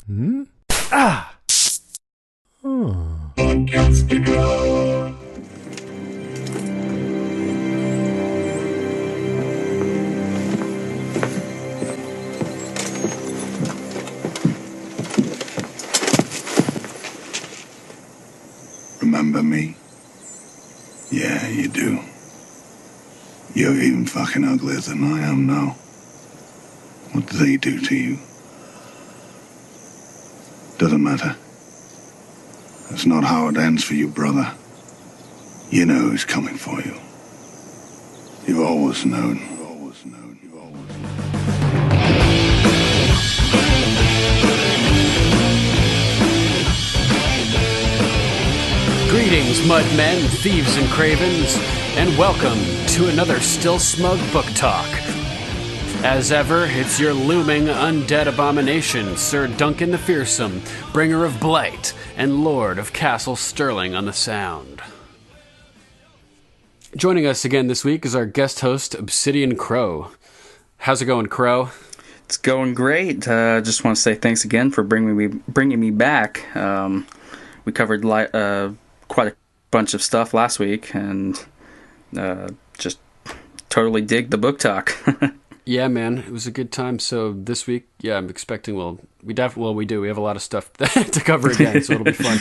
Hmm? Ah! Remember me? Yeah, you do. You're even fucking uglier than I am now. What do they do to you? Doesn't matter. That's not how it ends for you, brother. You know who's coming for you. You've always known. You've always known. You've always known. Greetings, mudmen, thieves, and cravens, and welcome to another Still Smug Book Talk. As ever, it's your looming undead abomination, Sir Duncan the Fearsome, bringer of blight, and lord of Castle Stirling on the Sound. Joining us again this week is our guest host, Obsidian Crow. How's it going, Crow? It's going great. Just want to say thanks again for bringing me back. We covered quite a bunch of stuff last week, and just totally dig the book talk. Yeah, man, it was a good time. So this week, yeah, I'm expecting we do. We have a lot of stuff to cover again, so it'll be fun.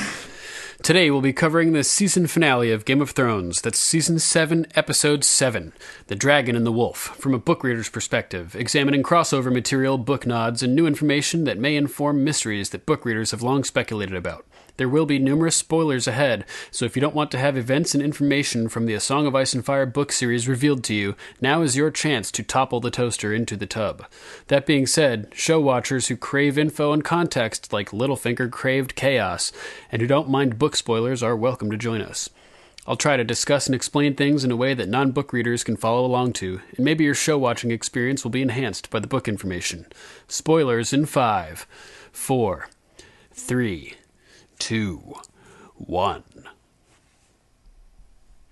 Today, we'll be covering the season finale of Game of Thrones. That's Season 7, Episode 7, The Dragon and the Wolf, from a book reader's perspective, examining crossover material, book nods, and new information that may inform mysteries that book readers have long speculated about. There will be numerous spoilers ahead, so if you don't want to have events and information from the A Song of Ice and Fire book series revealed to you, now is your chance to topple the toaster into the tub. That being said, show watchers who crave info and context like Littlefinger craved chaos, and who don't mind book spoilers are welcome to join us. I'll try to discuss and explain things in a way that non-book readers can follow along to, and maybe your show-watching experience will be enhanced by the book information. Spoilers in 5, 4, 3... 2, 1.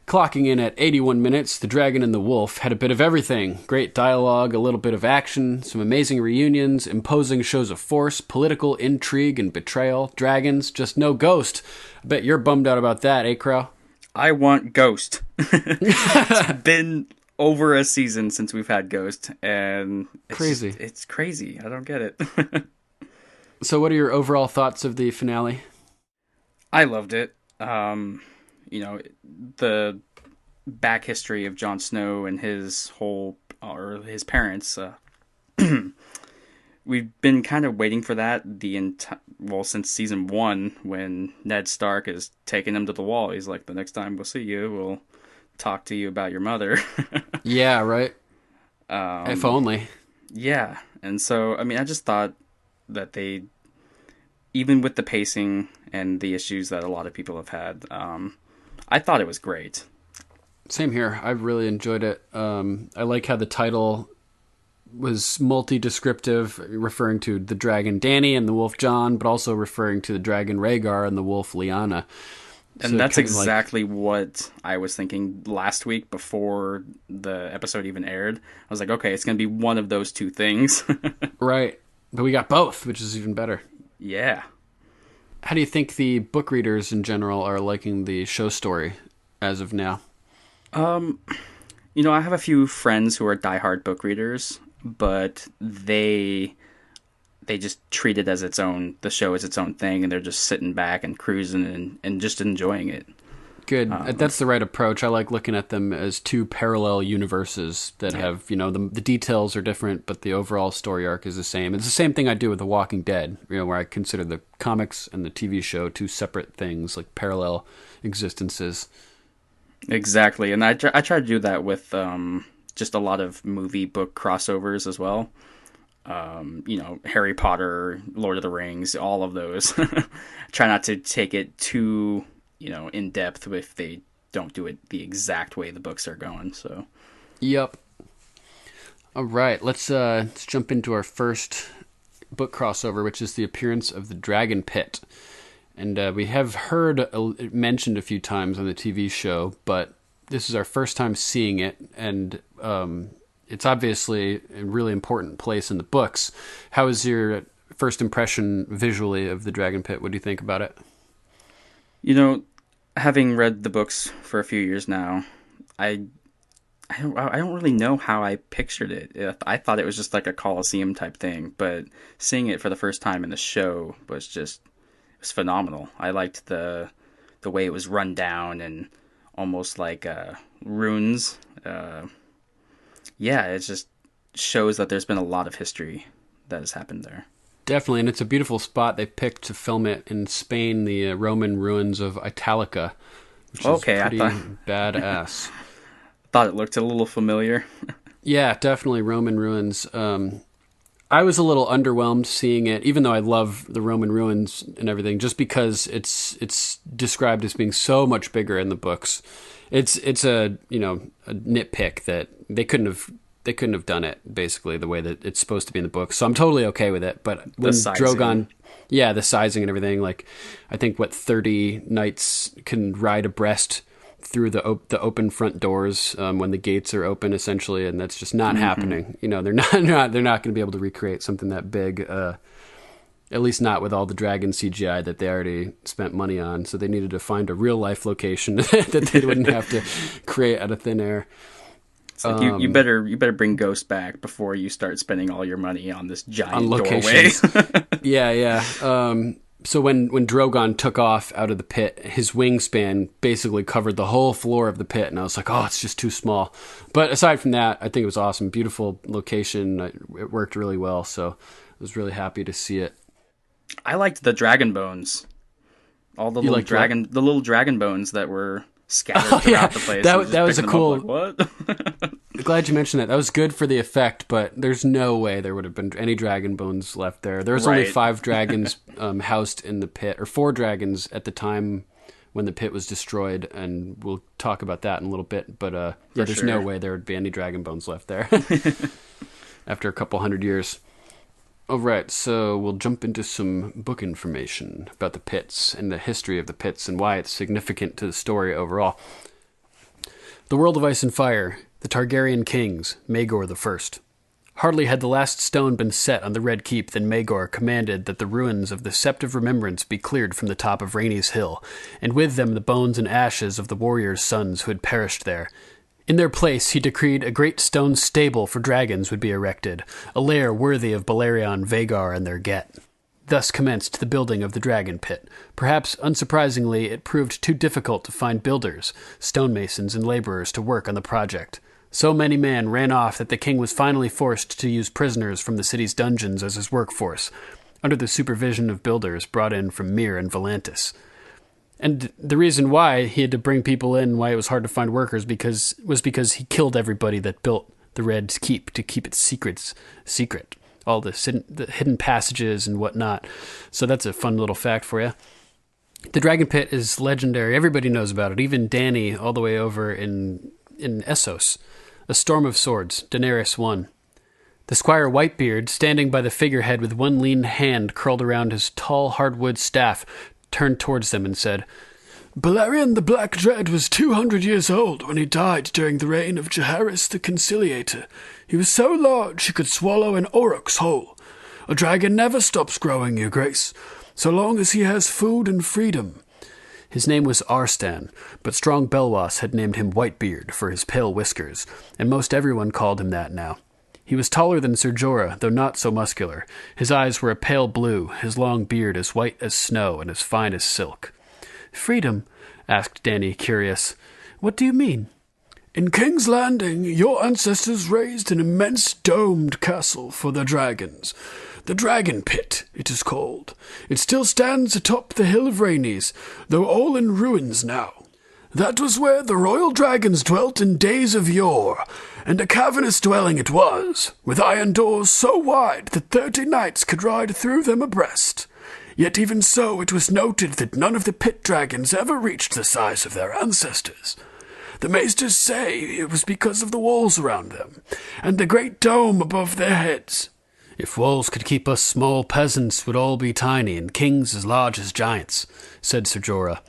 Clocking in at 81 minutes, The Dragon and the Wolf had a bit of everything. Great dialogue, a little bit of action, some amazing reunions, imposing shows of force, political intrigue and betrayal, dragons, just no ghost. I bet you're bummed out about that, eh, Crow? I want Ghost. It's been over a season since we've had Ghost, and it's crazy. I don't get it. So what are your overall thoughts of the finale? I loved it. The back history of Jon Snow and his parents. We've been kind of waiting for that since season 1, when Ned Stark is taking him to the wall. He's like, the next time we'll see you, we'll talk to you about your mother. Yeah, right. If only. Yeah, and so, I just thought that they, even with the pacing and the issues that a lot of people have had, I thought it was great. Same here. I really enjoyed it. I like how the title was multi-descriptive, referring to the dragon Dany and the wolf Jon, but also referring to the dragon Rhaegar and the wolf Lyanna. And so that's exactly what I was thinking last week before the episode even aired. I was like, okay, it's going to be one of those two things. Right. But we got both, which is even better. Yeah. How do you think the book readers in general are liking the show story as of now? I have a few friends who are diehard book readers, but they just treat it as the show as its own thing, and they're just sitting back and cruising and just enjoying it. Good. That's the right approach. I like looking at them as two parallel universes that have, the details are different, but the overall story arc is the same. It's the same thing I do with The Walking Dead, where I consider the comics and the TV show two separate things, like parallel existences. Exactly. And I try to do that with just a lot of movie book crossovers as well. Harry Potter, Lord of the Rings, all of those. Try not to take it too in depth if they don't do it the exact way the books are going. So, yep. All right, let's jump into our first book crossover, which is the appearance of the Dragon Pit. And we have heard it mentioned a few times on the TV show, but this is our first time seeing it, and it's obviously a really important place in the books. How is your first impression visually of the Dragon Pit? What do you think about it? Having read the books for a few years now, I don't really know how I pictured it. I thought it was just like a Coliseum type thing, but seeing it for the first time in the show was phenomenal. I liked the way it was run down and almost like ruins. It just shows that there's been a lot of history that has happened there. Definitely, and it's a beautiful spot they picked to film it in Spain, the Roman ruins of Italica, which is pretty badass. Thought it looked a little familiar. Yeah, definitely Roman ruins. I was a little underwhelmed seeing it, even though I love the Roman ruins and everything, just because it's described as being so much bigger in the books. It's a nitpick that they couldn't have done it basically the way that it's supposed to be in the book. So I'm totally okay with it. But when Drogon, the sizing and everything, like I think 30 knights can ride abreast through the open front doors when the gates are open, essentially, and that's just not happening. They're not going to be able to recreate something that big, at least not with all the dragon CGI that they already spent money on. So they needed to find a real life location that they wouldn't have to create out of thin air. It's like you better bring Ghost back before you start spending all your money on this giant doorway. Yeah. So when Drogon took off out of the pit, his wingspan basically covered the whole floor of the pit, and I was like, oh, it's just too small. But aside from that, I think it was awesome. Beautiful location. It worked really well, so I was really happy to see it. I liked the dragon bones. All the little dragon bones that were scattered throughout the place. That was a cool... What? Glad you mentioned that. That was good for the effect, but there's no way there would have been any dragon bones left there. There was only 5 dragons housed in the pit, or 4 dragons at the time when the pit was destroyed, and we'll talk about that in a little bit. But there's no way there would be any dragon bones left there after a couple hundred years. All right, so we'll jump into some book information about the pits and the history of the pits and why it's significant to the story overall. The World of Ice and Fire, the Targaryen Kings, Maegor I. Hardly had the last stone been set on the Red Keep than Maegor commanded that the ruins of the Sept of Remembrance be cleared from the top of Rhaenys Hill, and with them the bones and ashes of the warriors' sons who had perished there. In their place, he decreed a great stone stable for dragons would be erected, a lair worthy of Balerion, Vhagar, and their get. Thus commenced the building of the Dragon Pit. Perhaps unsurprisingly, it proved too difficult to find builders, stonemasons, and laborers to work on the project. So many men ran off that the king was finally forced to use prisoners from the city's dungeons as his workforce, under the supervision of builders brought in from Myr and Volantis. And the reason why he had to bring people in, why it was hard to find workers, was because he killed everybody that built the Red Keep to keep its secret. All the hidden passages and whatnot. So that's a fun little fact for you. The Dragon Pit is legendary. Everybody knows about it. Even Dany, all the way over in Essos. A storm of swords. Daenerys won. The Squire Whitebeard, standing by the figurehead with one lean hand curled around his tall hardwood staff, turned towards them and said, "Balerion the Black Dread was 200 years old when he died during the reign of Jaehaerys the Conciliator. He was so large he could swallow an aurochs whole. A dragon never stops growing, your grace, so long as he has food and freedom." His name was Arstan, but strong Belwas had named him Whitebeard for his pale whiskers, and most everyone called him that now. He was taller than Ser Jorah, though not so muscular. His eyes were a pale blue, his long beard as white as snow and as fine as silk. "Freedom?" asked Dany, curious. "What do you mean?" "In King's Landing, your ancestors raised an immense domed castle for the dragons. The Dragon Pit, it is called. It still stands atop the hill of Rhaenys, though all in ruins now. That was where the royal dragons dwelt in days of yore, and a cavernous dwelling it was, with iron doors so wide that 30 knights could ride through them abreast. Yet even so it was noted that none of the pit dragons ever reached the size of their ancestors. The maesters say it was because of the walls around them, and the great dome above their heads. If walls could keep us small peasants would all be tiny, and kings as large as giants," said Ser Jorah.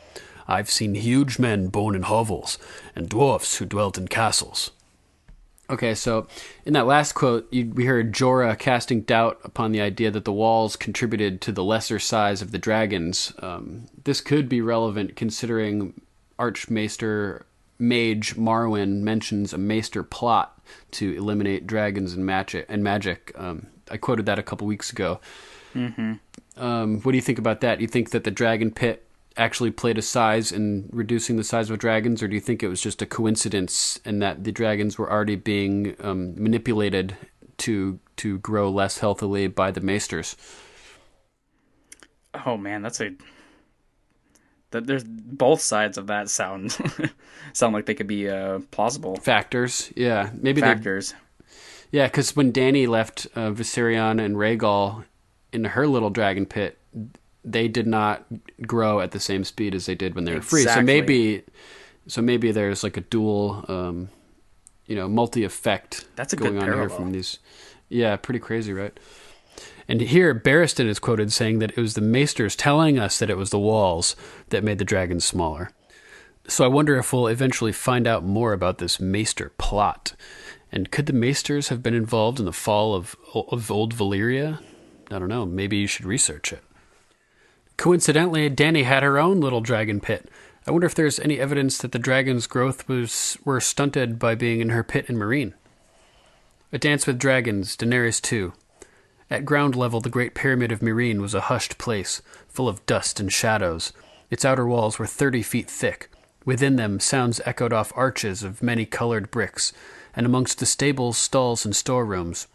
"I've seen huge men born in hovels, and dwarfs who dwelt in castles." Okay, so in that last quote, we heard Jorah casting doubt upon the idea that the walls contributed to the lesser size of the dragons. This could be relevant considering Archmaester Mage Marwyn mentions a maester plot to eliminate dragons and magic. I quoted that a couple weeks ago. Mm-hmm. What do you think about that? Do you think that the dragon pit actually played a size in reducing the size of dragons, or do you think it was just a coincidence and that the dragons were already being manipulated to grow less healthily by the maesters? Oh man, there's both sides of that sound like they could be plausible factors. Yeah, maybe factors. Yeah, because when Dany left Viserion and Rhaegal in her little dragon pit, they did not grow at the same speed as they did when they were free. So maybe there's like a dual, multi effect. That's a going good on parallel. here from these. Yeah, pretty crazy, right? And here, Barristan is quoted saying that it was the maesters telling us that it was the walls that made the dragons smaller. So I wonder if we'll eventually find out more about this maester plot. And could the maesters have been involved in the fall of old Valyria? I don't know. Maybe you should research it. Coincidentally, Dany had her own little dragon pit. I wonder if there's any evidence that the dragon's growth were stunted by being in her pit in Meereen. A Dance with Dragons, Daenerys 2. At ground level, the Great Pyramid of Meereen was a hushed place, full of dust and shadows. Its outer walls were 30 feet thick. Within them, sounds echoed off arches of many-colored bricks, and amongst the stables, stalls, and storerooms.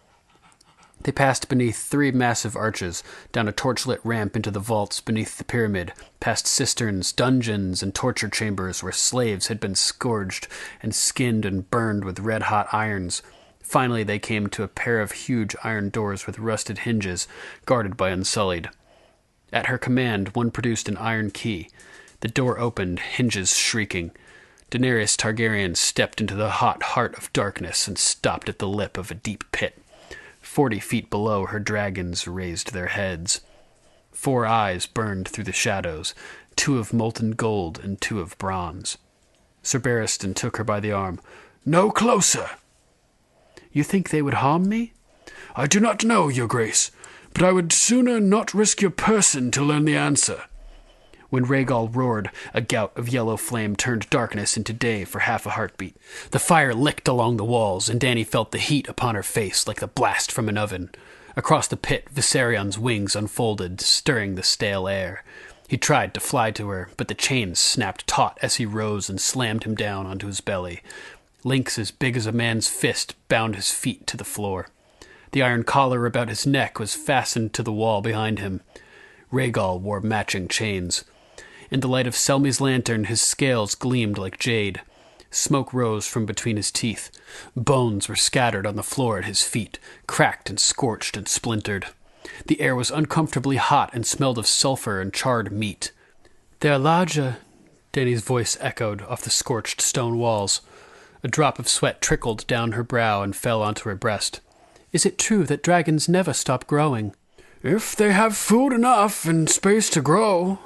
They passed beneath 3 massive arches, down a torchlit ramp into the vaults beneath the pyramid, past cisterns, dungeons, and torture chambers where slaves had been scourged and skinned and burned with red-hot irons. Finally, they came to a pair of huge iron doors with rusted hinges, guarded by Unsullied. At her command, one produced an iron key. The door opened, hinges shrieking. Daenerys Targaryen stepped into the hot heart of darkness and stopped at the lip of a deep pit. 40 feet below, her dragons raised their heads. 4 eyes burned through the shadows, 2 of molten gold and 2 of bronze. Sir Barristan took her by the arm. "No closer!" "You think they would harm me?" "I do not know, your grace, but I would sooner not risk your person to learn the answer." When Rhaegal roared, a gout of yellow flame turned darkness into day for half a heartbeat. The fire licked along the walls, and Dany felt the heat upon her face like the blast from an oven. Across the pit, Viserion's wings unfolded, stirring the stale air. He tried to fly to her, but the chains snapped taut as he rose and slammed him down onto his belly. Links as big as a man's fist bound his feet to the floor. The iron collar about his neck was fastened to the wall behind him. Rhaegal wore matching chains. In the light of Selmy's lantern, his scales gleamed like jade. Smoke rose from between his teeth. Bones were scattered on the floor at his feet, cracked and scorched and splintered. The air was uncomfortably hot and smelled of sulfur and charred meat. "They're larger," Dany's voice echoed off the scorched stone walls. A drop of sweat trickled down her brow and fell onto her breast. "Is it true that dragons never stop growing?" "If they have food enough and space to grow.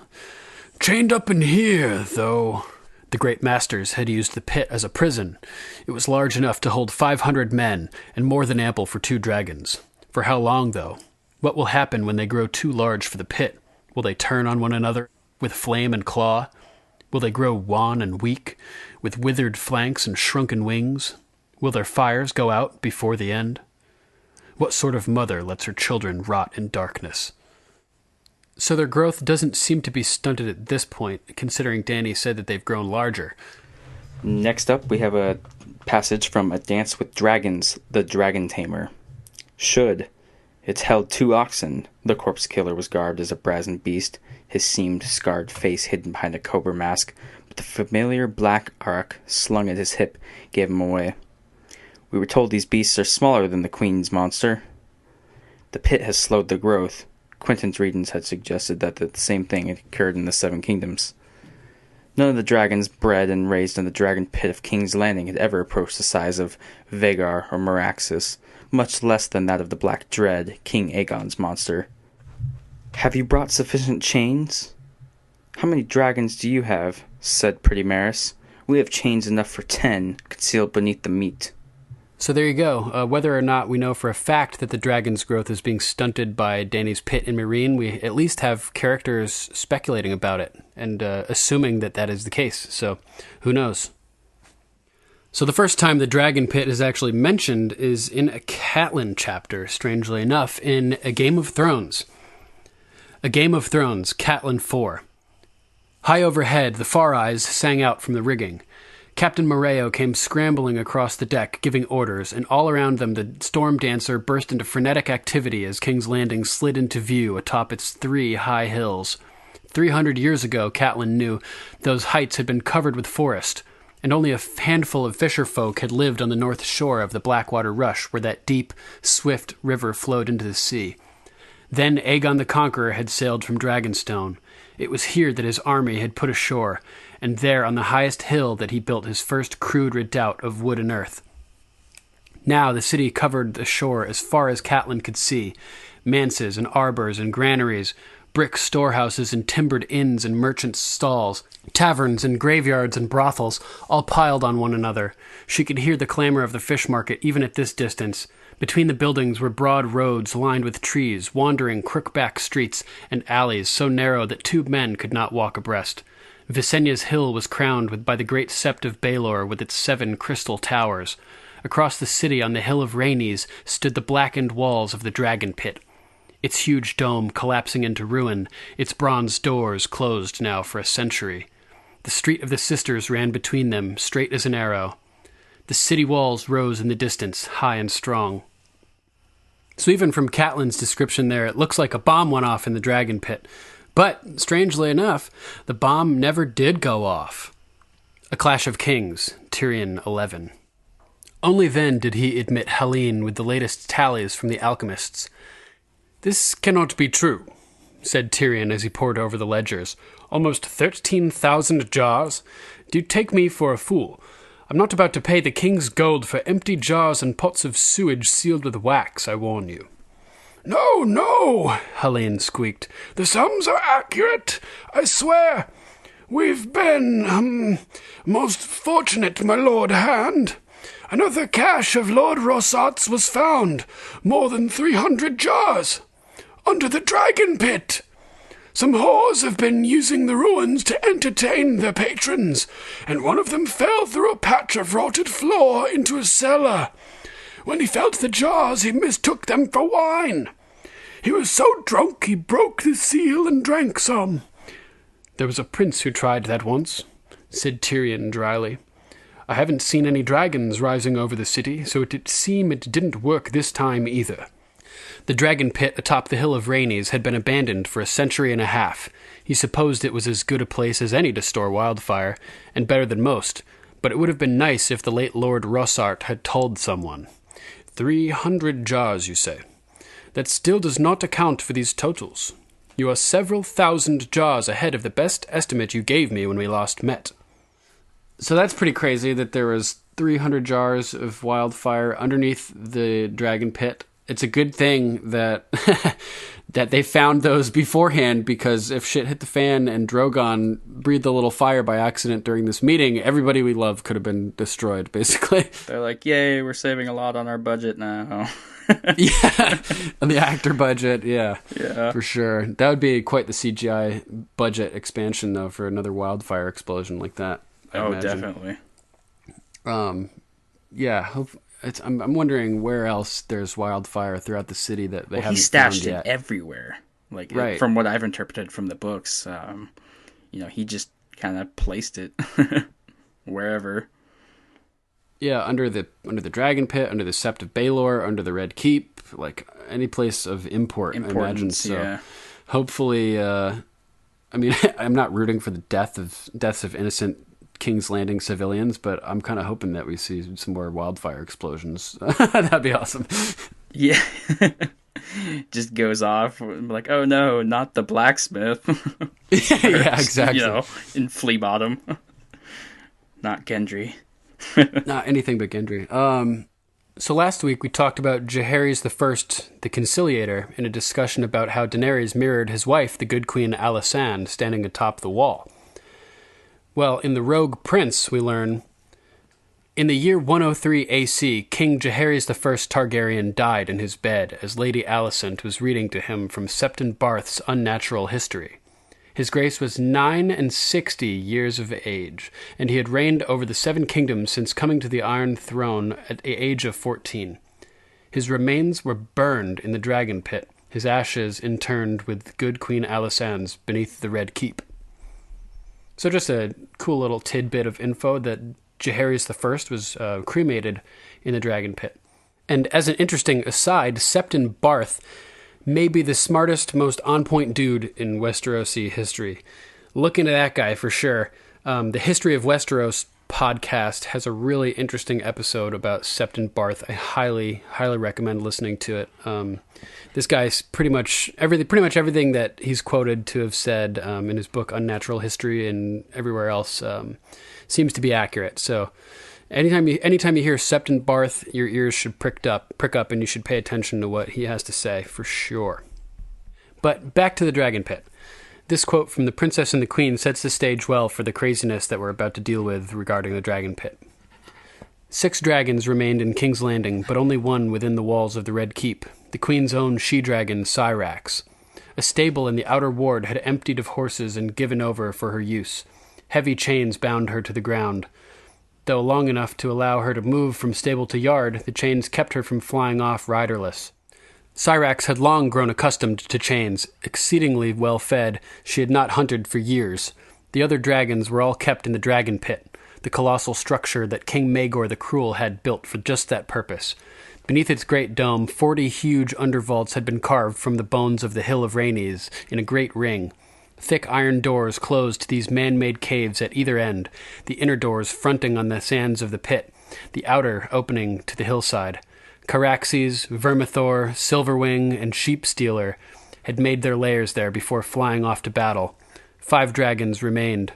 Chained up in here, though." The great masters had used the pit as a prison. It was large enough to hold 500 men, and more than ample for 2 dragons. For how long, though? What will happen when they grow too large for the pit? Will they turn on one another, with flame and claw? Will they grow wan and weak, with withered flanks and shrunken wings? Will their fires go out before the end? What sort of mother lets her children rot in darkness? So their growth doesn't seem to be stunted at this point, considering Dany said that they've grown larger. Next up, we have a passage from A Dance with Dragons, the Dragon Tamer. Should. It held 2 oxen. The corpse killer was garbed as a brazen beast, his seamed, scarred face hidden behind a cobra mask, but the familiar black arc slung at his hip gave him away. We were told these beasts are smaller than the Queen's monster. The pit has slowed the growth. Quentin's readings had suggested that the same thing had occurred in the 7 Kingdoms. None of the dragons bred and raised in the dragon pit of King's Landing had ever approached the size of Vhagar or Meraxus, much less than that of the Black Dread, King Aegon's monster. "Have you brought sufficient chains?" "How many dragons do you have?" said pretty Maris. "We have chains enough for 10, concealed beneath the meat." So there you go. Whether or not we know for a fact that the dragon's growth is being stunted by Dany's pit and Meereen, we at least have characters speculating about it and assuming that that is the case. So who knows? So the first time the dragon pit is actually mentioned is in a Catelyn chapter, strangely enough, in A Game of Thrones. A Game of Thrones, Catelyn 4. High overhead, the Far Eyes sang out from the rigging. Captain Moreo came scrambling across the deck, giving orders, and all around them the Storm Dancer burst into frenetic activity as King's Landing slid into view atop its 3 high hills. 300 years ago, Catelyn knew, those heights had been covered with forest, and only a handful of fisher folk had lived on the north shore of the Blackwater Rush, where that deep, swift river flowed into the sea. Then Aegon the Conqueror had sailed from Dragonstone. It was here that his army had put ashore, and there on the highest hill that he built his first crude redoubt of wood and earth. Now the city covered the shore as far as Catelyn could see, manses and arbors and granaries, brick storehouses and timbered inns and merchants' stalls, taverns and graveyards and brothels, all piled on one another. She could hear the clamor of the fish market even at this distance. Between the buildings were broad roads lined with trees, wandering crook-back streets, and alleys so narrow that 2 men could not walk abreast. Visenya's hill was crowned by the great sept of Baelor with its 7 crystal towers. Across the city on the hill of Rhaenys stood the blackened walls of the dragon pit, its huge dome collapsing into ruin, its bronze doors closed now for a century. The Street of the Sisters ran between them, straight as an arrow. The city walls rose in the distance, high and strong. So even from Catelyn's description there, it looks like a bomb went off in the dragon pit. But, strangely enough, the bomb never did go off. A Clash of Kings, Tyrion 11. Only then did he admit Helene with the latest tallies from the alchemists. "This cannot be true," said Tyrion as he pored over the ledgers. "Almost 13,000 jars? Do you take me for a fool? I'm not about to pay the king's gold for empty jars and pots of sewage sealed with wax, I warn you." "No, no," Helene squeaked. "The sums are accurate, I swear. We've been, most fortunate, my lord Hand. Another cache of Lord Rossart's was found, more than 300 jars, under the dragon pit. Some whores have been using the ruins to entertain their patrons, and one of them fell through a patch of rotted floor into a cellar. When he felt the jars, he mistook them for wine. He was so drunk he broke the seal and drank some." "There was a prince who tried that once," said Tyrion dryly. "I haven't seen any dragons rising over the city, so it seemed it didn't work this time either." The dragon pit atop the hill of Rhaenys had been abandoned for a century and a half. He supposed it was as good a place as any to store wildfire, and better than most, but it would have been nice if the late Lord Rossart had told someone. 300 jars, you say? That still does not account for these totals. You are several thousand jars ahead of the best estimate you gave me when we last met. So that's pretty crazy that there was 300 jars of wildfire underneath the dragon pit. It's a good thing that that they found those beforehand, because if shit hit the fan and Drogon breathed a little fire by accident during this meeting, everybody we love could have been destroyed, basically. They're like, yay, we're saving a lot on our budget now. Yeah, on the actor budget, yeah, for sure. That would be quite the CGI budget expansion, though, for another wildfire explosion like that. I imagine. Definitely. Yeah, I'm wondering where else there's wildfire throughout the city that they haven't he stashed found yet. it everywhere. Like, right. From what I've interpreted from the books, he just kind of placed it wherever. Yeah, under the dragon pit, under the sept of Baelor, under the Red Keep, like any place of import, I imagine. So yeah. Hopefully, I'm not rooting for the deaths of innocent King's Landing civilians, but I'm kind of hoping that we see some more wildfire explosions. That'd be awesome. Yeah. Just goes off like, oh no, not the blacksmith. Yeah, exactly. In Flea Bottom. Not Gendry. Not anything but Gendry. So last week we talked about Jaehaerys I, the Conciliator, in a discussion about how Daenerys mirrored his wife, the good Queen Alysanne, standing atop the wall. Well, in The Rogue Prince, we learn, In the year 103 AC, King Jaehaerys I Targaryen died in his bed as Lady Alicent was reading to him from Septon Barth's Unnatural History. His grace was 69 years of age, and he had reigned over the Seven Kingdoms since coming to the Iron Throne at the age of 14. His remains were burned in the Dragon Pit, his ashes interned with good Queen Alysanne's beneath the Red Keep. So just a cool little tidbit of info that Jaehaerys I was cremated in the Dragon Pit. And as an interesting aside, Septon Barth may be the smartest, most on-point dude in Westerosi history. Looking at that guy for sure. The History of Westeros podcast has a really interesting episode about Septon Barth. I highly recommend listening to it. This guy's pretty much everything that he's quoted to have said in his book Unnatural History and everywhere else seems to be accurate. So anytime you hear Septon Barth, your ears should prick up, and you should pay attention to what he has to say for sure. But back to the Dragon Pit. This quote from The Princess and the Queen sets the stage well for the craziness that we're about to deal with regarding the Dragon Pit. 6 dragons remained in King's Landing, but only one within the walls of the Red Keep, the Queen's own she-dragon, Syrax. A stable in the outer ward had emptied of horses and given over for her use. Heavy chains bound her to the ground. Though long enough to allow her to move from stable to yard, the chains kept her from flying off riderless. Syrax had long grown accustomed to chains. Exceedingly well fed, she had not hunted for years. The other dragons were all kept in the Dragon Pit, the colossal structure that King Maegor the Cruel had built for just that purpose. Beneath its great dome, 40 huge undervaults had been carved from the bones of the Hill of Rhaenys in a great ring. Thick iron doors closed these man-made caves at either end, the inner doors fronting on the sands of the pit, the outer opening to the hillside. Caraxes, Vermithor, Silverwing, and Sheepstealer had made their lairs there before flying off to battle. 5 dragons remained.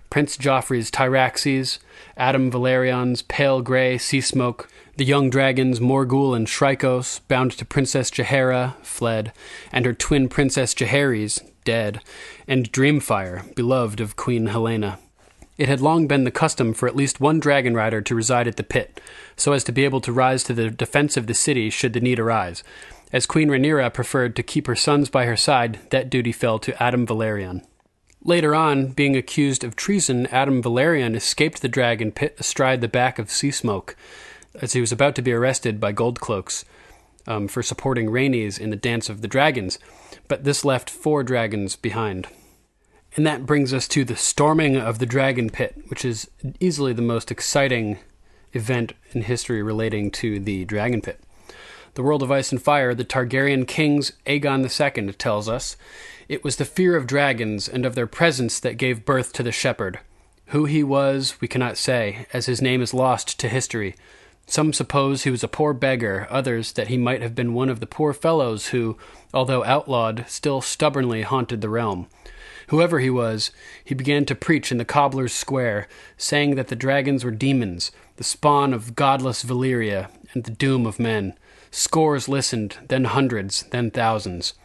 Prince Joffrey's Tyraxes, Adam Valerion's Pale Grey Seasmoke, the young dragons Morgul and Shrykos, bound to Princess Jaehaera, fled, and her twin Princess Jaehaerys, dead, and Dreamfire, beloved of Queen Helena. It had long been the custom for at least one dragon rider to reside at the pit, so as to be able to rise to the defense of the city should the need arise. As Queen Rhaenyra preferred to keep her sons by her side, that duty fell to Adam Valerion. Later on, being accused of treason, Adam Valerion escaped the Dragon Pit astride the back of Seasmoke, as he was about to be arrested by Goldcloaks for supporting Rhaenys in the Dance of the Dragons, but this left 4 dragons behind. And that brings us to the storming of the Dragon Pit, which is easily the most exciting event in history relating to the Dragon Pit. The World of Ice and Fire, the Targaryen kings Aegon II tells us, it was the fear of dragons and of their presence that gave birth to the shepherd. Who he was, we cannot say, as his name is lost to history. Some suppose he was a poor beggar, others that he might have been one of the poor fellows who, although outlawed, still stubbornly haunted the realm. Whoever he was, he began to preach in the cobbler's square, saying that the dragons were demons, the spawn of godless Valyria, and the doom of men. Scores listened, then hundreds, then thousands.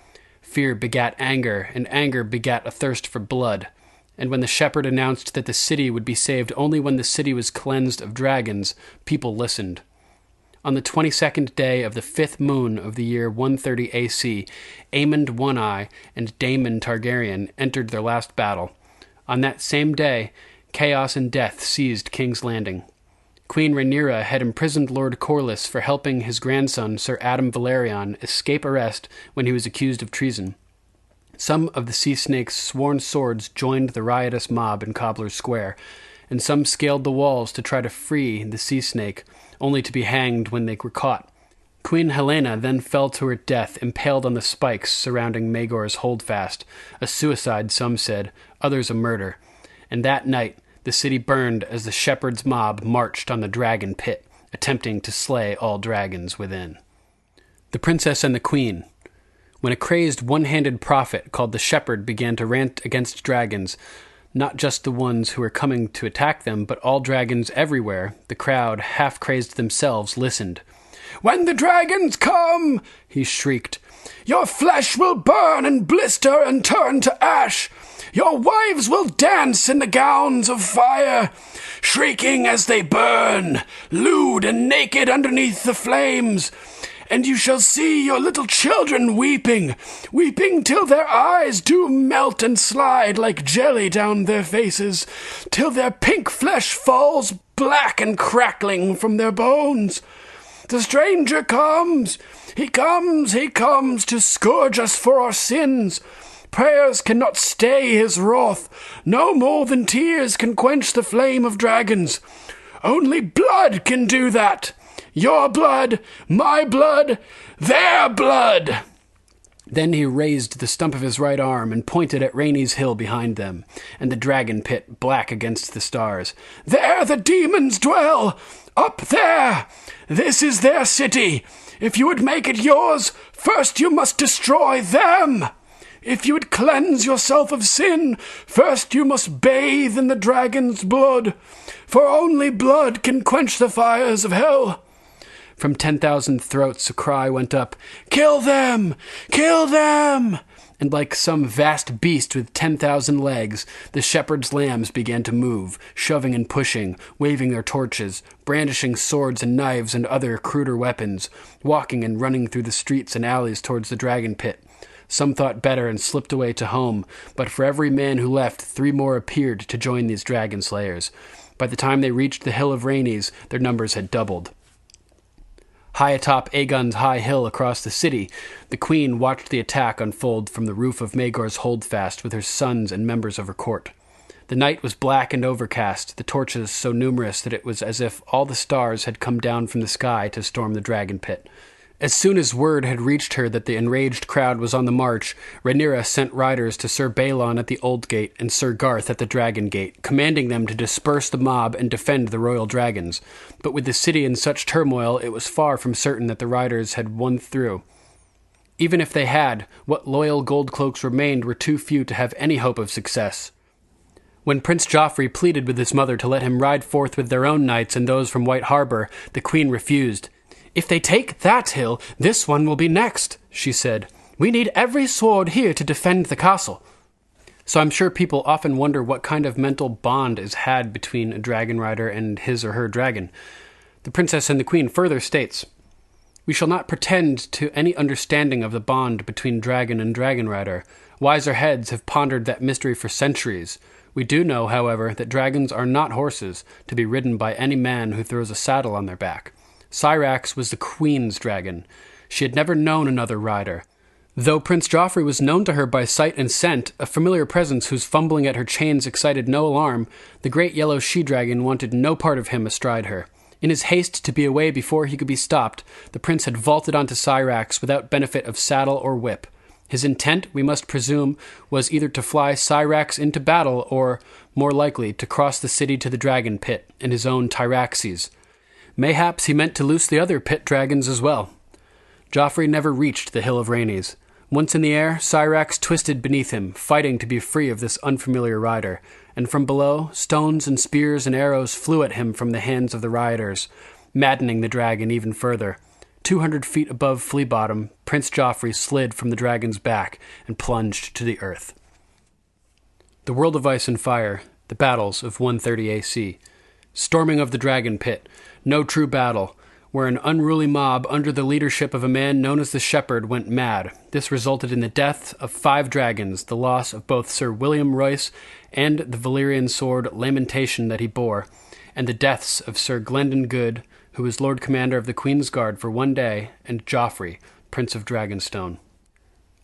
Fear begat anger, and anger begat a thirst for blood. And when the shepherd announced that the city would be saved only when the city was cleansed of dragons, people listened. On the 22nd day of the 5th moon of the year 130 AC, Aemond One-Eye and Daemon Targaryen entered their last battle. On that same day, chaos and death seized King's Landing. Queen Rhaenyra had imprisoned Lord Corlys for helping his grandson, Sir Adam Valerion, escape arrest when he was accused of treason. Some of the Sea Snake's sworn swords joined the riotous mob in Cobbler's Square, and some scaled the walls to try to free the Sea Snake, only to be hanged when they were caught. Queen Helena then fell to her death, impaled on the spikes surrounding Maegor's holdfast, a suicide, some said, others a murder. And that night, the city burned as the shepherd's mob marched on the Dragon Pit, attempting to slay all dragons within. The Princess and the Queen. When a crazed one-handed prophet called the Shepherd began to rant against dragons, not just the ones who were coming to attack them, but all dragons everywhere, the crowd, half-crazed themselves, listened. "When the dragons come," he shrieked, Your flesh will burn and blister and turn to ash. Your wives will dance in the gowns of fire, shrieking as they burn, lewd and naked underneath the flames. And you shall see your little children weeping, weeping till their eyes do melt and slide like jelly down their faces, till their pink flesh falls black and crackling from their bones. The stranger comes, he comes to scourge us for our sins. Prayers cannot stay his wrath, no more than tears can quench the flame of dragons. Only blood can do that. Your blood, my blood, their blood. Then he raised the stump of his right arm and pointed at Rainey's hill behind them, and the dragon pit black against the stars. There the demons dwell, up there. This is their city. If you would make it yours, first you must destroy them. If you would cleanse yourself of sin, first you must bathe in the dragon's blood, for only blood can quench the fires of hell. From 10,000 throats a cry went up, Kill them! Kill them! And like some vast beast with 10,000 legs, the shepherd's lambs began to move, shoving and pushing, waving their torches, brandishing swords and knives and other cruder weapons, walking and running through the streets and alleys towards the dragon pit. Some thought better and slipped away to home, but for every man who left, 3 more appeared to join these dragon slayers. By the time they reached the Hill of Rainies, their numbers had doubled. High atop Aegon's high hill across the city, the queen watched the attack unfold from the roof of Maegor's holdfast with her sons and members of her court. The night was black and overcast, the torches so numerous that it was as if all the stars had come down from the sky to storm the dragon pit. As soon as word had reached her that the enraged crowd was on the march, Rhaenyra sent riders to Sir Balon at the Old Gate and Sir Garth at the Dragon Gate, commanding them to disperse the mob and defend the royal dragons. But with the city in such turmoil, it was far from certain that the riders had won through. Even if they had, what loyal gold cloaks remained were too few to have any hope of success. When Prince Joffrey pleaded with his mother to let him ride forth with their own knights and those from White Harbor, the queen refused. If they take that hill, this one will be next, she said. We need every sword here to defend the castle. So I'm sure people often wonder what kind of mental bond is had between a dragon rider and his or her dragon. The princess and the queen further states, We shall not pretend to any understanding of the bond between dragon and dragon rider. Wiser heads have pondered that mystery for centuries. We do know, however, that dragons are not horses, to be ridden by any man who throws a saddle on their back. Syrax was the queen's dragon. She had never known another rider. Though Prince Joffrey was known to her by sight and scent, a familiar presence whose fumbling at her chains excited no alarm, the great yellow she-dragon wanted no part of him astride her. In his haste to be away before he could be stopped, the prince had vaulted onto Syrax without benefit of saddle or whip. His intent, we must presume, was either to fly Syrax into battle or, more likely, to cross the city to the dragon pit and his own Tyraxes. Mayhaps he meant to loose the other pit dragons as well. Joffrey never reached the Hill of Rainies. Once in the air, Syrax twisted beneath him, fighting to be free of this unfamiliar rider, and from below, stones and spears and arrows flew at him from the hands of the riders, maddening the dragon even further. 200 feet above Flea Bottom, Prince Joffrey slid from the dragon's back and plunged to the earth. The World of Ice and Fire, the battles of 130 AC. Storming of the dragon pit, no true battle, where an unruly mob under the leadership of a man known as the Shepherd went mad. This resulted in the death of 5 dragons, the loss of both Sir William Royce and the Valyrian sword Lamentation that he bore, and the deaths of Sir Glendon Good, who was Lord Commander of the Queen's Guard for 1 day, and Joffrey, Prince of Dragonstone.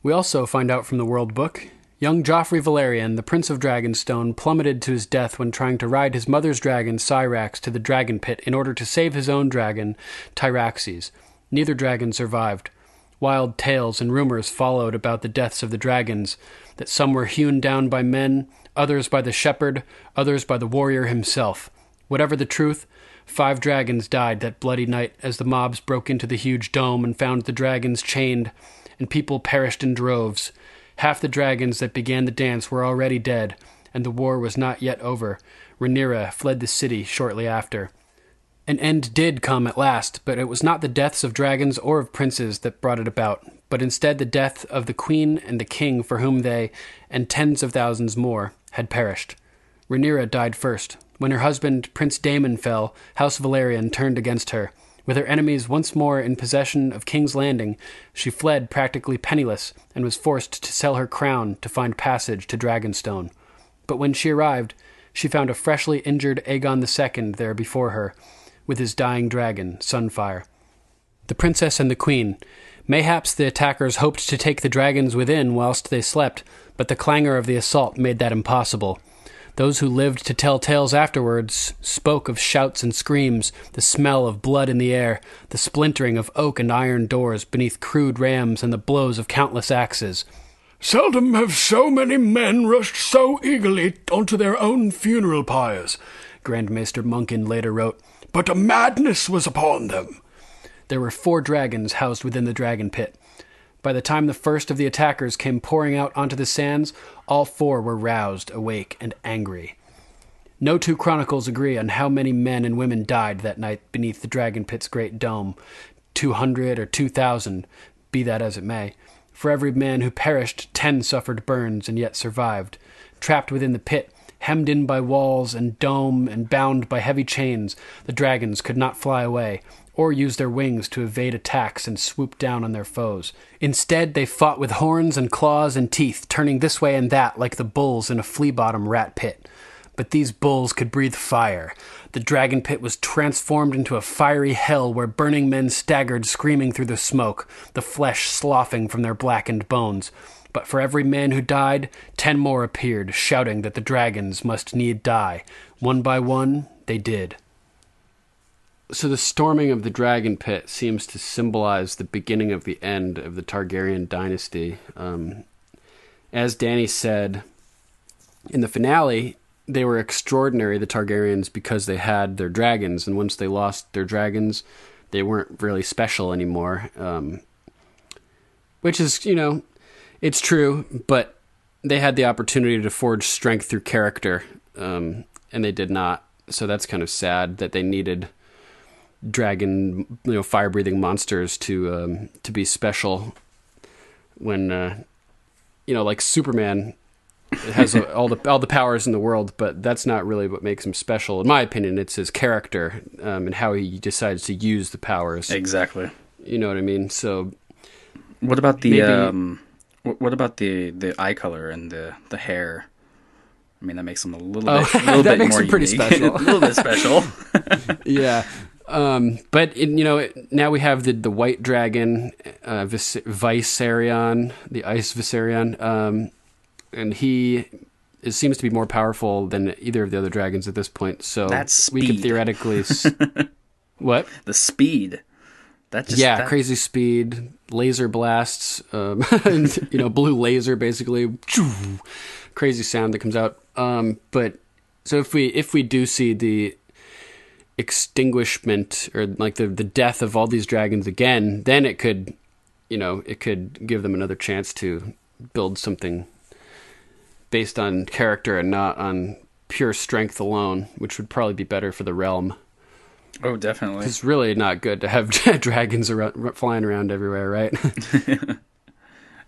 We also find out from the World Book, young Joffrey Valerian, the Prince of Dragonstone, plummeted to his death when trying to ride his mother's dragon, Syrax, to the dragon pit in order to save his own dragon, Tyraxes. Neither dragon survived. Wild tales and rumors followed about the deaths of the dragons, that some were hewn down by men, others by the shepherd, others by the warrior himself. Whatever the truth, 5 dragons died that bloody night as the mobs broke into the huge dome and found the dragons chained, and people perished in droves. Half the dragons that began the dance were already dead, and the war was not yet over. Rhaenyra fled the city shortly after. An end did come at last, but it was not the deaths of dragons or of princes that brought it about, but instead the death of the queen and the king for whom they, and tens of thousands more, had perished. Rhaenyra died first. When her husband, Prince Daemon, fell, House Valyrian turned against her. With her enemies once more in possession of King's Landing, she fled practically penniless and was forced to sell her crown to find passage to Dragonstone. But when she arrived, she found a freshly injured Aegon II there before her, with his dying dragon, Sunfire. The princess and the queen. Mayhaps the attackers hoped to take the dragons within whilst they slept, but the clangor of the assault made that impossible. Those who lived to tell tales afterwards spoke of shouts and screams, the smell of blood in the air, the splintering of oak and iron doors beneath crude rams, and the blows of countless axes. Seldom have so many men rushed so eagerly onto their own funeral pyres, Grand Maester Munkin later wrote. But a madness was upon them. There were 4 dragons housed within the dragon pit. By the time the first of the attackers came pouring out onto the sands, all 4 were roused, awake, and angry. No 2 chronicles agree on how many men and women died that night beneath the dragon pit's great dome. 200 or 2,000, be that as it may. For every man who perished, 10 suffered burns and yet survived. Trapped within the pit, hemmed in by walls and dome and bound by heavy chains, the dragons could not fly away, or use their wings to evade attacks and swoop down on their foes. Instead, they fought with horns and claws and teeth, turning this way and that like the bulls in a flea-bottom rat pit. But these bulls could breathe fire. The dragon pit was transformed into a fiery hell where burning men staggered screaming through the smoke, the flesh sloughing from their blackened bones. But for every man who died, 10 more appeared, shouting that the dragons must need die. One by one, they did. So the storming of the dragon pit seems to symbolize the beginning of the end of the Targaryen dynasty. As Danny said, in the finale, they were extraordinary, the Targaryens, because they had their dragons, and once they lost their dragons, they weren't really special anymore. Which is, it's true, but they had the opportunity to forge strength through character, and they did not. So that's kind of sad that they needed dragon, fire-breathing monsters to be special. When, like Superman has all the powers in the world, but that's not really what makes him special. In my opinion, it's his character and how he decides to use the powers. Exactly. You know what I mean? So, what about the what about the eye color and the hair? I mean, that makes him a little bit more unique. Pretty special. A little bit special. Yeah. But now we have the white dragon, Viserion, the ice Viserion, and he seems to be more powerful than either of the other dragons at this point. So that's speed. We could theoretically what? The speed. Crazy speed, laser blasts, and, blue laser basically, crazy sound that comes out. But so if we do see the extinguishment or like the death of all these dragons again, then it could give them another chance to build something based on character and not on pure strength alone, which would probably be better for the realm. Oh, definitely. It's really not good to have dragons flying around everywhere, right?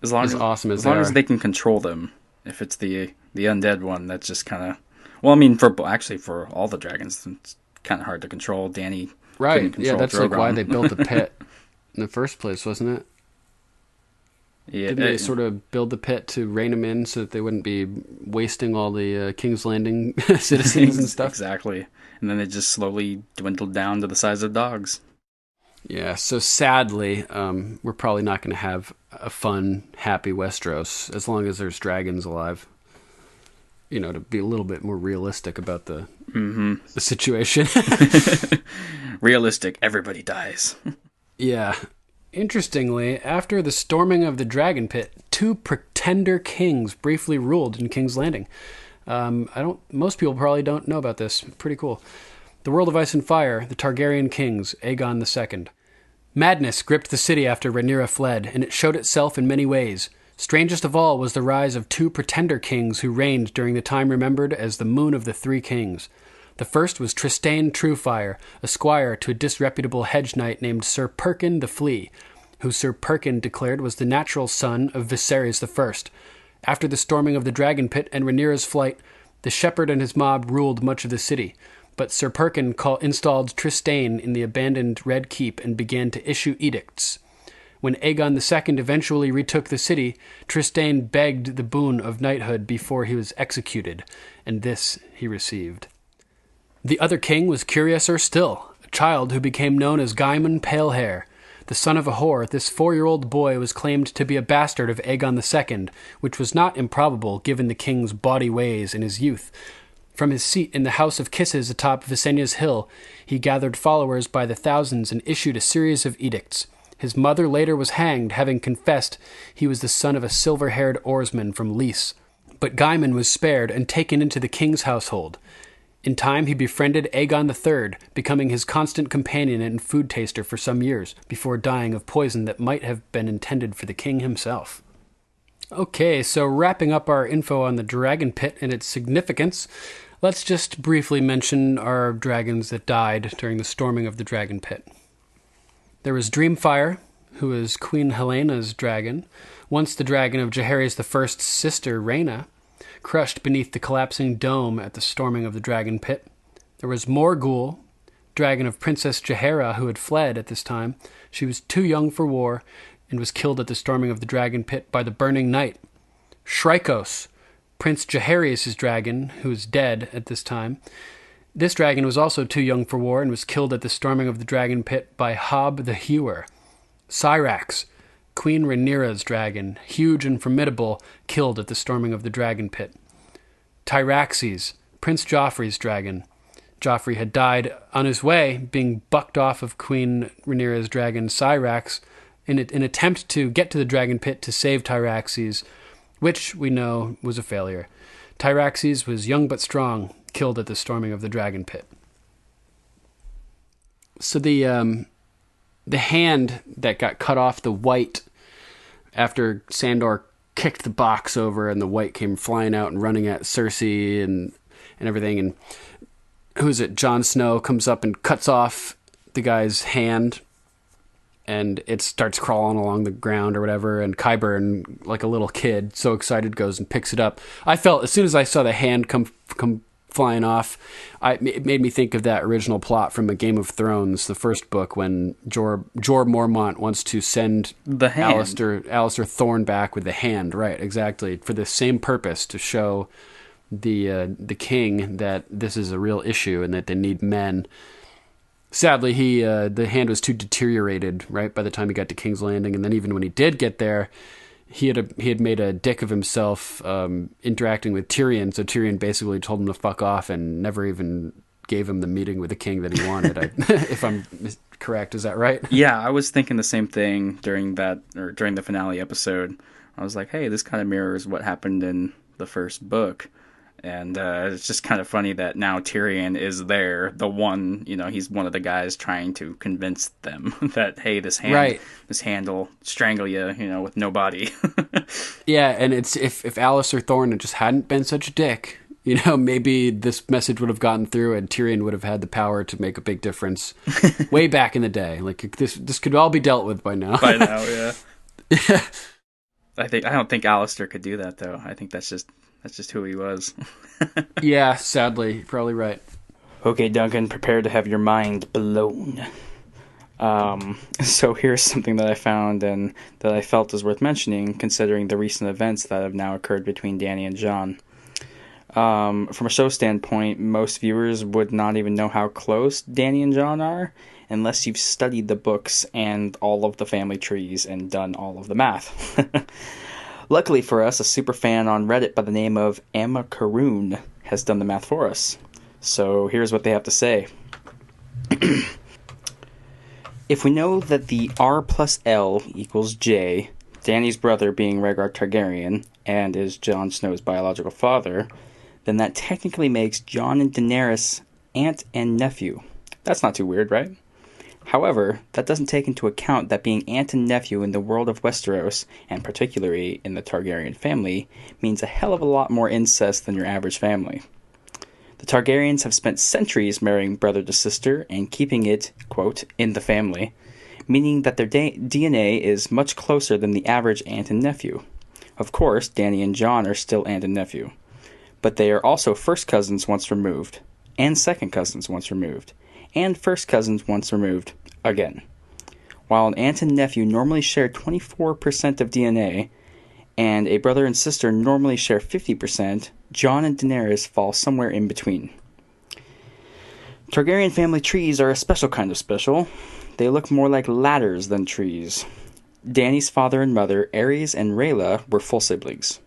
As long as they can control them. If it's the undead one, that's just kind of... Well, I mean, for all the dragons, it's kind of hard to control. Danny right? Yeah, that's Drogon. Like why they built the pit in the first place, wasn't it? Yeah, Didn't they sort of build the pit to rein them in so that they wouldn't be wasting all the King's Landing citizens and stuff? Exactly. And then it just slowly dwindled down to the size of dogs. Yeah, so sadly, we're probably not going to have a fun, happy Westeros as long as there's dragons alive. To be a little bit more realistic about the situation. Realistic, everybody dies. Yeah. Interestingly, after the storming of the dragon pit, 2 pretender kings briefly ruled in King's Landing. Most people probably don't know about this. Pretty cool. The world of ice and fire, the Targaryen kings, Aegon II. Madness gripped the city after Rhaenyra fled, and it showed itself in many ways. Strangest of all was the rise of 2 pretender kings who reigned during the time remembered as the Moon of the Three Kings. The first was Trystane Truefire, a squire to a disreputable hedge knight named Sir Perkin the Flea, who Sir Perkin declared was the natural son of Viserys I. After the storming of the dragon pit and Rhaenyra's flight, the shepherd and his mob ruled much of the city, but Sir Perkin installed Trystane in the abandoned Red Keep and began to issue edicts. When Aegon II eventually retook the city, Trystane begged the boon of knighthood before he was executed, and this he received. The other king was curiouser still, a child who became known as Gaimon Palehair. The son of a whore, this 4-year-old boy was claimed to be a bastard of Aegon II, which was not improbable given the king's bawdy ways in his youth. From his seat in the House of Kisses atop Visenya's hill, he gathered followers by the thousands and issued a series of edicts. His mother later was hanged, having confessed he was the son of a silver-haired oarsman from Lys. But Gaimon was spared and taken into the king's household. In time, he befriended Aegon III, becoming his constant companion and food taster for some years, before dying of poison that might have been intended for the king himself. Okay, so wrapping up our info on the Dragon Pit and its significance, let's just briefly mention our dragons that died during the storming of the Dragon Pit. There was Dreamfire, who is Queen Helena's dragon, once the dragon of Jaehaerys I's sister, Rhaena, crushed beneath the collapsing dome at the storming of the Dragon Pit. There was Morgul, dragon of Princess Jaehaera, who had fled at this time. She was too young for war and was killed at the storming of the Dragon Pit by the Burning Night. Shrykos, Prince Jaehaerys' dragon, who is dead at this time. This dragon was also too young for war and was killed at the storming of the Dragon Pit by Hob the Hewer. Syrax, Queen Rhaenyra's dragon, huge and formidable, killed at the storming of the Dragon Pit. Tyraxes, Prince Joffrey's dragon. Joffrey had died on his way, being bucked off of Queen Rhaenyra's dragon Syrax in an attempt to get to the Dragon Pit to save Tyraxes, which we know was a failure. Tyraxes was young but strong, killed at the storming of the Dragon Pit. So the hand that got cut off the white after Sandor kicked the box over and the white came flying out and running at Cersei and everything, and who is it? Jon Snow comes up and cuts off the guy's hand, and it starts crawling along the ground or whatever, and Qyburn, like a little kid, so excited, goes and picks it up. I felt, as soon as I saw the hand come flying off, it made me think of that original plot from A Game of Thrones, the first book, when Jorah Mormont wants to send the hand. Alistair Thorne back with the hand, right, exactly, for the same purpose, to show the king that this is a real issue and that they need men. Sadly, the hand was too deteriorated, right, by the time he got to King's Landing, and then even when he did get there, he had made a dick of himself interacting with Tyrion, so Tyrion basically told him to fuck off and never even gave him the meeting with the king that he wanted. If I'm correct, is that right? Yeah, I was thinking the same thing during the finale episode. I was like, hey, this kind of mirrors what happened in the first book. And it's just kind of funny that now Tyrion is there, the one, he's one of the guys trying to convince them that, hey, this hand will strangle you, with no body. Yeah, and it's if Alistair Thorne just hadn't been such a dick, maybe this message would have gotten through and Tyrion would have had the power to make a big difference way back in the day. Like, this could all be dealt with by now. By now, yeah. Yeah. I don't think Alistair could do that, though. I think that's just who he was. Yeah, sadly, you're probably right. Okay, Duncan, prepare to have your mind blown. So here's something that I found and that I felt is worth mentioning, considering the recent events that have now occurred between Dany and Jon. From a show standpoint, most viewers would not even know how close Dany and Jon are unless you've studied the books and all of the family trees and done all of the math. Luckily for us, a super fan on Reddit by the name of Emma Caroon has done the math for us. So here's what they have to say. If we know that the R plus L equals J, Dany's brother being Rhaegar Targaryen, and is Jon Snow's biological father, then that technically makes Jon and Daenerys aunt and nephew. That's not too weird, right? However, that doesn't take into account that being aunt and nephew in the world of Westeros, and particularly in the Targaryen family, means a hell of a lot more incest than your average family. The Targaryens have spent centuries marrying brother to sister and keeping it, quote, in the family, meaning that their DNA is much closer than the average aunt and nephew. Of course, Dany and Jon are still aunt and nephew, but they are also first cousins once removed, and second cousins once removed, and first cousins once removed again. While an aunt and nephew normally share 24% of DNA, and a brother and sister normally share 50%, Jon and Daenerys fall somewhere in between. Targaryen family trees are a special kind of special. They look more like ladders than trees. Dany's father and mother, Aerys and Rhaela, were full siblings.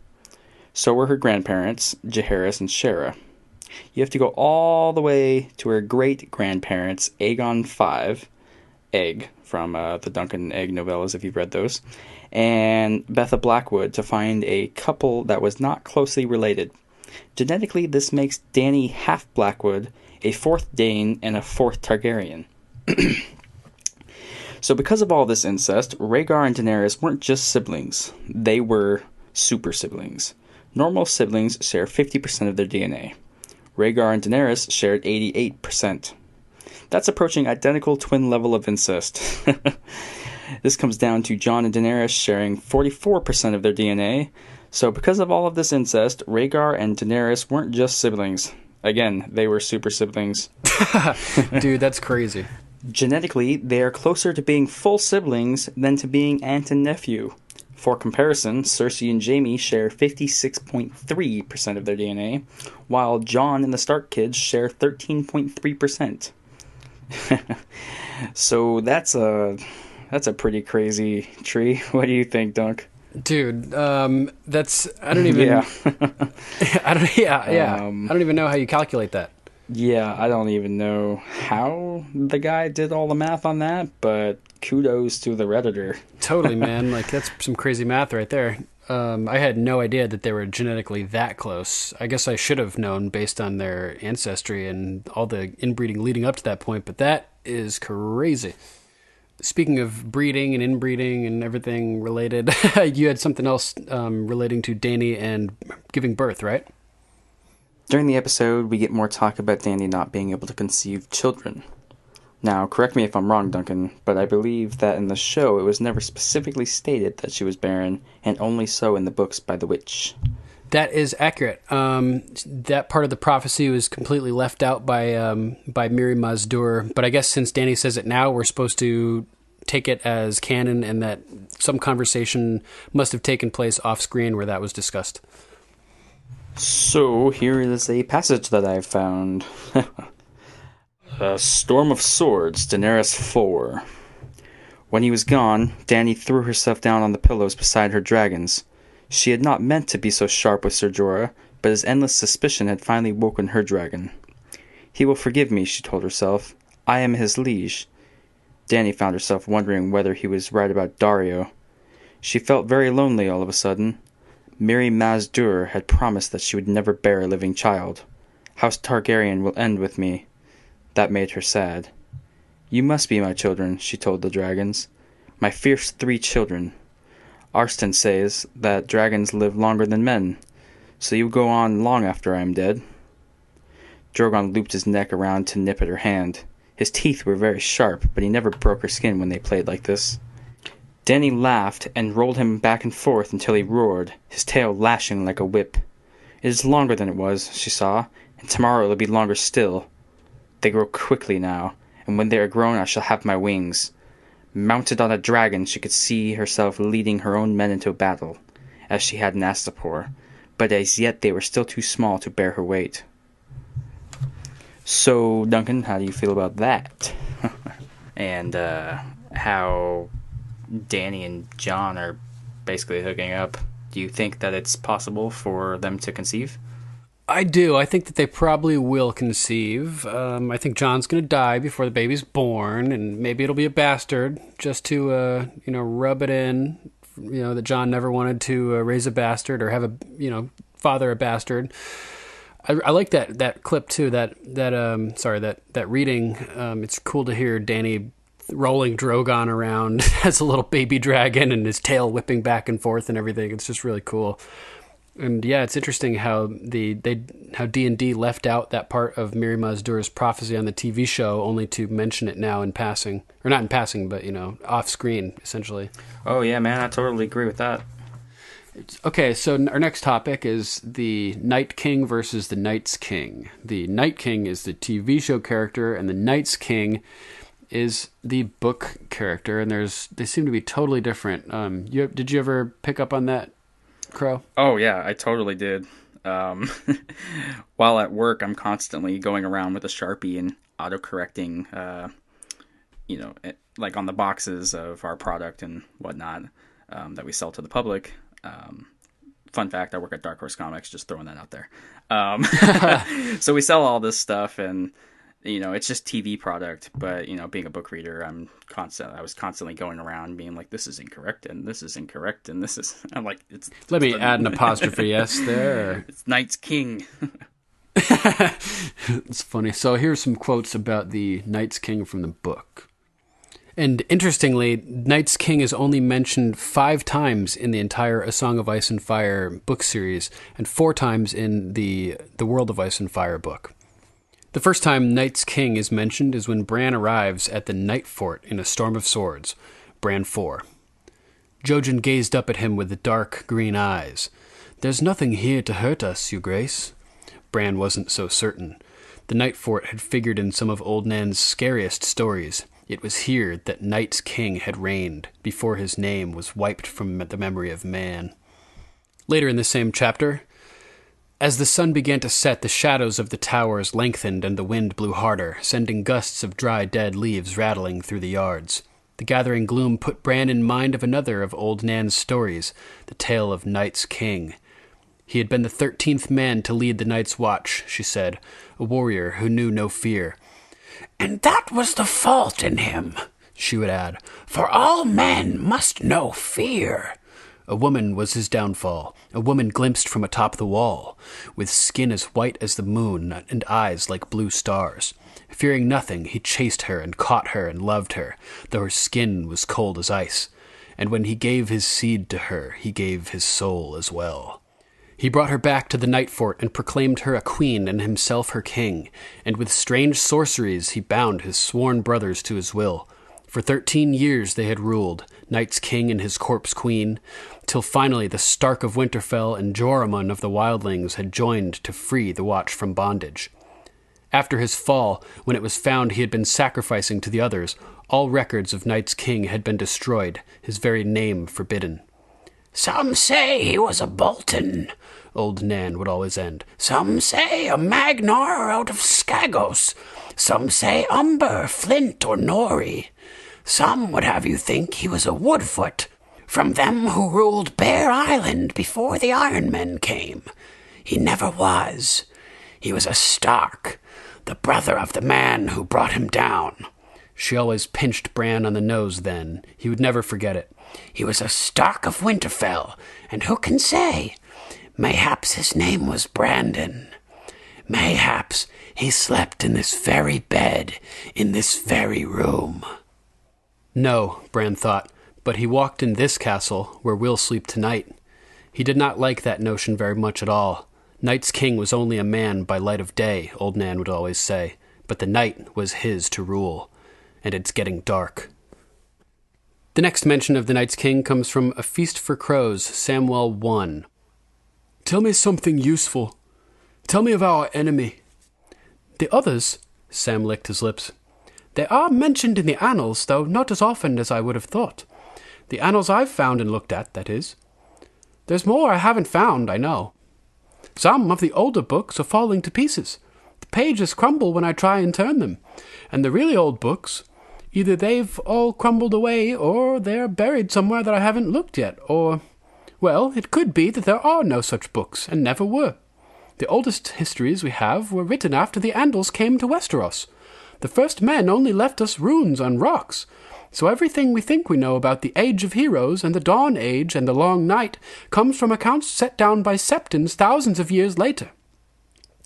So were her grandparents, Jaehaerys and Shera. You have to go all the way to her great-grandparents, Aegon V, Egg, from the Duncan Egg novellas, if you've read those, and Betha Blackwood to find a couple that was not closely related. Genetically, this makes Dany half Blackwood, a fourth Dane, and a fourth Targaryen. So because of all this incest, Rhaegar and Daenerys weren't just siblings. They were super siblings. Normal siblings share 50% of their DNA. Rhaegar and Daenerys shared 88%. That's approaching identical twin level of incest. This comes down to Jon and Daenerys sharing 44% of their DNA. So because of all of this incest, Rhaegar and Daenerys weren't just siblings. Again, they were super siblings. Dude, that's crazy. Genetically, they are closer to being full siblings than to being aunt and nephew. For comparison, Cersei and Jaime share 56.3% of their DNA, while Jon and the Stark kids share 13.3%. So that's a pretty crazy tree. What do you think, Dunk? Dude, that's I don't even. Yeah. I don't even know how you calculate that. Yeah, I don't even know how the guy did all the math on that, but kudos to the Redditor. Totally, man. Like, that's some crazy math right there. I had no idea that they were genetically that close. I guess I should have known based on their ancestry and all the inbreeding leading up to that point, but that is crazy. Speaking of breeding and inbreeding and everything related, you had something else relating to Dany and giving birth, right? During the episode, we get more talk about Dany not being able to conceive children. Now, correct me if I'm wrong, Duncan, but I believe that in the show it was never specifically stated that she was barren, and only so in the books by the witch. That is accurate. That part of the prophecy was completely left out by Mirri Maz-Dur, but I guess since Dany says it now, we're supposed to take it as canon, and that some conversation must have taken place off-screen where that was discussed. So, here is a passage that I found. A Storm of Swords, Daenerys 4. When he was gone, Dany threw herself down on the pillows beside her dragons. She had not meant to be so sharp with Ser Jorah, but his endless suspicion had finally woken her dragon. He will forgive me, she told herself. I am his liege. Dany found herself wondering whether he was right about Daario. She felt very lonely all of a sudden. Mirri Maz-Dur had promised that she would never bear a living child. House Targaryen will end with me. That made her sad. You must be my children, she told the dragons. My fierce 3 children. Arstan says that dragons live longer than men, so you go on long after I am dead. Drogon looped his neck around to nip at her hand. His teeth were very sharp, but he never broke her skin when they played like this. Dany laughed and rolled him back and forth until he roared, his tail lashing like a whip. It is longer than it was, she saw, and tomorrow it will be longer still. They grow quickly now, and when they are grown I shall have my wings. Mounted on a dragon, she could see herself leading her own men into battle, as she had in Astapor, but as yet they were still too small to bear her weight. So, Duncan, how do you feel about that? And how Dany and Jon are basically hooking up. Do you think that it's possible for them to conceive? I do. I think that they probably will conceive. I think Jon's going to die before the baby's born, and maybe it'll be a bastard, just to, rub it in, that Jon never wanted to raise a bastard or have a, father a bastard. I like that clip too. That reading. It's cool to hear Dany rolling Drogon around as a little baby dragon and his tail whipping back and forth and everything. It's just really cool. And yeah, it's interesting how how D&D left out that part of Mir Mazdur's prophecy on the TV show, only to mention it now in passing, or not in passing, but off screen essentially. Oh yeah, man, I totally agree with that. Okay, so our next topic is the Night King versus the Night's King. The Night King is the TV show character, and the Night's King is the book character, and they seem to be totally different. Did you ever pick up on that, Crow? Oh yeah, I totally did. While at work, I'm constantly going around with a Sharpie and auto-correcting, like on the boxes of our product and whatnot that we sell to the public. Fun fact, I work at Dark Horse Comics, just throwing that out there. So we sell all this stuff, and it's just TV product, but being a book reader, I was constantly going around being like, this is incorrect, and this is incorrect, and this is, I'm like, let me add an apostrophe S there. It's Night's King. It's funny. So here's some quotes about the Night's King from the book. And interestingly, Night's King is only mentioned 5 times in the entire A Song of Ice and Fire book series, and 4 times in the World of Ice and Fire book. The first time Night's King is mentioned is when Bran arrives at the Night Fort in A Storm of Swords, Bran 4. Jojen gazed up at him with the dark green eyes. "There's nothing here to hurt us, your grace." Bran wasn't so certain. The Night Fort had figured in some of Old Nan's scariest stories. It was here that Night's King had reigned, before his name was wiped from the memory of man. Later in the same chapter, as the sun began to set, the shadows of the towers lengthened and the wind blew harder, sending gusts of dry, dead leaves rattling through the yards. The gathering gloom put Bran in mind of another of Old Nan's stories, the tale of Night's King. He had been the 13th man to lead the Night's Watch, she said, a warrior who knew no fear. "And that was the fault in him," she would add, "for all men must know fear." A woman was his downfall, a woman glimpsed from atop the wall, with skin as white as the moon and eyes like blue stars. Fearing nothing, he chased her and caught her and loved her, though her skin was cold as ice. And when he gave his seed to her, he gave his soul as well. He brought her back to the Night Fort and proclaimed her a queen and himself her king, and with strange sorceries he bound his sworn brothers to his will. For 13 years they had ruled, Night's King and his corpse queen, till finally the Stark of Winterfell and Joramun of the Wildlings had joined to free the Watch from bondage. After his fall, when it was found he had been sacrificing to the others, all records of Night's King had been destroyed, his very name forbidden. "Some say he was a Bolton," Old Nan would always end. "Some say a Magnar out of Skagos. Some say Umber, Flint, or Nori. Some would have you think he was a Woodfoot, from them who ruled Bear Island before the Iron Men came. He never was. He was a Stark, the brother of the man who brought him down." She always pinched Bran on the nose then. He would never forget it. "He was a Stark of Winterfell, and who can say? Mayhaps his name was Brandon. Mayhaps he slept in this very bed, in this very room." No, Bran thought, but he walked in this castle, where we'll sleep tonight. He did not like that notion very much at all. Night's King was only a man by light of day, Old Nan would always say, but the night was his to rule, and it's getting dark. The next mention of the Night's King comes from A Feast for Crows, Samwell 1. "Tell me something useful. Tell me of our enemy." "The others," Sam licked his lips. "They are mentioned in the annals, though not as often as I would have thought. The annals I've found and looked at, that is. There's more I haven't found, I know. Some of the older books are falling to pieces. The pages crumble when I try and turn them. And the really old books, either they've all crumbled away, or they're buried somewhere that I haven't looked yet, or... well, it could be that there are no such books, and never were. The oldest histories we have were written after the Andals came to Westeros. The first men only left us runes on rocks, so everything we think we know about the Age of Heroes and the Dawn Age and the Long Night comes from accounts set down by Septons thousands of years later.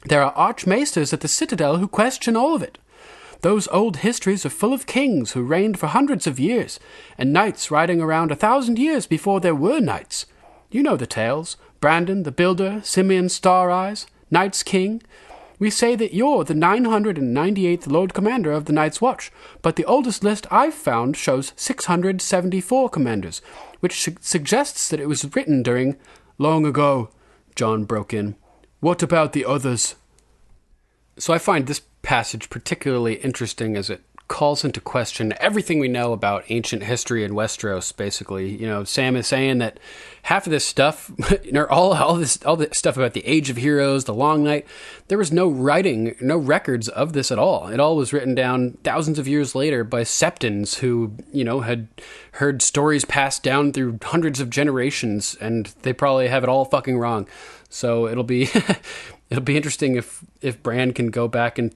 There are archmaesters at the Citadel who question all of it. Those old histories are full of kings who reigned for hundreds of years, and knights riding around 1,000 years before there were knights. You know the tales. Brandon the Builder, Simeon Star Eyes, Night's King, we say that you're the 998th Lord Commander of the Night's Watch, but the oldest list I've found shows 674 commanders, which suggests that it was written during long ago, John broke in. What about the others? So I find this passage particularly interesting as it calls into question everything we know about ancient history in Westeros, basically. You know, Sam is saying that half of this stuff, all the stuff about the Age of Heroes, the Long Night, there was no writing, no records of this at all. It all was written down thousands of years later by septons who, had heard stories passed down through hundreds of generations, and they probably have it all fucking wrong. So it'll be it'll be interesting if Bran can go back and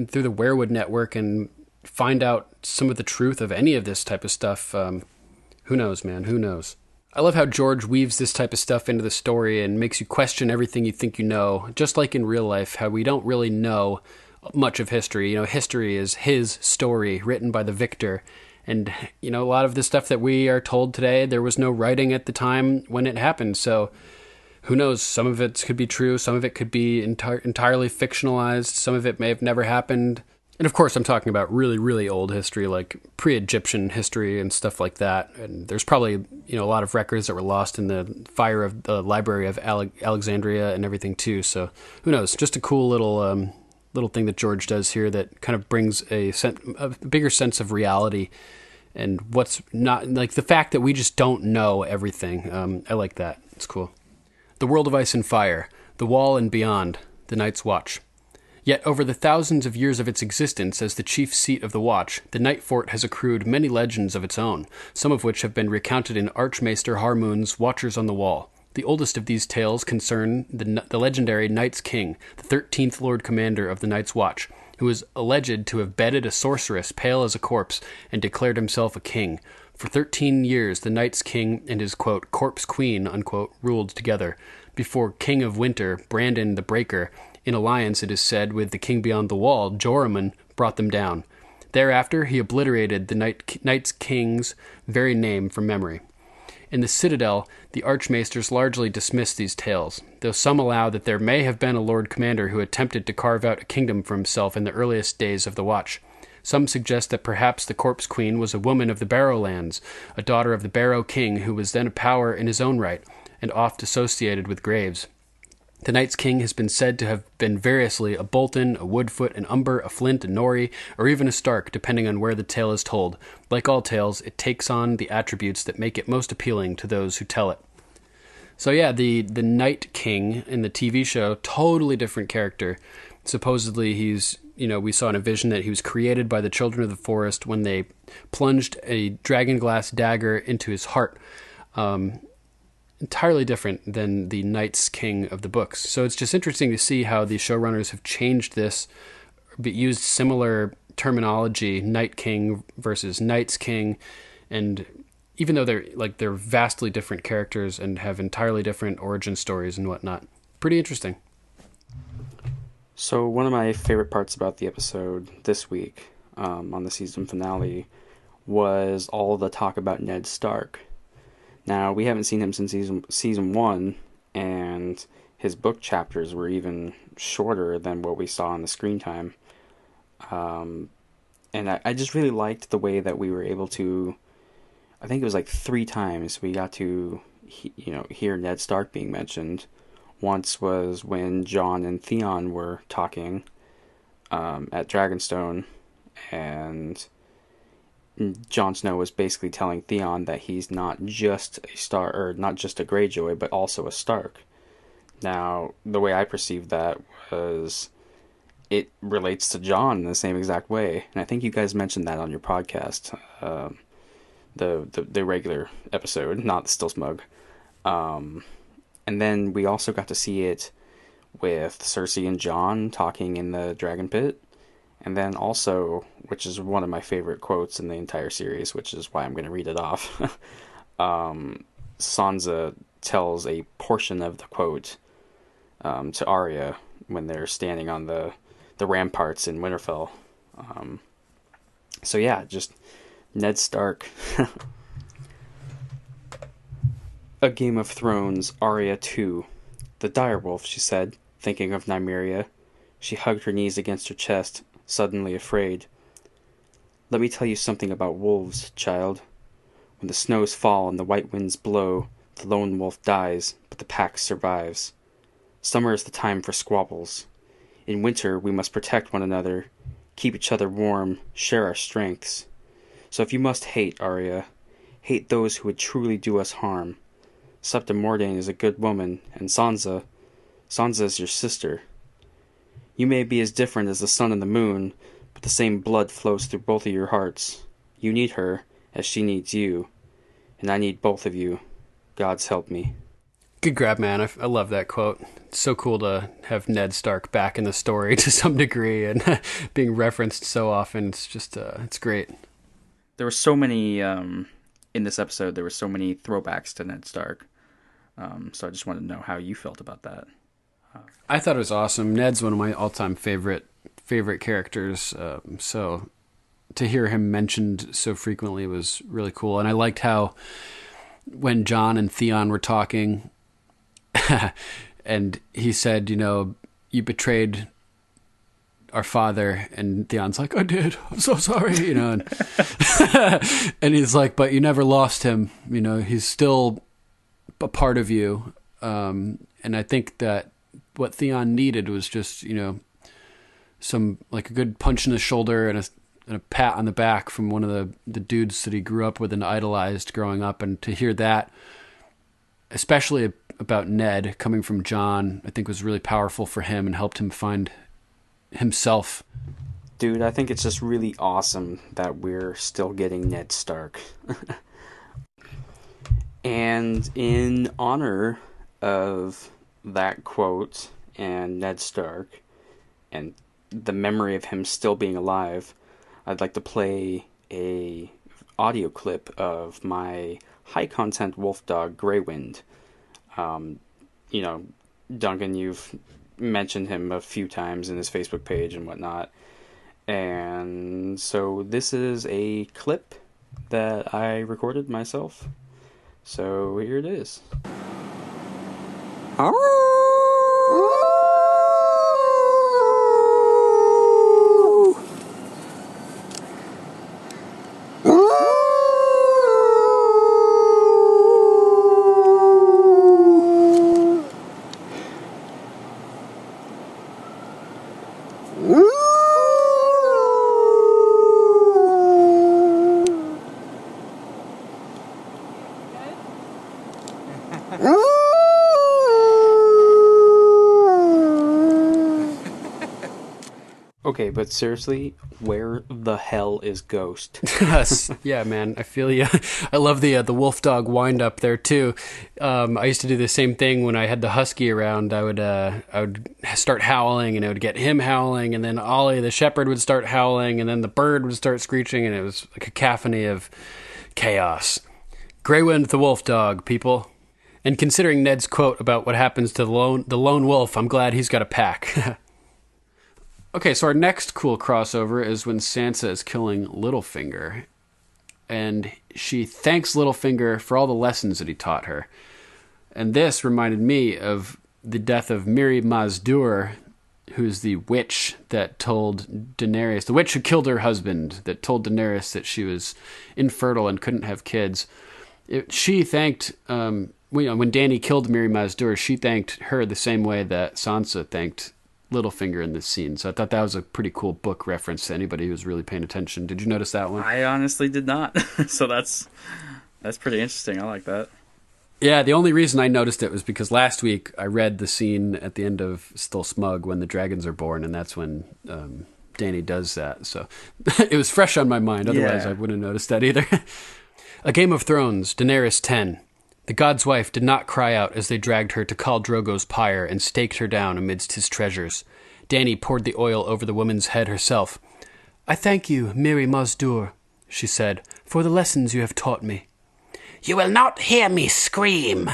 through the Weirwood network and find out some of the truth of any of this type of stuff. Who knows, man? Who knows? I love how George weaves this type of stuff into the story and makes you question everything you think you know, just like in real life, how we don't really know much of history. History is his story written by the victor. And, a lot of the stuff that we are told today, there was no writing at the time when it happened. So who knows? Some of it could be true. Some of it could be entirely fictionalized. Some of it may have never happened. And of course, I'm talking about really, really old history, like pre-Egyptian history and stuff like that. And there's probably, a lot of records that were lost in the fire of the Library of Alexandria and everything too. So who knows? Just a cool little thing that George does here that kind of brings a bigger sense of reality and what's not, like the fact that we just don't know everything. I like that. It's cool. The world of ice and fire, the wall and beyond, the Night's Watch. Yet over the thousands of years of its existence as the chief seat of the Watch, the Night Fort has accrued many legends of its own, some of which have been recounted in Archmaester Harmoon's Watchers on the Wall. The oldest of these tales concern the legendary Night's King, the 13th Lord Commander of the Night's Watch, who is alleged to have bedded a sorceress pale as a corpse and declared himself a king. For 13 years, the Night's King and his, quote, corpse queen, unquote, ruled together. Before King of Winter, Brandon the Breaker, in alliance, it is said, with the King Beyond the Wall, Joramun, brought them down. Thereafter, he obliterated the Night's King's very name from memory. In the Citadel, the Archmaesters largely dismiss these tales, though some allow that there may have been a Lord Commander who attempted to carve out a kingdom for himself in the earliest days of the Watch. Some suggest that perhaps the Corpse Queen was a woman of the Barrowlands, a daughter of the Barrow King who was then a power in his own right, and oft associated with Graves. The Night's King has been said to have been variously a Bolton, a Woodfoot, an Umber, a Flint, a Norrie, or even a Stark, depending on where the tale is told. Like all tales, it takes on the attributes that make it most appealing to those who tell it. So yeah, the Night King in the TV show, totally different character. Supposedly he's, we saw in a vision that he was created by the Children of the Forest when they plunged a dragonglass dagger into his heart. Entirely different than the Night's King of the books. So it's just interesting to see how the showrunners have changed this, but used similar terminology, Night King versus Night's King, and even though they're vastly different characters and have entirely different origin stories and whatnot. Pretty interesting. So one of my favorite parts about the episode this week, on the season finale, was all the talk about Ned Stark. Now, we haven't seen him since season 1, and his book chapters were even shorter than what we saw on the screen time. And I just really liked the way that we were able to, I think it was like 3 times we got to, hear Ned Stark being mentioned. Once was when Jon and Theon were talking at Dragonstone, and Jon Snow was basically telling Theon that he's not just not just a Greyjoy, but also a Stark. Now, the way I perceived that was it relates to Jon in the same exact way, and I think you guys mentioned that on your podcast, the regular episode, not Still Smug. And then we also got to see it with Cersei and Jon talking in the Dragon Pit. And then also, which is one of my favorite quotes in the entire series, which is why I'm going to read it off, Sansa tells a portion of the quote to Arya when they're standing on the ramparts in Winterfell. So yeah, just Ned Stark. A Game of Thrones, Arya 2. The direwolf, she said, thinking of Nymeria. She hugged her knees against her chest, suddenly afraid. Let me tell you something about wolves, child. When the snows fall and the white winds blow, the lone wolf dies, but the pack survives. Summer is the time for squabbles. In winter, we must protect one another, keep each other warm, share our strengths. So if you must hate, Arya, hate those who would truly do us harm. Septa Mordane is a good woman, and Sansa is your sister. You may be as different as the sun and the moon, but the same blood flows through both of your hearts. You need her, as she needs you, and I need both of you. God's help me. Good grab, man. I love that quote. It's so cool to have Ned Stark back in the story to some degree and being referenced so often. It's just, it's great. There were so many, in this episode, there were so many throwbacks to Ned Stark. So I just wanted to know how you felt about that. I thought it was awesome. Ned's one of my all-time favorite characters. So to hear him mentioned so frequently was really cool. And I liked how when Jon and Theon were talking, and he said, you betrayed our father, and Theon's like, I did. I'm so sorry, and, and he's like, but you never lost him. He's still a part of you. And I think that what Theon needed was just, some like a good punch in the shoulder and a pat on the back from one of the dudes that he grew up with and idolized growing up. And to hear that, especially about Ned coming from Jon, I think was really powerful for him and helped him find himself. Dude, I think it's just really awesome that we're still getting Ned Stark. And in honor of that quote and Ned Stark and the memory of him still being alive, I'd like to play a audio clip of my high-content wolf dog, Greywind. Duncan, you've mentioned him a few times in his Facebook page and whatnot. And so this is a clip that I recorded myself. So here it is. Okay, but seriously, where the hell is Ghost? Yes, yeah, man, I feel you. I love the wolf dog wind up there too. I used to do the same thing when I had the husky around. I would start howling, and it would get him howling, and then Ollie the shepherd would start howling, and then the bird would start screeching, and it was a cacophony of chaos. Greywind the wolf dog, people. And considering Ned's quote about what happens to the lone wolf, I'm glad he's got a pack. Okay, so our next cool crossover is when Sansa is killing Littlefinger, and she thanks Littlefinger for all the lessons that he taught her. And this reminded me of the death of Mirri Maz Duur, who's the witch that told Daenerys, the witch who killed her husband, that told Daenerys that she was infertile and couldn't have kids. She thanked, when Dany killed Mirri Maz Duur, she thanked her the same way that Sansa thanked Littlefinger in this scene. So I thought that was a pretty cool book reference to anybody who was really paying attention. Did you notice that one? I honestly did not. So that's pretty interesting. I like that. Yeah, the only reason I noticed it was because last week I read the scene at the end of Still Smug when the dragons are born, and that's when Dany does that. So it was fresh on my mind. Otherwise, I wouldn't have noticed that either. A Game of Thrones, Daenerys 10. The god's wife did not cry out as they dragged her to Khal Drogo's pyre and staked her down amidst his treasures. Dany poured the oil over the woman's head herself. I thank you, Mirri Maz Duur, she said, for the lessons you have taught me. You will not hear me scream,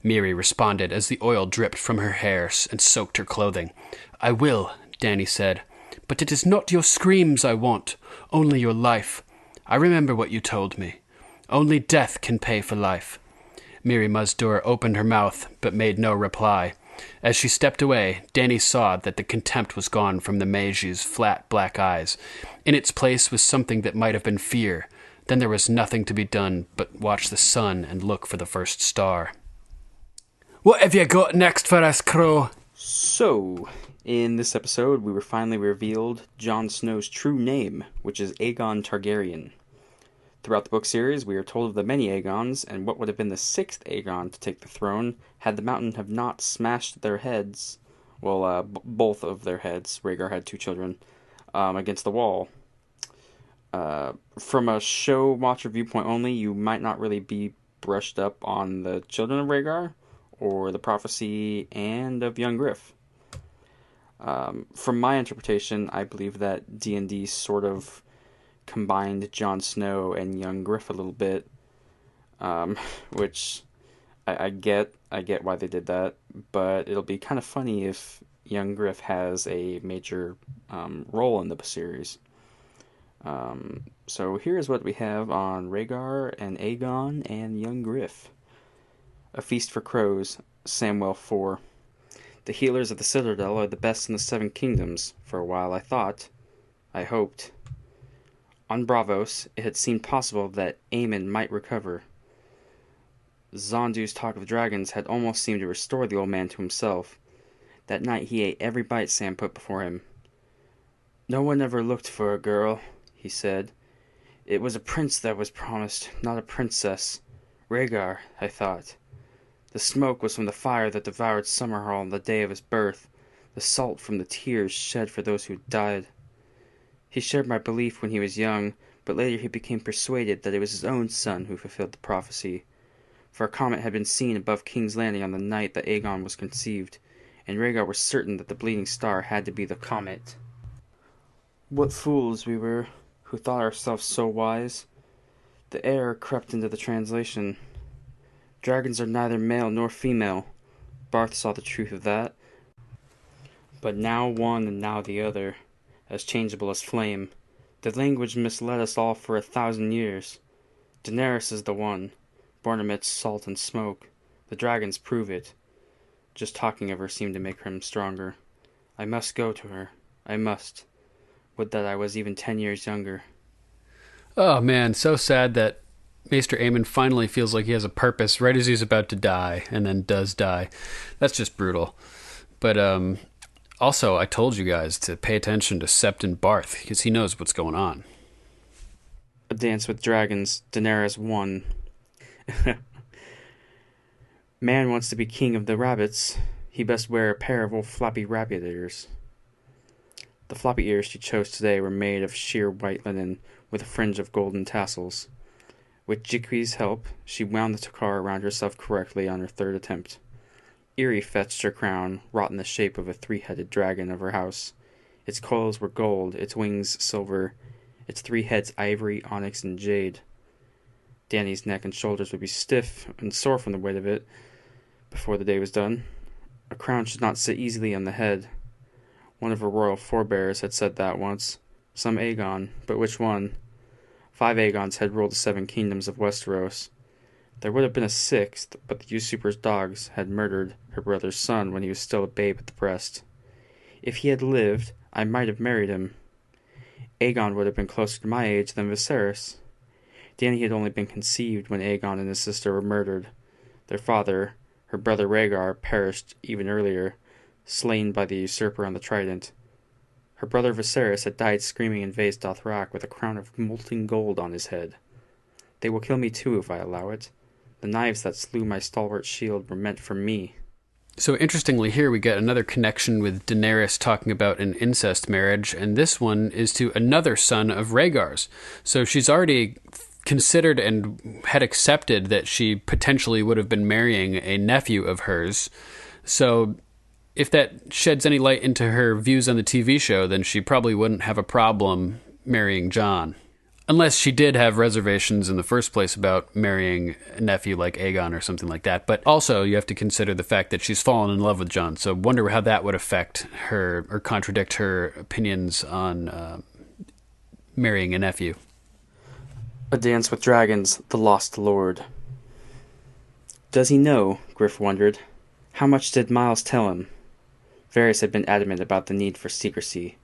Mirri responded as the oil dripped from her hair and soaked her clothing. I will, Dany said, but it is not your screams I want, only your life. I remember what you told me. Only death can pay for life. Miri Mazdur opened her mouth, but made no reply. As she stepped away, Danny saw that the contempt was gone from the Meiji's flat black eyes. In its place was something that might have been fear. Then there was nothing to be done but watch the sun and look for the first star. "What have you got next for us, Crow?" So, in this episode, we were finally revealed Jon Snow's true name, which is Aegon Targaryen. Throughout the book series, we are told of the many Aegons, and what would have been the sixth Aegon to take the throne, had the mountain have not smashed their heads, well, both of their heads, Rhaegar had 2 children, against the wall. From a show watcher viewpoint only, you might not really be brushed up on the children of Rhaegar, or the prophecy, and of young Griff. From my interpretation, I believe that D&D sort of combined Jon Snow and young Griff a little bit, which I get why they did that, but it'll be kind of funny if young Griff has a major role in the series. So here's what we have on Rhaegar and Aegon and young Griff. A Feast for Crows, Samwell 4. The healers of the Citadel are the best in the 7 kingdoms. For a while I hoped. On Braavos, it had seemed possible that Aemon might recover. Zondu's talk of dragons had almost seemed to restore the old man to himself. That night he ate every bite Sam put before him. "No one ever looked for a girl," he said. "It was a prince that was promised, not a princess. Rhaegar, I thought. The smoke was from the fire that devoured Summerhall on the day of his birth, the salt from the tears shed for those who died. He shared my belief when he was young, but later he became persuaded that it was his own son who fulfilled the prophecy. For a comet had been seen above King's Landing on the night that Aegon was conceived, and Rhaegar was certain that the bleeding star had to be the comet. What fools we were, who thought ourselves so wise. The error crept into the translation. Dragons are neither male nor female. Barth saw the truth of that. But now one and now the other, as changeable as flame. The language misled us all for 1,000 years. Daenerys is the one, born amidst salt and smoke. The dragons prove it. Just talking of her seemed to make him stronger. I must go to her. I must. Would that I was even 10 years younger." Oh man, so sad that Maester Aemon finally feels like he has a purpose right as he's about to die, and then does die. That's just brutal. But also, I told you guys to pay attention to Sept and Barth, because he knows what's going on. A Dance with Dragons, Daenerys 1. Man wants to be king of the rabbits. He best wear a pair of old floppy rabbit ears. The floppy ears she chose today were made of sheer white linen, with a fringe of golden tassels. With Jikwi's help, she wound the tiara around herself correctly on her 3rd attempt. Eerie fetched her crown, wrought in the shape of a 3-headed dragon of her house. Its coils were gold, its wings silver, its 3 heads ivory, onyx, and jade. Dany's neck and shoulders would be stiff and sore from the weight of it before the day was done. A crown should not sit easily on the head. One of her royal forebears had said that once. Some Aegon, but which one? 5 Aegons had ruled the 7 kingdoms of Westeros. There would have been a 6th, but the usurper's dogs had murdered her brother's son when he was still a babe at the breast. If he had lived, I might have married him. Aegon would have been closer to my age than Viserys. Dany had only been conceived when Aegon and his sister were murdered. Their father, her brother Rhaegar, perished even earlier, slain by the usurper on the Trident. Her brother Viserys had died screaming in Vaes Dothrak with a crown of molten gold on his head. They will kill me too if I allow it. The knives that slew my stalwart shield were meant for me. So interestingly, here we get another connection with Daenerys talking about an incest marriage, and this one is to another son of Rhaegar's. So she's already considered and had accepted that she potentially would have been marrying a nephew of hers. So if that sheds any light into her views on the TV show, then she probably wouldn't have a problem marrying Jon. Unless she did have reservations in the first place about marrying a nephew like Aegon or something like that. But also, you have to consider the fact that she's fallen in love with Jon. So wonder how that would affect her or contradict her opinions on marrying a nephew. A Dance with Dragons, The Lost Lord. Does he know? Griff wondered. How much did Miles tell him? Varys had been adamant about the need for secrecy.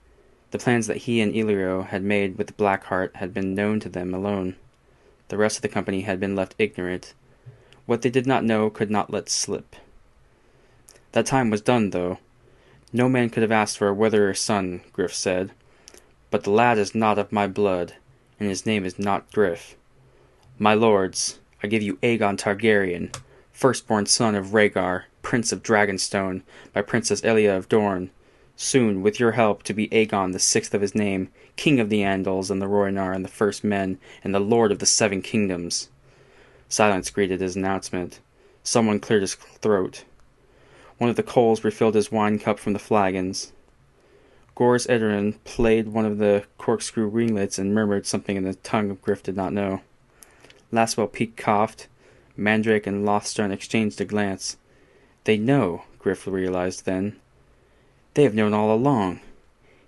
The plans that he and Illyrio had made with the Blackheart had been known to them alone. The rest of the company had been left ignorant. What they did not know could not let slip. That time was done, though. No man could have asked for a witherer son, Griff said. But the lad is not of my blood, and his name is not Griff. My lords, I give you Aegon Targaryen, firstborn son of Rhaegar, Prince of Dragonstone, by Princess Elia of Dorne, soon, with your help, to be Aegon the sixth of his name, King of the Andals and the Rhoynar and the First Men, and the Lord of the Seven Kingdoms. Silence greeted his announcement. Someone cleared his throat. One of the Coles refilled his wine cup from the flagons. Gorse Edarin played one of the corkscrew ringlets and murmured something in the tongue Griff did not know. Lasswell Peake coughed. Mandrake and Lothstarn exchanged a glance. They know, Griff realized then. They have known all along.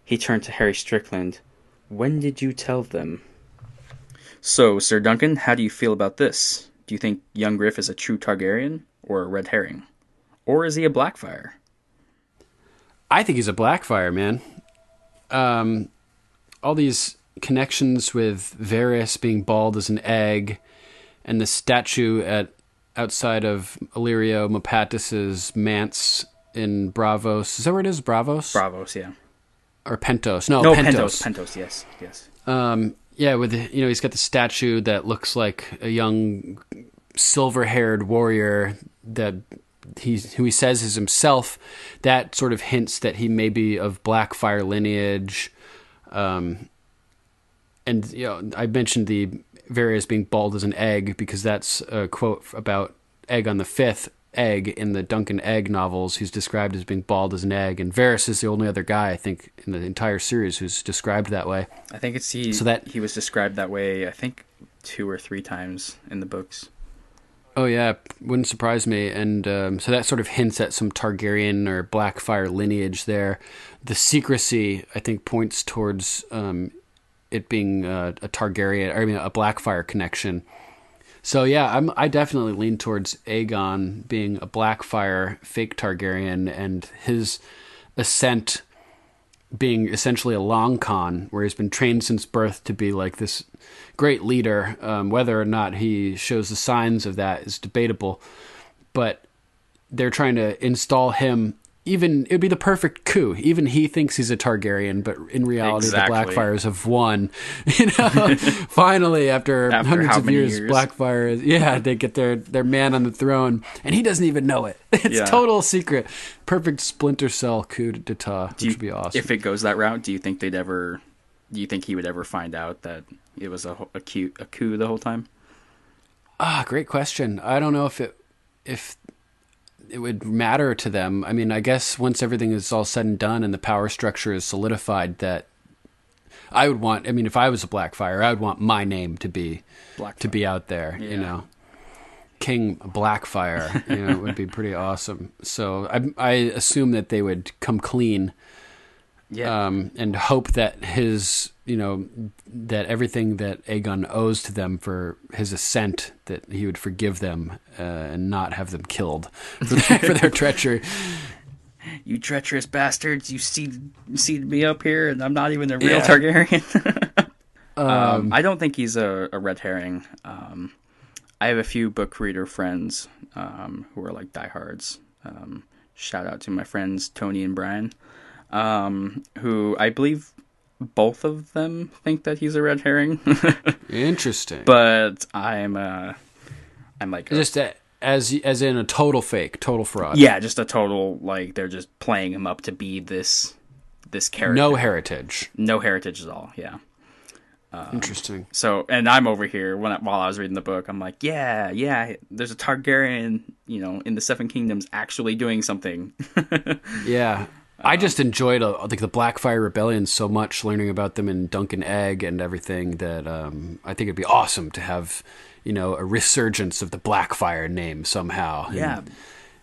He turned to Harry Strickland. When did you tell them? So, Sir Duncan, how do you feel about this? Do you think young Griff is a true Targaryen, or a red herring? Or is he a Blackfire? I think he's a Blackfire, man. All these connections with Varys being bald as an egg, and the statue outside of Illyrio Mopatis's manse in Bravos. Is that where it is? Bravos? Bravos, yeah. Or Pentos. No, Pentos. Pentos, yes. Yeah, with he's got the statue that looks like a young silver-haired warrior that who he says is himself. That sort of hints that he may be of Blackfire lineage. And I mentioned the Varys being bald as an egg because that's a quote about Aegon the Fifth Egg in the Duncan Egg novels. He's described as being bald as an egg, and Varys is the only other guy I think in the entire series who's described that way. I think he was described that way. I think 2 or 3 times in the books. Oh yeah, wouldn't surprise me. And so that sort of hints at some Targaryen or Blackfire lineage there. The secrecy I think points towards it being a Targaryen, a Blackfire connection. So yeah, I definitely lean towards Aegon being a Blackfire fake Targaryen and his ascent being essentially a long con, where he's been trained since birth to be like this great leader. Whether or not he shows the signs of that is debatable, but they're trying to install him. Even it would be the perfect coup. Even he thinks he's a Targaryen, but in reality, exactly. The Blackfires have won. Finally, after hundreds of years, Blackfire, they get their man on the throne, and he doesn't even know it. It's total secret. Perfect Splinter Cell coup d'etat, which would be awesome. If it goes that route, do you think he would ever find out that it was a coup the whole time? Great question. I don't know if it would matter to them. I mean, I guess once everything is all said and done and the power structure is solidified, that I would want. I mean, if I was a Blackfire, I would want my name to be out there. Yeah. King Blackfire. It would be pretty awesome. So I assume that they would come clean. Yeah. And hope that that everything that Aegon owes to them for his ascent, that he would forgive them and not have them killed for their treachery. You treacherous bastards! You seeded me up here, and I'm not even a real Targaryen. I don't think he's a red herring. I have a few book reader friends who are like diehards. Shout out to my friends Tony and Brian. Who I believe both of them think that he's a red herring. Interesting. But I'm like just as in a total fake, total fraud. Yeah, just a total, like, they're just playing him up to be this character. No heritage at all. Yeah. Interesting. So, and I'm over here while I was reading the book, I'm like, yeah, there's a Targaryen, in the Seven Kingdoms actually doing something. Yeah. I just enjoyed the Blackfire Rebellion so much, learning about them in Duncan Egg and everything, that I think it'd be awesome to have, a resurgence of the Blackfire name somehow. Yeah. And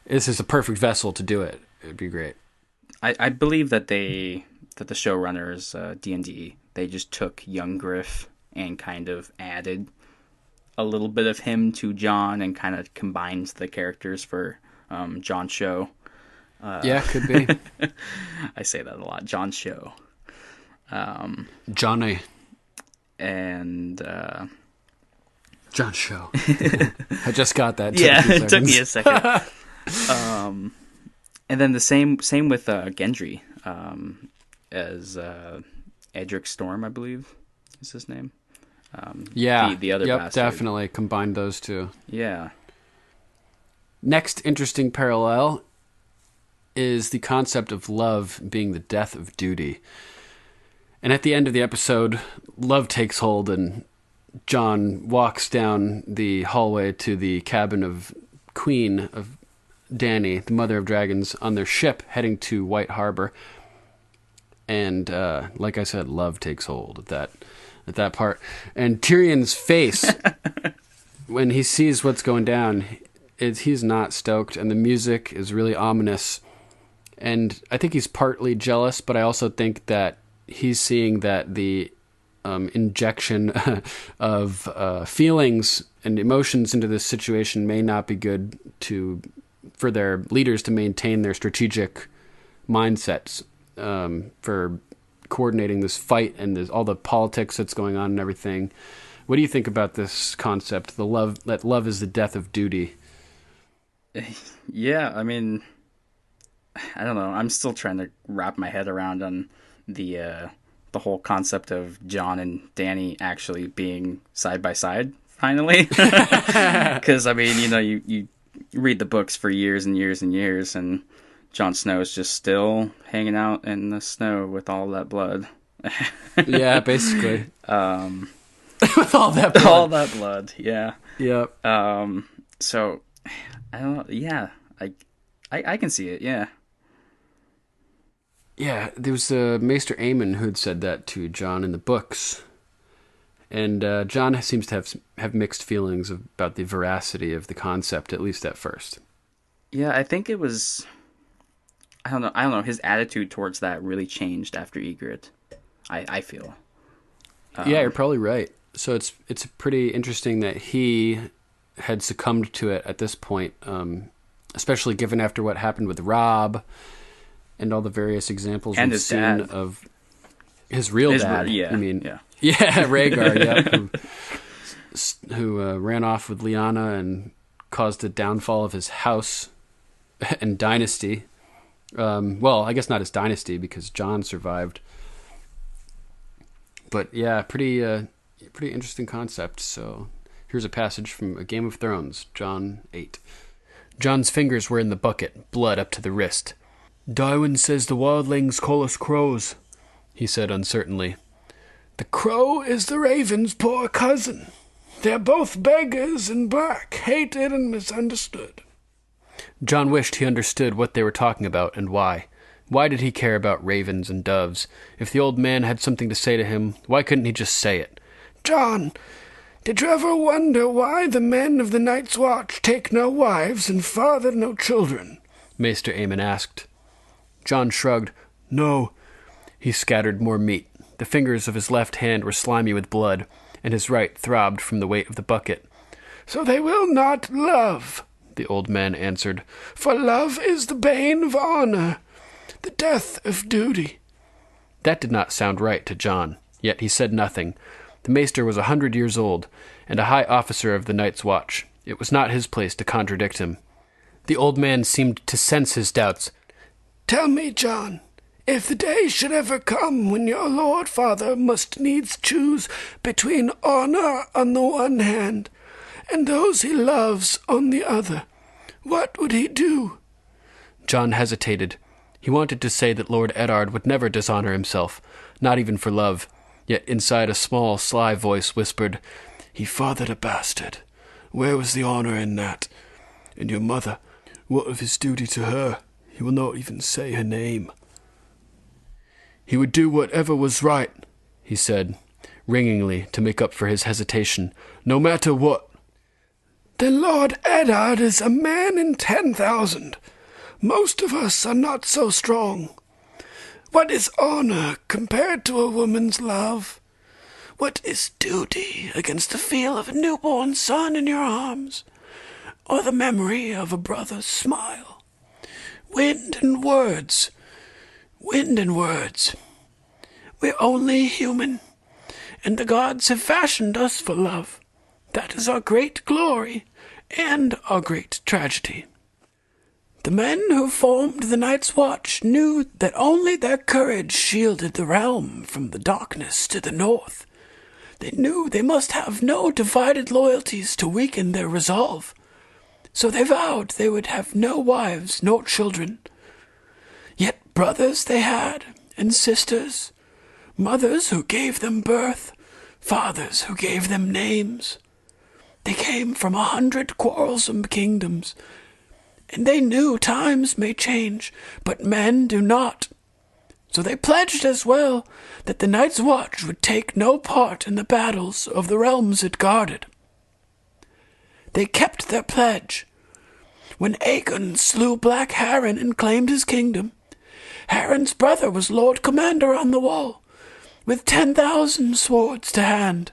this is the perfect vessel to do it. It would be great. I believe that the showrunners, D&D, they just took young Griff and kind of added a little bit of him to John and kind of combines the characters for John Show. Yeah, could be. I say that a lot. John Show. Johnny. And John Show. I just got that. Yeah, it took me a second. And then the same with Gendry, as Edric Storm, I believe is his name. The other bastard. Definitely combined those two. Yeah. Next interesting parallel is the concept of love being the death of duty. And at the end of the episode, love takes hold and John walks down the hallway to the cabin of Queen of Dany, the Mother of Dragons, on their ship heading to White Harbor. And like I said, love takes hold at that part. And Tyrion's face when he sees what's going down, he's not stoked, and the music is really ominous. And I think he's partly jealous, but I also think that he's seeing that the injection of feelings and emotions into this situation may not be good for their leaders to maintain their strategic mindsets for coordinating this fight and all the politics that's going on and everything. What do you think about this concept, that love is the death of duty? Yeah, I mean, I don't know. I'm still trying to wrap my head around on the whole concept of Jon and Dany actually being side by side finally. Because I mean, you read the books for years and years and years, and Jon Snow is just still hanging out in the snow with all that blood. Yeah, basically. With all that blood. All that blood, yeah. Yep. So, I don't know. Yeah, I can see it, yeah. Yeah, there was Maester Aemon who had said that to Jon in the books. And Jon seems to have mixed feelings about the veracity of the concept, at least at first. Yeah, I think it was... I don't know. His attitude towards that really changed after Ygritte, I feel. Yeah, you're probably right. So it's pretty interesting that he had succumbed to it at this point, especially given after what happened with Robb and all the various examples and we've his seen dad. Of his real dad. Yeah, I mean, yeah, Rhaegar, who ran off with Lyanna and caused the downfall of his house and dynasty. Well, I guess not his dynasty because Jon survived. But yeah, pretty interesting concept. So here's a passage from A Game of Thrones, Jon 8. Jon's fingers were in the bucket, blood up to the wrist. "Darwin says the wildlings call us crows," he said uncertainly. "The crow is the raven's poor cousin. They're both beggars and black, hated and misunderstood." Jon wished he understood what they were talking about and why. Why did he care about ravens and doves? If the old man had something to say to him, why couldn't he just say it? "Jon, did you ever wonder why the men of the Night's Watch take no wives and father no children?" Maester Aemon asked. Jon shrugged. "No." He scattered more meat. The fingers of his left hand were slimy with blood, and his right throbbed from the weight of the bucket. "So they will not love," the old man answered, "for love is the bane of honor, the death of duty." That did not sound right to Jon, yet he said nothing. The maester was 100 years old, and a high officer of the Night's Watch. It was not his place to contradict him. The old man seemed to sense his doubts. "Tell me, Jon, if the day should ever come when your lord father must needs choose between honor on the one hand and those he loves on the other, what would he do?" Jon hesitated. He wanted to say that Lord Eddard would never dishonor himself, not even for love, yet inside a small, sly voice whispered, "He fathered a bastard. Where was the honor in that? And your mother, what of his duty to her? He will not even say her name." "He would do whatever was right," he said, ringingly, to make up for his hesitation, "no matter what." "Then Lord Eddard is a man in 10,000. Most of us are not so strong. What is honor compared to a woman's love? What is duty against the feel of a newborn son in your arms, or the memory of a brother's smile? Wind and words. We're only human, and the gods have fashioned us for love. That is our great glory and our great tragedy. The men who formed the Night's Watch knew that only their courage shielded the realm from the darkness to the north. They knew they must have no divided loyalties to weaken their resolve, so they vowed they would have no wives nor children. Yet brothers they had, and sisters, mothers who gave them birth, fathers who gave them names. They came from 100 quarrelsome kingdoms, and they knew times may change, but men do not. So they pledged as well that the Night's Watch would take no part in the battles of the realms it guarded. They kept their pledge. When Aegon slew Black Harren and claimed his kingdom, Harren's brother was Lord Commander on the Wall, with 10,000 swords to hand.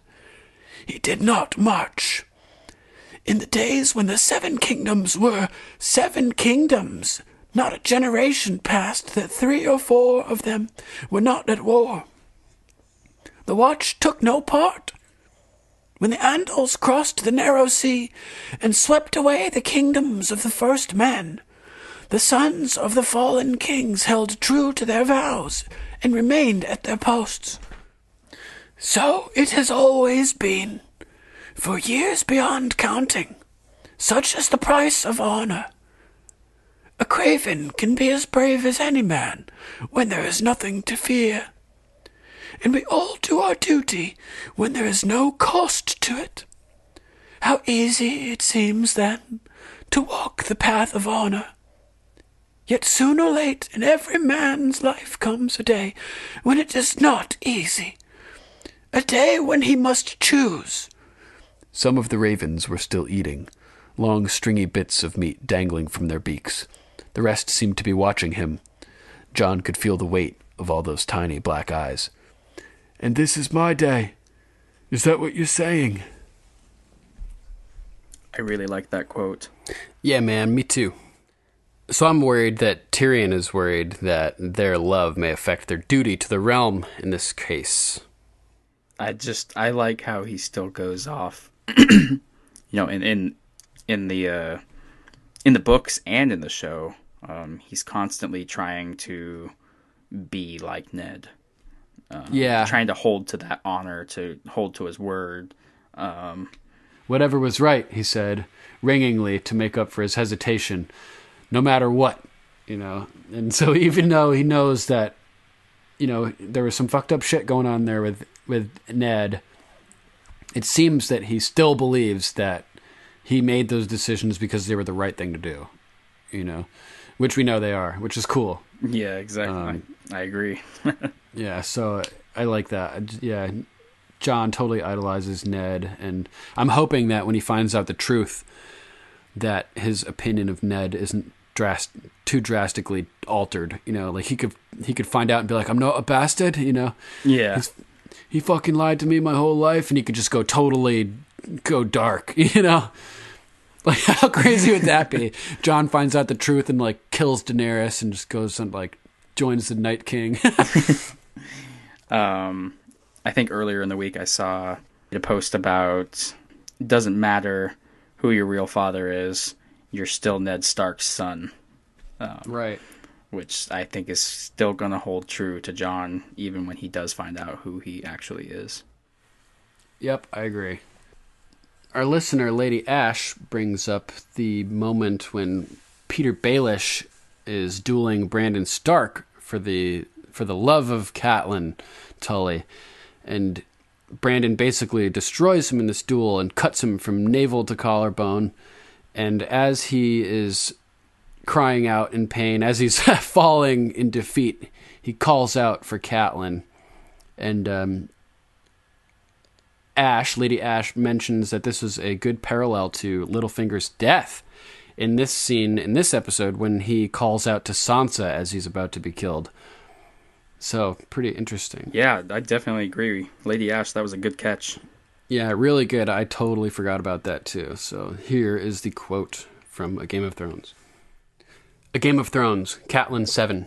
He did not march. In the days when the 7 kingdoms were 7 kingdoms, not a generation passed that 3 or 4 of them were not at war. The Watch took no part. When the Andals crossed the narrow sea and swept away the kingdoms of the first men, the sons of the fallen kings held true to their vows and remained at their posts. So it has always been, for years beyond counting. Such is the price of honor. A craven can be as brave as any man when there is nothing to fear. And we all do our duty when there is no cost to it. How easy it seems, then, to walk the path of honor. Yet soon or late in every man's life comes a day when it is not easy. A day when he must choose. Some of the ravens were still eating, long stringy bits of meat dangling from their beaks. The rest seemed to be watching him. John could feel the weight of all those tiny black eyes. "And this is my day. Is that what you're saying?" I really like that quote. Yeah, man, me too. So I'm worried that Tyrion is worried that their love may affect their duty to the realm in this case. I like how he still goes off, in the books and in the show. He's constantly trying to be like Ned. Trying to hold to that honor, to hold to his word. Whatever was right, he said, ringingly, to make up for his hesitation, no matter what, And so even though he knows that, there was some fucked up shit going on there with Ned, it seems that he still believes that he made those decisions because they were the right thing to do, which we know they are, which is cool. Yeah, exactly. I agree. Yeah, so I like that. Yeah, John totally idolizes Ned, and I'm hoping that when he finds out the truth, that his opinion of Ned isn't too drastically altered. Like he could find out and be like, "I'm not a bastard," Yeah. He fucking lied to me my whole life, and he could just go dark, Like, how crazy would that be? John finds out the truth and, kills Daenerys and just goes and, joins the Night King. I think earlier in the week I saw a post about it doesn't matter who your real father is, you're still Ned Stark's son. Right. Which I think is still going to hold true to John, even when he does find out who he actually is. Yep, I agree. Our listener, Lady Ash, brings up the moment when Peter Baelish is dueling Brandon Stark for the love of Catelyn Tully, and Brandon basically destroys him in this duel and cuts him from navel to collarbone. And as he is crying out in pain, as he's falling in defeat, he calls out for Catelyn, and Lady Ash mentions that this was a good parallel to Littlefinger's death in this scene, in this episode, when he calls out to Sansa as he's about to be killed. So, pretty interesting. Yeah, I definitely agree. Lady Ash, that was a good catch. Yeah, really good. I totally forgot about that too. So here is the quote from A Game of Thrones. A Game of Thrones, Catelyn 7.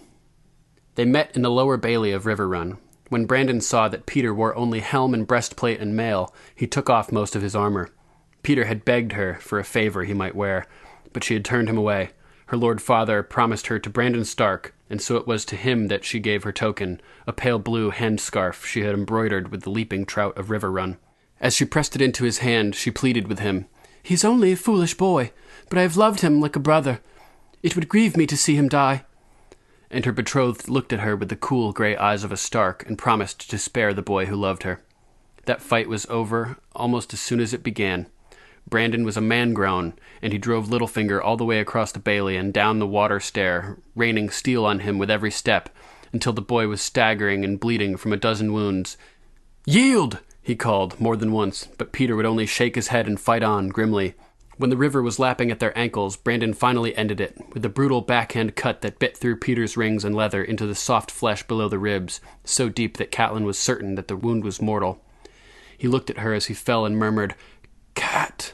They met in the lower bailey of River Run. When Brandon saw that Peter wore only helm and breastplate and mail, he took off most of his armor. Peter had begged her for a favor he might wear, but she had turned him away. Her lord father promised her to Brandon Stark, and so it was to him that she gave her token, a pale blue hand-scarf she had embroidered with the leaping trout of River Run. As she pressed it into his hand, she pleaded with him. "He's only a foolish boy, but I have loved him like a brother. It would grieve me to see him die." And her betrothed looked at her with the cool grey eyes of a Stark and promised to spare the boy who loved her. That fight was over almost as soon as it began. Brandon was a man grown, and he drove Littlefinger all the way across the bailey and down the water stair, raining steel on him with every step, until the boy was staggering and bleeding from a dozen wounds. "Yield!" he called more than once, but Peter would only shake his head and fight on grimly. When the river was lapping at their ankles, Brandon finally ended it, with a brutal backhand cut that bit through Peter's rings and leather into the soft flesh below the ribs, so deep that Catelyn was certain that the wound was mortal. He looked at her as he fell and murmured, "Cat,"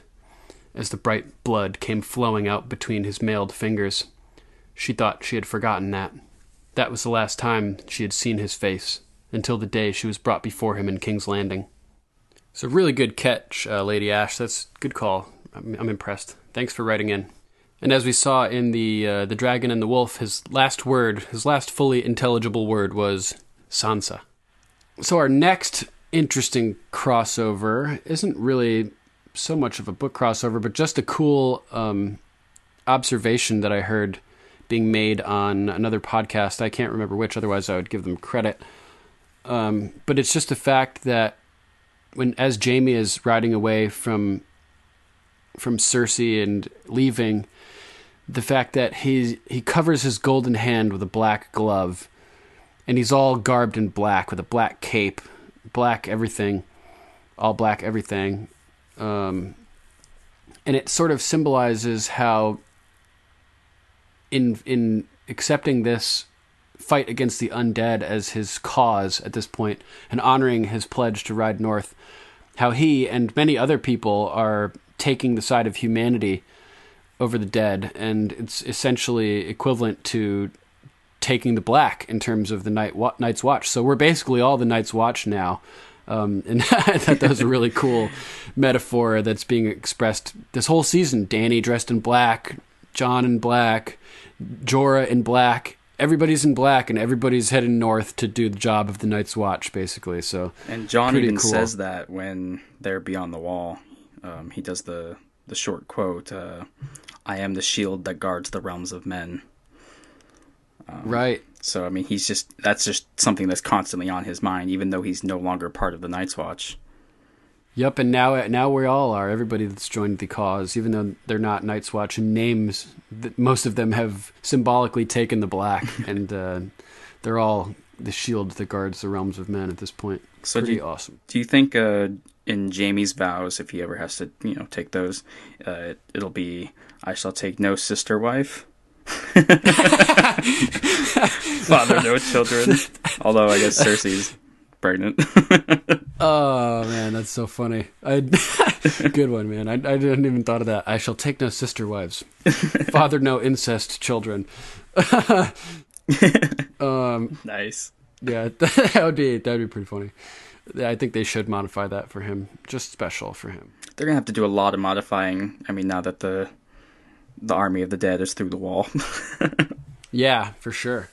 as the bright blood came flowing out between his mailed fingers. She thought she had forgotten that. That was the last time she had seen his face, until the day she was brought before him in King's Landing. So really good catch, Lady Ash. That's a good call. I'm impressed. Thanks for writing in. And as we saw in the Dragon and the Wolf, his last fully intelligible word was Sansa. So our next interesting crossover isn't really so much of a book crossover, but just a cool observation that I heard being made on another podcast. I can't remember which, otherwise I would give them credit. But it's just the fact that as Jaime is riding away from Cersei and leaving, the fact that he covers his golden hand with a black glove, and he's all garbed in black with a black cape, black everything, all black everything. And it sort of symbolizes how in accepting this fight against the undead as his cause at this point and honoring his pledge to ride north, how he and many other people are taking the side of humanity over the dead, and it's essentially equivalent to taking the black in terms of the Night's Watch. So we're basically all the Night's Watch now. And I thought that was a really cool metaphor that's being expressed this whole season. Dany dressed in black, Jon in black, Jorah in black. Everybody's in black, and everybody's heading north to do the job of the Night's Watch, basically. So, and Jon even cool. says that when they're beyond the wall. He does the short quote, "I am the shield that guards the realms of men." Right. So, I mean, that's just something that's constantly on his mind, even though he's no longer part of the Night's Watch. Yep, and now we all are. Everybody that's joined the cause, even though they're not Night's Watch in names, most of them have symbolically taken the black, and they're all the shield that guards the realms of men at this point. So pretty awesome. Do you think in Jaime's vows, if he ever has to, take those, it'll be, "I shall take no sister wife"? Father, no children. Although I guess Cersei's pregnant. Oh man, that's so funny. Good one, man. I didn't even thought of that. "I shall take no sister wives. Father, no incest children." Nice. Yeah, that'd be pretty funny. I think they should modify that for him, just special for him. They're gonna have to do a lot of modifying. I mean, now that the army of the dead is through the wall. Yeah, for sure.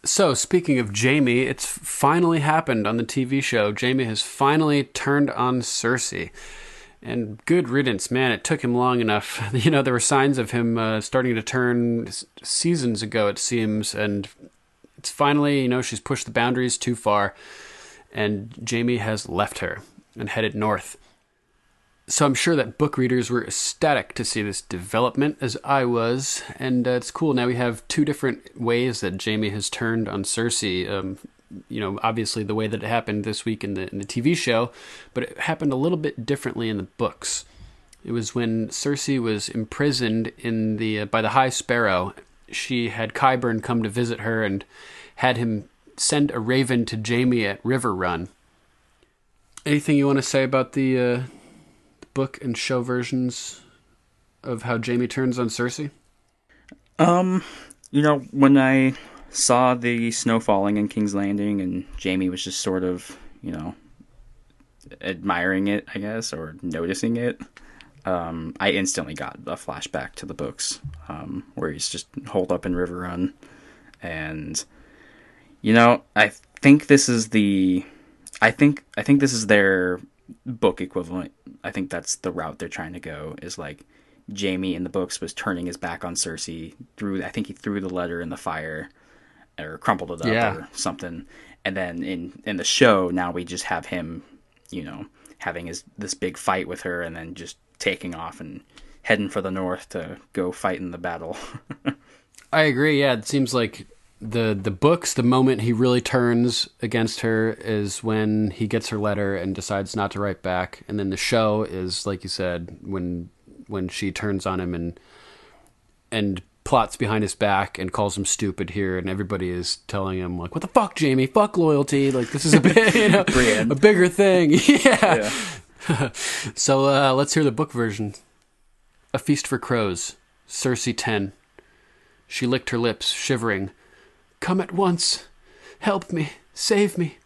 So, speaking of Jaime, it's finally happened on the TV show. Jaime has finally turned on Cersei. And good riddance, man. It took him long enough. There were signs of him starting to turn seasons ago, it seems. And it's finally, she's pushed the boundaries too far. And Jaime has left her and headed north. So I'm sure that book readers were ecstatic to see this development, as I was, and it's cool. Now we have two different ways that Jaime has turned on Cersei. Obviously the way that it happened this week in the TV show, but it happened a little bit differently in the books. It was when Cersei was imprisoned by the High Sparrow, she had Qyburn come to visit her and had him send a raven to Jaime at River Run. Anything you want to say about the book and show versions of how Jaime turns on Cersei? When I saw the snow falling in King's Landing and Jaime was just sort of, admiring it, I guess, or noticing it, I instantly got a flashback to the books, where he's just holed up in River Run. And, I think this is I think this is their book equivalent. I think that's the route they're trying to go, is like Jaime in the books was turning his back on Cersei I think he threw the letter in the fire or crumpled it up or something. And then in the show, now we just have him, having this big fight with her and then just taking off and heading for the north to go fight in the battle. I agree. Yeah, it seems like the books, the moment he really turns against her is when he gets her letter and decides not to write back. And then the show is, like you said, when she turns on him and plots behind his back and calls him stupid here, and everybody is telling him, like, what the fuck, Jaime? Fuck loyalty. Like, this is a bit, a bigger thing. Yeah. So let's hear the book version. A Feast for Crows, Cersei 10. She licked her lips, shivering. Come at once. Help me. Save me.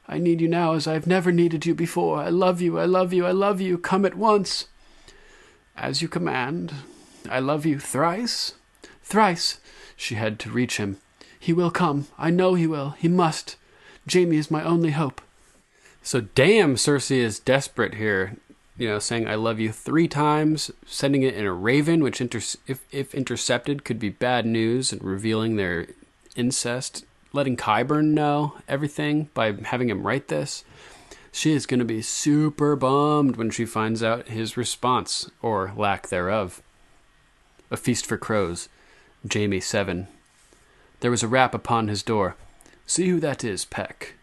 I need you now as I have never needed you before. I love you. I love you. I love you. Come at once. As you command. I love you thrice. Thrice. She had to reach him. He will come. I know he will. He must. Jaime is my only hope. So damn, Cersei is desperate here. Saying I love you 3 times, sending it in a raven, which if intercepted could be bad news, and revealing their incest, letting Qyburn know everything by having him write this. She is going to be super bummed when she finds out his response, or lack thereof. A Feast for Crows, Jaime 7. There was a rap upon his door. See who that is, Peck.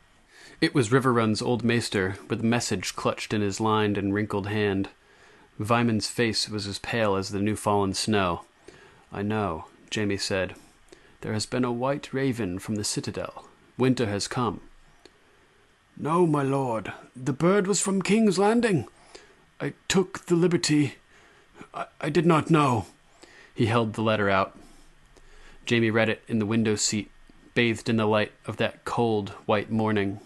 It was Riverrun's old maester, with a message clutched in his lined and wrinkled hand. Vyman's face was as pale as the new-fallen snow. I know, Jaime said. There has been a white raven from the citadel. Winter has come. No, my lord. The bird was from King's Landing. I took the liberty. I did not know. He held the letter out. Jaime read it in the window seat, bathed in the light of that cold, white morning.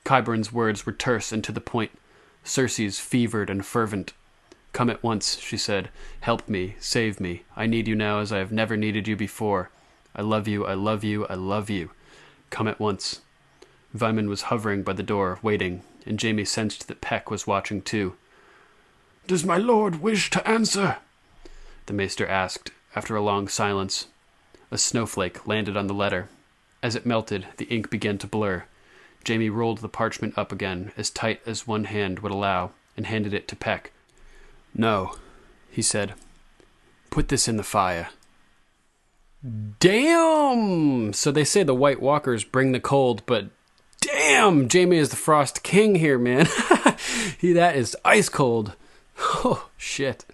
Qyburn's words were terse and to the point. Cersei's fevered and fervent. Come at once, she said. Help me, save me. I need you now as I have never needed you before. I love you, I love you, I love you. Come at once. Vyman was hovering by the door, waiting, and Jaime sensed that Peck was watching too. Does my lord wish to answer? The maester asked, after a long silence. A snowflake landed on the letter. As it melted, the ink began to blur. Jaime rolled the parchment up again, as tight as one hand would allow, and handed it to Peck. No, he said. Put this in the fire. Damn! So they say the White Walkers bring the cold, but damn! Jaime is the Frost King here, man. That is ice cold. Oh, shit.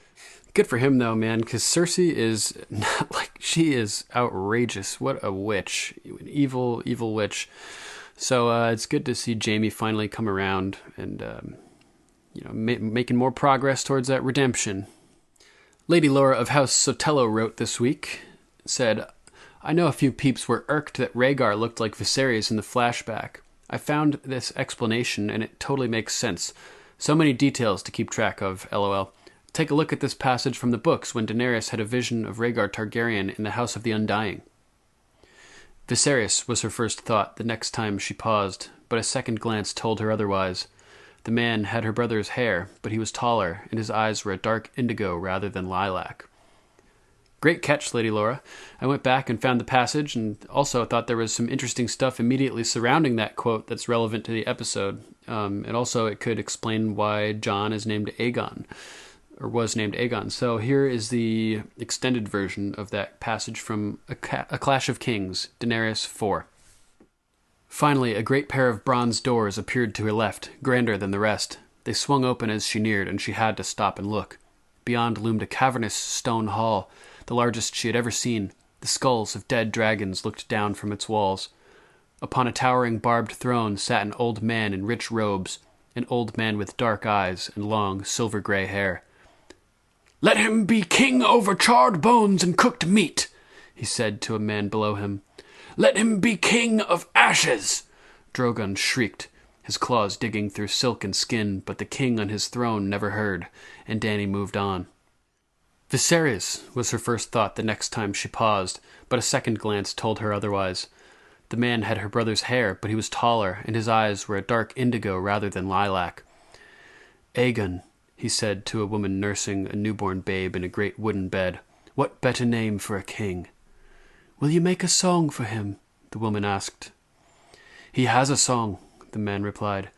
Good for him, though, man, because Cersei is not she is outrageous. What a witch. An evil, evil witch. So it's good to see Jaime finally come around and, making more progress towards that redemption. Lady Laura of House Sotelo wrote this week, said, I know a few peeps were irked that Rhaegar looked like Viserys in the flashback. I found this explanation, and it totally makes sense. So many details to keep track of, lol. Take a look at this passage from the books when Daenerys had a vision of Rhaegar Targaryen in the House of the Undying. Viserys was her first thought the next time she paused, but a second glance told her otherwise. The man had her brother's hair, but he was taller, and his eyes were a dark indigo rather than lilac. Great catch, Lady Laura. I went back and found the passage, and also thought there was some interesting stuff immediately surrounding that quote that's relevant to the episode. And also it could explain why Jon is named Aegon, or was named Aegon. So here is the extended version of that passage from A Clash of Kings, Daenerys 4. Finally, a great pair of bronze doors appeared to her left, grander than the rest. They swung open as she neared, and she had to stop and look. Beyond loomed a cavernous stone hall, the largest she had ever seen. The skulls of dead dragons looked down from its walls. Upon a towering barbed throne sat an old man in rich robes, an old man with dark eyes and long silver-gray hair. "Let him be king over charred bones and cooked meat," he said to a man below him. "Let him be king of ashes!" Drogon shrieked, his claws digging through silk and skin, but the king on his throne never heard, and Dany moved on. Viserys was her first thought the next time she paused, but a second glance told her otherwise. The man had her brother's hair, but he was taller, and his eyes were a dark indigo rather than lilac. "Aegon," he said to a woman nursing a newborn babe in a great wooden bed, "what better name for a king?" "Will you make a song for him?" the woman asked. "He has a song," the man replied.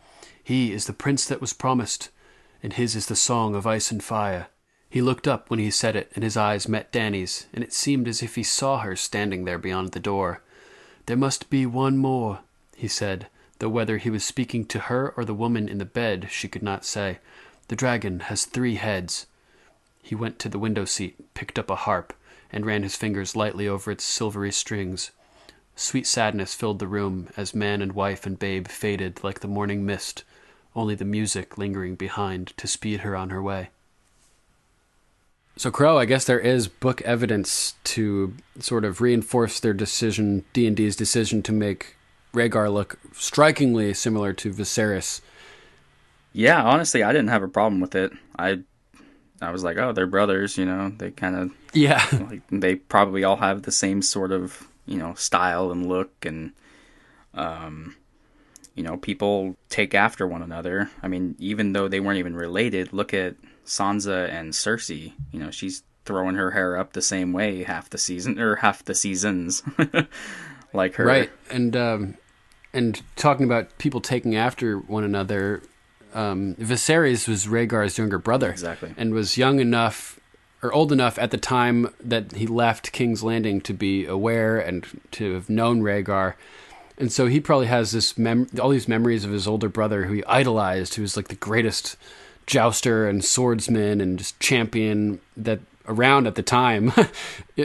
"He is the prince that was promised, and his is the song of ice and fire." He looked up when he said it, and his eyes met Dany's, and it seemed as if he saw her standing there beyond the door. "There must be one more," he said, though whether he was speaking to her or the woman in the bed she could not say. "The dragon has 3 heads." He went to the window seat, picked up a harp, and ran his fingers lightly over its silvery strings. Sweet sadness filled the room as man and wife and babe faded like the morning mist, only the music lingering behind to speed her on her way. So, Crow, I guess there is book evidence to sort of reinforce their decision, D&D's decision, to make Rhaegar look strikingly similar to Viserys. Yeah, honestly, I didn't have a problem with it. I was like, oh, they're brothers, they kind of... Yeah. Like, they probably all have the same sort of, style and look, and, people take after one another. I mean, even though they weren't even related, look at Sansa and Cersei. She's throwing her hair up the same way half the seasons like her. Right. And talking about people taking after one another, Viserys was Rhaegar's younger brother. Exactly. And was young enough or old enough at the time that he left King's Landing to be aware and to have known Rhaegar. And so he probably has this all these memories of his older brother who he idolized, who was like the greatest jouster and swordsman and just champion that around at the time,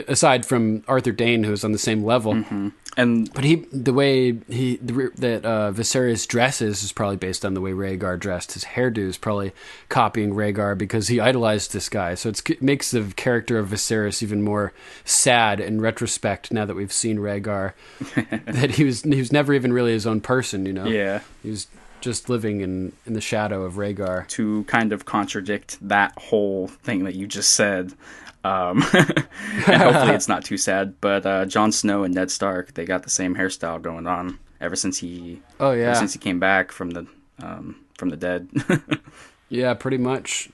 aside from Arthur Dayne, who was on the same level. Mm-hmm. But the way that Viserys dresses is probably based on the way Rhaegar dressed. His hairdo is probably copying Rhaegar because he idolized this guy. So it makes the character of Viserys even more sad in retrospect. Now that we've seen Rhaegar, that he was never even really his own person. Yeah, he was just living in the shadow of Rhaegar. To kind of contradict that whole thing that you just said. And hopefully it's not too sad, but Jon Snow and Ned Stark, they got the same hairstyle going on ever since he came back from the dead. Yeah, pretty much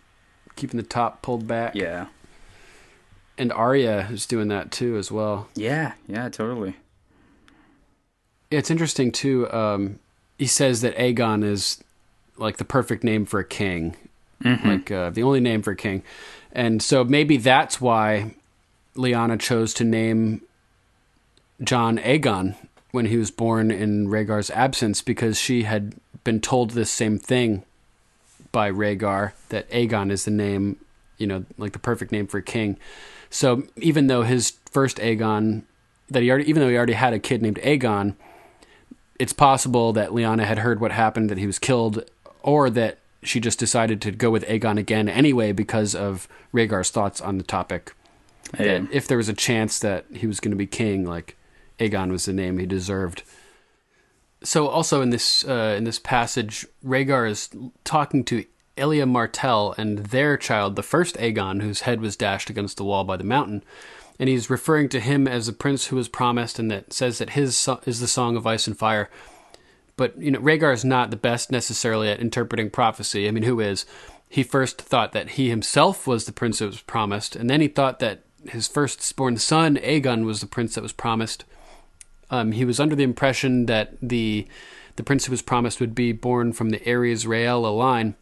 keeping the top pulled back. Yeah. And Arya is doing that too as well. Yeah, totally. It's interesting too. He says that Aegon is like the perfect name for a king, like the only name for a king. And so maybe that's why Lyanna chose to name Jon Aegon when he was born in Rhaegar's absence, because she had been told this same thing by Rhaegar, that Aegon is the name, like the perfect name for a king. So even though his first Aegon, even though he already had a kid named Aegon, it's possible that Lyanna had heard what happened, that he was killed, or that she just decided to go with Aegon again anyway because of Rhaegar's thoughts on the topic. Yeah. That if there was a chance that he was going to be king, like Aegon was the name he deserved. So also in this passage, Rhaegar is talking to Elia Martell and their child, the first Aegon, whose head was dashed against the wall by the mountain. And he's referring to him as the prince who was promised, and that says that his is the Song of Ice and Fire. But, Rhaegar is not the best necessarily at interpreting prophecy. I mean, who is? He first thought that he himself was the prince that was promised, and then he thought that his firstborn son, Aegon, was the prince that was promised. He was under the impression that the prince who was promised would be born from the Ares Rhaella line.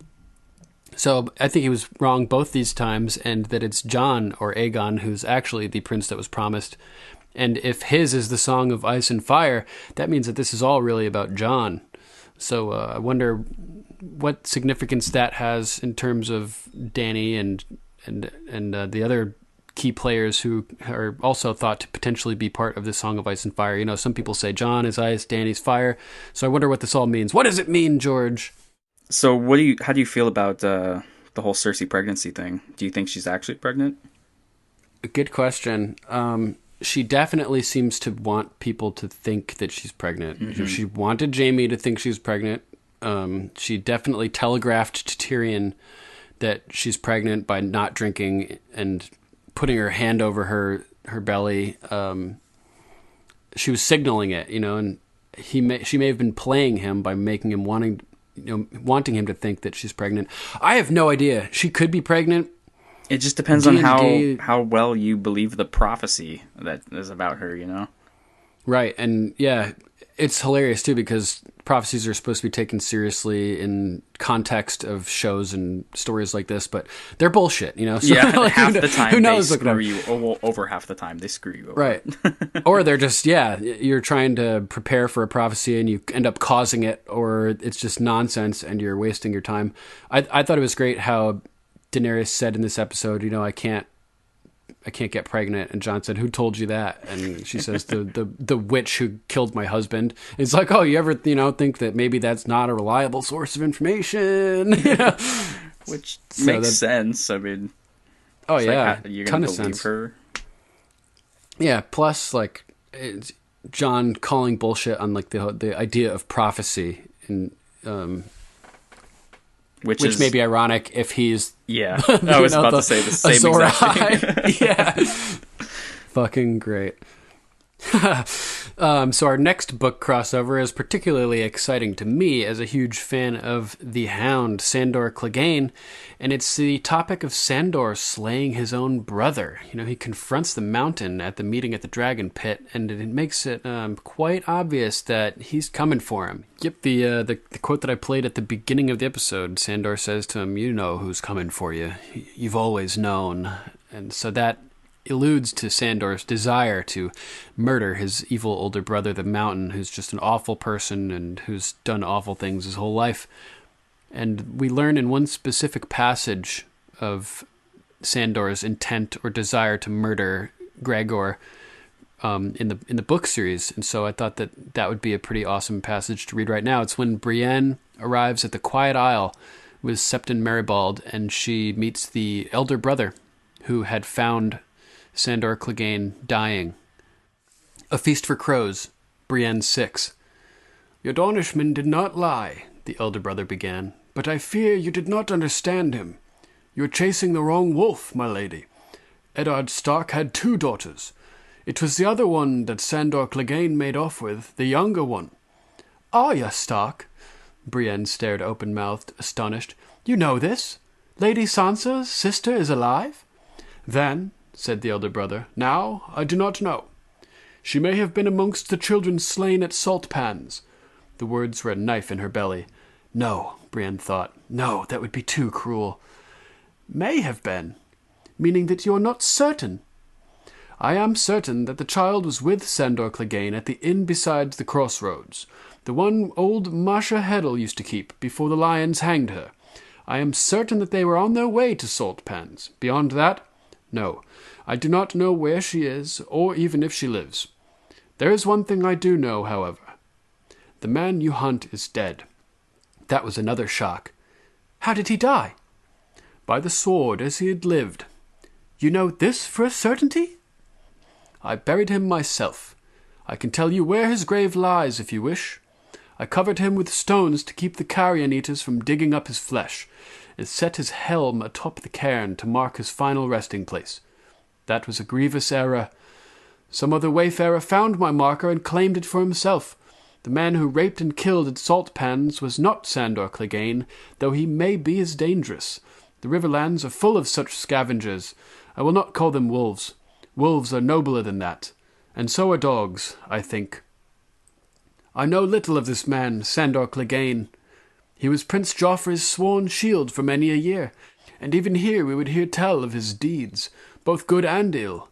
So I think he was wrong both these times, and that it's Jon, or Aegon, who's actually the prince that was promised. And if his is the Song of Ice and Fire, that means that this is all really about Jon. So I wonder what significance that has in terms of Dany and the other key players who are also thought to potentially be part of the Song of Ice and Fire. You know, some people say Jon is ice, Dany's fire. So I wonder what this all means. What does it mean, George? So how do you feel about the whole Cersei pregnancy thing? Do you think she's actually pregnant? Good question. She definitely seems to want people to think that she's pregnant. Mm-hmm. She wanted Jaime to think she was pregnant. She definitely telegraphed to Tyrion that she's pregnant by not drinking and putting her hand over her belly. She was signaling it, you know, and she may have been playing him by making him wanting him to think that she's pregnant. I have no idea. She could be pregnant. It just depends on how well you believe the prophecy that is about her, you know? Right, and yeah, it's hilarious too because prophecies are supposed to be taken seriously in context of shows and stories like this, but they're bullshit, you know? So, yeah, like, half the time who knows they screw you, over half the time they screw you over. Right. Or they're just, you're trying to prepare for a prophecy and you end up causing it, or it's just nonsense and you're wasting your time. I thought it was great how Daenerys said in this episode, you know, I can't get pregnant. And Jon said, who told you that? And she says, the witch who killed my husband. It's like, oh, you ever, think that maybe that's not a reliable source of information? Which makes sense. I mean, oh yeah, like, you're going to believe sense. her? Yeah. Plus, like, it's Jon calling bullshit on like the idea of prophecy and, which may be ironic if he's I was about to say the same exact thing. Yeah, fucking great. So our next book crossover is particularly exciting to me as a huge fan of the Hound, Sandor Clegane, and it's the topic of Sandor slaying his own brother. You know, he confronts the Mountain at the meeting at the Dragon Pit, and it makes it quite obvious that he's coming for him. Yep, the quote that I played at the beginning of the episode, Sandor says to him, "You know who's coming for you. You've always known." And so that alludes to Sandor's desire to murder his evil older brother, the Mountain, who's just an awful person and who's done awful things his whole life. And we learn in one specific passage of Sandor's intent or desire to murder Gregor in the book series. And so I thought that would be a pretty awesome passage to read right now. It's when Brienne arrives at the Quiet Isle with Septon Meribald, and she meets the elder brother who had found Sandor Clegane dying. A Feast for Crows, Brienne 6. "Your Dornishman did not lie," the elder brother began, "but I fear you did not understand him. You are chasing the wrong wolf, my lady. Eddard Stark had 2 daughters. It was the other one that Sandor Clegane made off with, the younger one." "Arya Stark?" Brienne stared open-mouthed, astonished. "You know this? Lady Sansa's sister is alive?" "Then," said the elder brother, "now I do not know. She may have been amongst the children slain at Salt Pans." The words were a knife in her belly. No, Brienne thought. No, that would be too cruel. "May have been, meaning that you are not certain." "I am certain that the child was with Sandor Clegane at the inn beside the crossroads, the one old Masha Heddle used to keep before the lions hanged her. I am certain that they were on their way to Salt Pans. Beyond that, no. I do not know where she is, or even if she lives. There is one thing I do know, however. The man you hunt is dead." That was another shock. "How did he die?" "By the sword, as he had lived." "You know this for a certainty?" "I buried him myself. I can tell you where his grave lies, if you wish. I covered him with stones to keep the carrion eaters from digging up his flesh, and set his helm atop the cairn to mark his final resting place. That was a grievous error. Some other wayfarer found my marker and claimed it for himself. The man who raped and killed at Salt Pans was not Sandor Clegane, though he may be as dangerous. The Riverlands are full of such scavengers. I will not call them wolves. Wolves are nobler than that, and so are dogs, I think. I know little of this man, Sandor Clegane. He was Prince Joffrey's sworn shield for many a year, and even here we would hear tell of his deeds, both good and ill.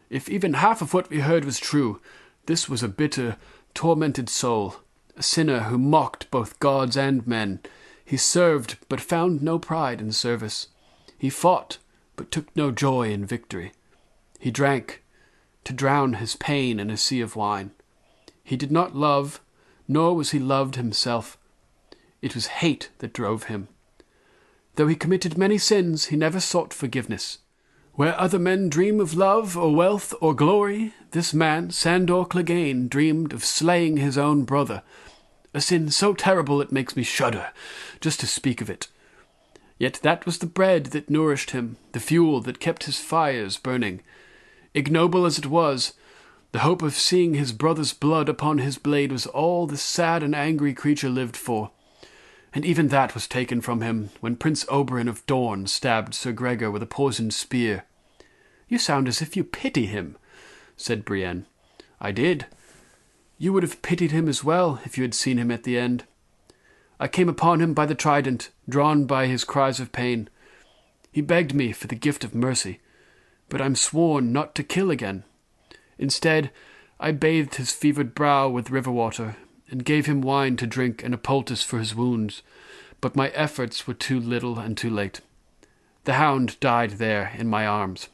If even half of what we heard was true, this was a bitter, tormented soul, a sinner who mocked both gods and men. He served, but found no pride in service. He fought, but took no joy in victory. He drank, to drown his pain in a sea of wine. He did not love, nor was he loved himself. It was hate that drove him. Though he committed many sins, he never sought forgiveness. Where other men dream of love or wealth or glory, this man, Sandor Clegane, dreamed of slaying his own brother, a sin so terrible it makes me shudder just to speak of it. Yet that was the bread that nourished him, the fuel that kept his fires burning. Ignoble as it was, the hope of seeing his brother's blood upon his blade was all the sad and angry creature lived for. And even that was taken from him when Prince Oberyn of Dorne stabbed Sir Gregor with a poisoned spear. "You sound as if you pity him," said Brienne. "I did. You would have pitied him as well if you had seen him at the end. I came upon him by the trident, drawn by his cries of pain. He begged me for the gift of mercy, but I'm sworn not to kill again. Instead, I bathed his fevered brow with river water, and gave him wine to drink and a poultice for his wounds, but my efforts were too little and too late. The hound died there in my arms.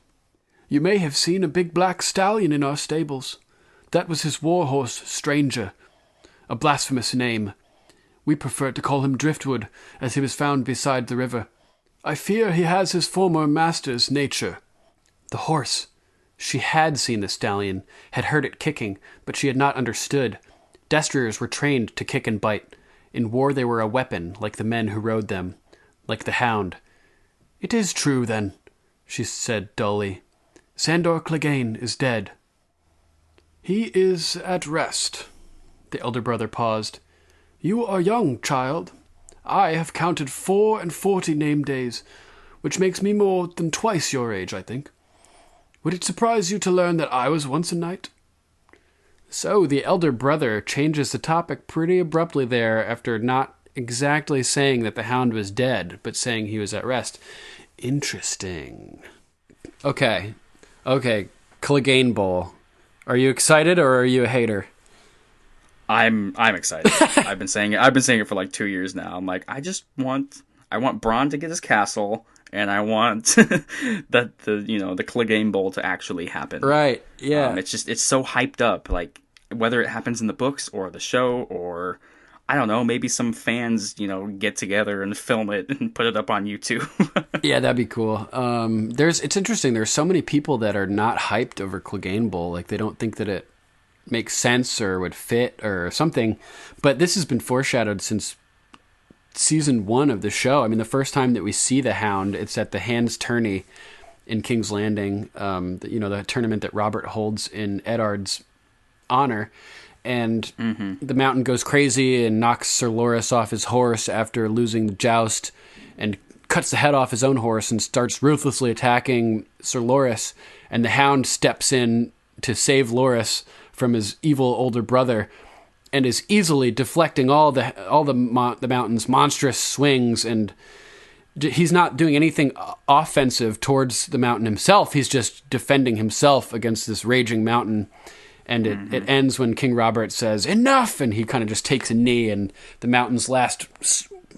You may have seen a big black stallion in our stables. That was his war-horse, Stranger, a blasphemous name. We prefer to call him Driftwood, as he was found beside the river. I fear he has his former master's nature." The horse. She had seen the stallion, had heard it kicking, but she had not understood. Destriers were trained to kick and bite. In war they were a weapon, like the men who rode them, like the hound. "It is true, then," she said dully. "Sandor Clegane is dead." "He is at rest." The elder brother paused. "You are young, child. I have counted 44 name days, which makes me more than twice your age, I think. Would it surprise you to learn that I was once a knight?" So the elder brother changes the topic pretty abruptly there after not exactly saying that the hound was dead, but saying he was at rest. Interesting. Okay, Clegane Bowl. Are you excited or are you a hater? I'm excited. I've been saying it for like 2 years now. I'm like, I want Bronn to get his castle, and I want the Clegane Bowl to actually happen. Right. Yeah. It's so hyped up. Like, whether it happens in the books or the show, or I don't know, maybe some fans, get together and film it and put it up on YouTube. Yeah, that'd be cool. It's interesting. There's so many people that are not hyped over Clegane Bowl. Like, they don't think that it makes sense or would fit or something. But this has been foreshadowed since season 1 of the show. I mean, the first time that we see the hound, it's at the Hand's Tourney in King's Landing, the tournament that Robert holds in Eddard's honor. And the mountain goes crazy and knocks Sir Loras off his horse after losing the joust and cuts the head off his own horse and starts ruthlessly attacking Sir Loras. And the hound steps in to save Loras from his evil older brother and is easily deflecting all the mountain's monstrous swings, and he's not doing anything offensive towards the mountain himself. He's just defending himself against this raging mountain. And it ends when King Robert says, "Enough!" And he kind of just takes a knee, and the mountain's last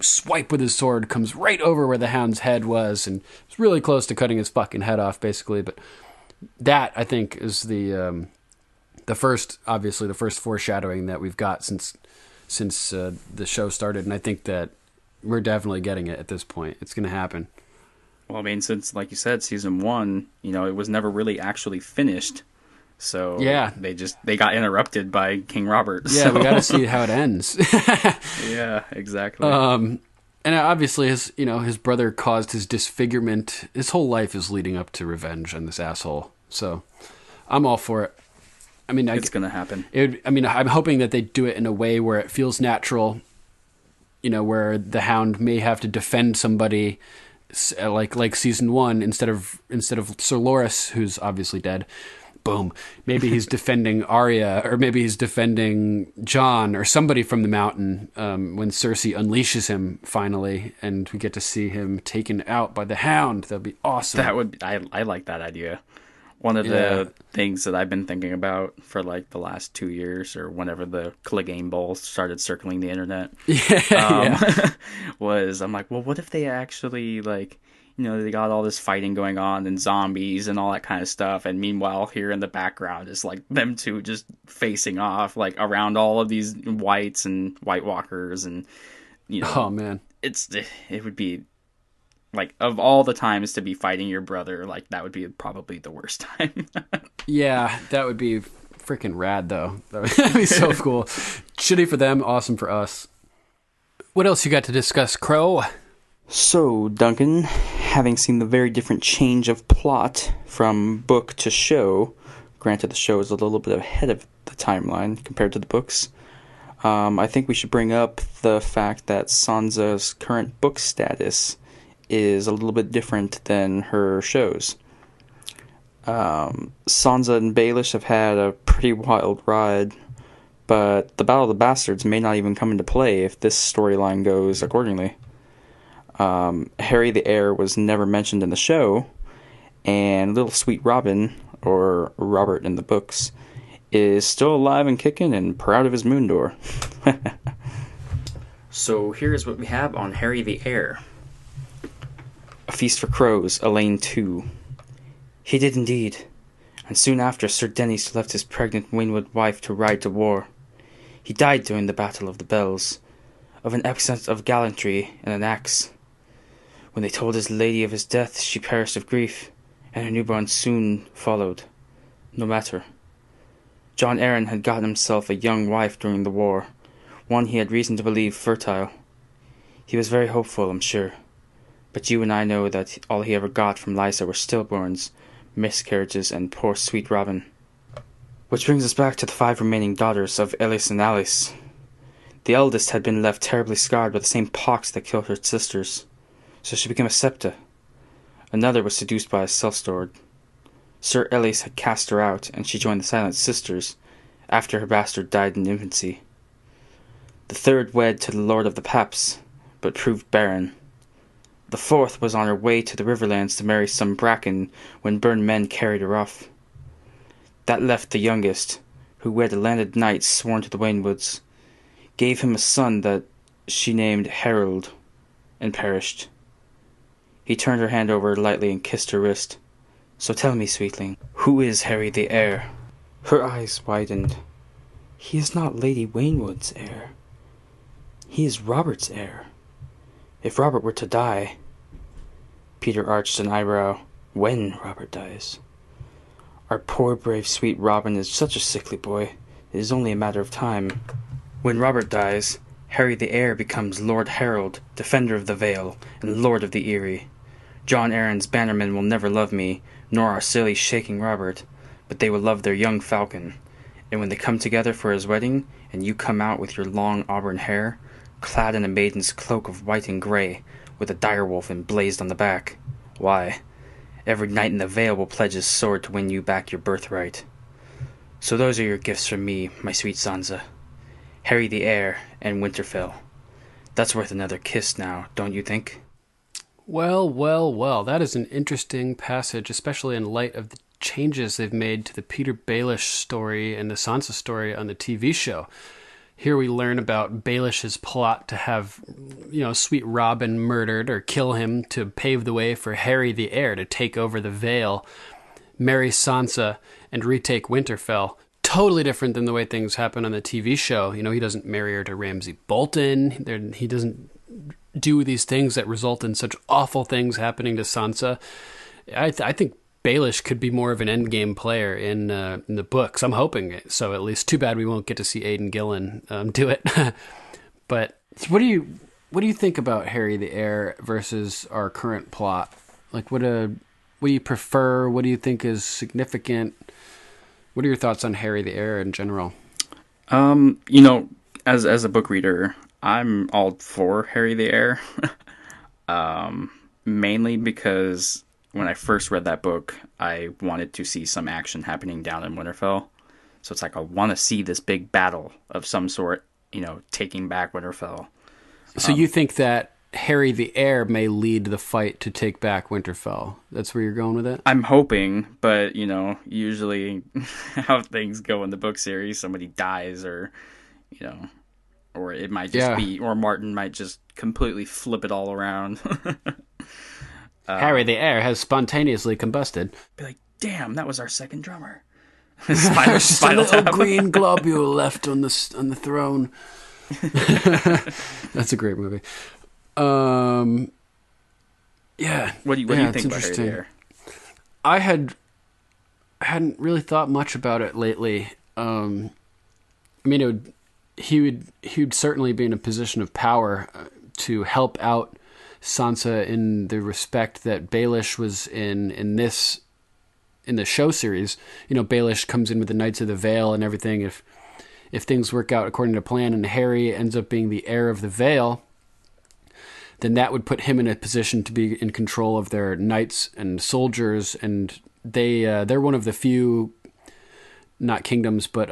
swipe with his sword comes right over where the hound's head was, and it's really close to cutting his fucking head off, basically. But that, I think, is the first foreshadowing that we've got since the show started, and I think that we're definitely getting it at this point. It's going to happen. Well, I mean, since, like you said, season 1, it was never really actually finished. So yeah, they got interrupted by King Robert. Yeah, so. We got to see how it ends. Yeah, exactly. And obviously, his brother caused his disfigurement. His whole life is leading up to revenge on this asshole. So I'm all for it. I mean, it's gonna happen. I'm hoping that they do it in a way where it feels natural. Where the hound may have to defend somebody, like season 1, instead of Sir Loras, who's obviously dead. Boom. Maybe he's defending Arya, or maybe he's defending Jon, or somebody from the mountain when Cersei unleashes him finally, and we get to see him taken out by the hound. That'd be awesome. I like that idea. One of the things that I've been thinking about for like the last 2 years, or whenever the Clegane Bowl started circling the internet, was I'm like, well, what if they actually they got all this fighting going on and zombies and all that kind of stuff. And meanwhile, here in the background is like them two just facing off like around all of these whites and White Walkers. And, Oh man. it would be like, of all the times to be fighting your brother, like that would be probably the worst time. Yeah, that would be freaking rad though. That would be so cool. Shitty for them, awesome for us. What else you got to discuss, Crow? So, Duncan, having seen the very different change of plot from book to show, granted the show is a little bit ahead of the timeline compared to the books, I think we should bring up the fact that Sansa's current book status is a little bit different than her shows. Sansa and Baelish have had a pretty wild ride, but the Battle of the Bastards may not even come into play if this storyline goes accordingly. Harry the Heir was never mentioned in the show, and little sweet Robin, or Robert in the books, is still alive and kicking and proud of his moon door. So here's what we have on Harry the Heir. A Feast for Crows, Elaine 2. He did indeed, and soon after Sir Denys left his pregnant Waynwood wife to ride to war. He died during the Battle of the Bells, of an accent of gallantry and an axe. When they told his lady of his death, she perished of grief, and her newborn soon followed. No matter. John Arryn had gotten himself a young wife during the war, one he had reason to believe fertile. He was very hopeful, I'm sure, but you and I know that all he ever got from Lysa were stillborns, miscarriages, and poor sweet Robin. Which brings us back to the 5 remaining daughters of Ellis and Alice. The eldest had been left terribly scarred by the same pox that killed her sisters, so she became a septa. Another was seduced by a self-stored. Sir Ellis had cast her out, and she joined the Silent Sisters after her bastard died in infancy. The third wed to the Lord of the Paps, but proved barren. The fourth was on her way to the Riverlands to marry some bracken when burned men carried her off. That left the youngest, who wed a landed knight sworn to the Waynwoods, gave him a son that she named Harold, and perished. He turned her hand over lightly and kissed her wrist. So tell me, sweetling, who is Harry the Heir? Her eyes widened. He is not Lady Waynwood's heir. He is Robert's heir. If Robert were to die... Peter arched an eyebrow. When Robert dies. Our poor brave sweet Robin is such a sickly boy. It is only a matter of time. When Robert dies, Harry the Heir becomes Lord Harold, Defender of the Vale, and Lord of the Eyrie. John Arryn's bannermen will never love me, nor our silly shaking Robert, but they will love their young falcon. And when they come together for his wedding, and you come out with your long auburn hair, clad in a maiden's cloak of white and grey, with a direwolf emblazed on the back, why, every knight in the Vale will pledge his sword to win you back your birthright. So those are your gifts from me, my sweet Sansa. Harry the Heir and Winterfell. That's worth another kiss now, don't you think? Well, well, well, that is an interesting passage, especially in light of the changes they've made to the Peter Baelish story and the Sansa story on the TV show. Here we learn about Baelish's plot to have, sweet Robin murdered or kill him to pave the way for Harry the Heir to take over the Vale, marry Sansa, and retake Winterfell. Totally different than the way things happen on the TV show. He doesn't marry her to Ramsay Bolton. He doesn't do these things that result in such awful things happening to Sansa. I think Baelish could be more of an endgame player in the books. I'm hoping so, at least. Too bad we won't get to see Aidan Gillen do it. But what do you think about Harry the Heir versus our current plot? Like, what do you prefer? What do you think is significant? What are your thoughts on Harry the Heir in general? As a book reader, I'm all for Harry the Heir. Mainly because when I first read that book, I wanted to see some action happening down in Winterfell. So it's like I want to see this big battle of some sort, taking back Winterfell. So you think that Harry the Heir may lead the fight to take back Winterfell? That's where you're going with it? I'm hoping, but, usually how things go in the book series, somebody dies or it might just be, or Martin might just completely flip it all around. Harry the Heir has spontaneously combusted. Be like, damn, that was our second drummer. Just a little green globule left on the throne. That's a great movie. Yeah. What do you think about Harry the Heir? I hadn't really thought much about it lately. I mean, he would certainly be in a position of power to help out Sansa in the respect that Baelish was in the show series. Baelish comes in with the Knights of the Vale and everything. If things work out according to plan and Harry ends up being the heir of the Vale, then that would put him in a position to be in control of their knights and soldiers, and they're one of the few, not kingdoms, but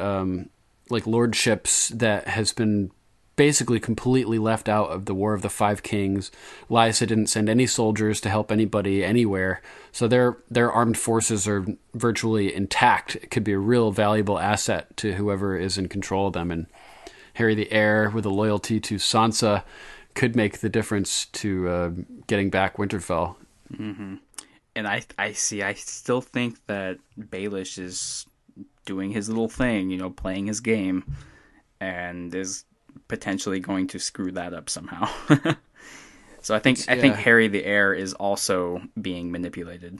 like lordships that has been basically completely left out of the War of the Five Kings. Lysa didn't send any soldiers to help anybody anywhere, so their armed forces are virtually intact. It could be a real valuable asset to whoever is in control of them, and Harry the Heir, with a loyalty to Sansa, could make the difference to getting back Winterfell. Mm-hmm. And I still think that Baelish is doing his little thing, playing his game, and is potentially going to screw that up somehow. So I think Harry the Heir is also being manipulated.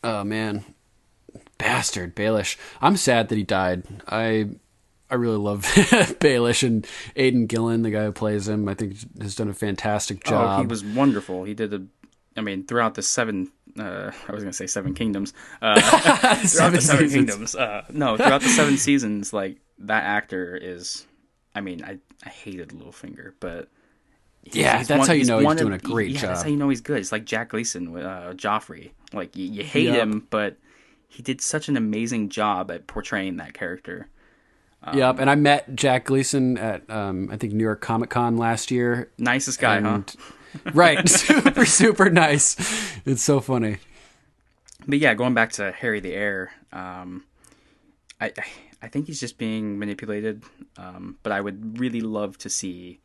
Oh man, bastard Baelish! I'm sad that he died. I really love Baelish, and Aidan Gillen, the guy who plays him, I think has done a fantastic job. Oh, he was wonderful. He did throughout the seven. I was going to say Seven Kingdoms. Throughout the Seven Kingdoms. Throughout the 7 seasons, like, that actor is. I hated Littlefinger, but that's how you know he's doing a great job. That's how you know he's good. It's like Jack Gleason with Joffrey. Like, you hate him, but he did such an amazing job at portraying that character. And I met Jack Gleason at I think New York Comic Con last year. Nicest guy, huh? Right, super nice. It's so funny. But yeah, going back to Harry the Heir, I think he's just being manipulated. But I would really love to see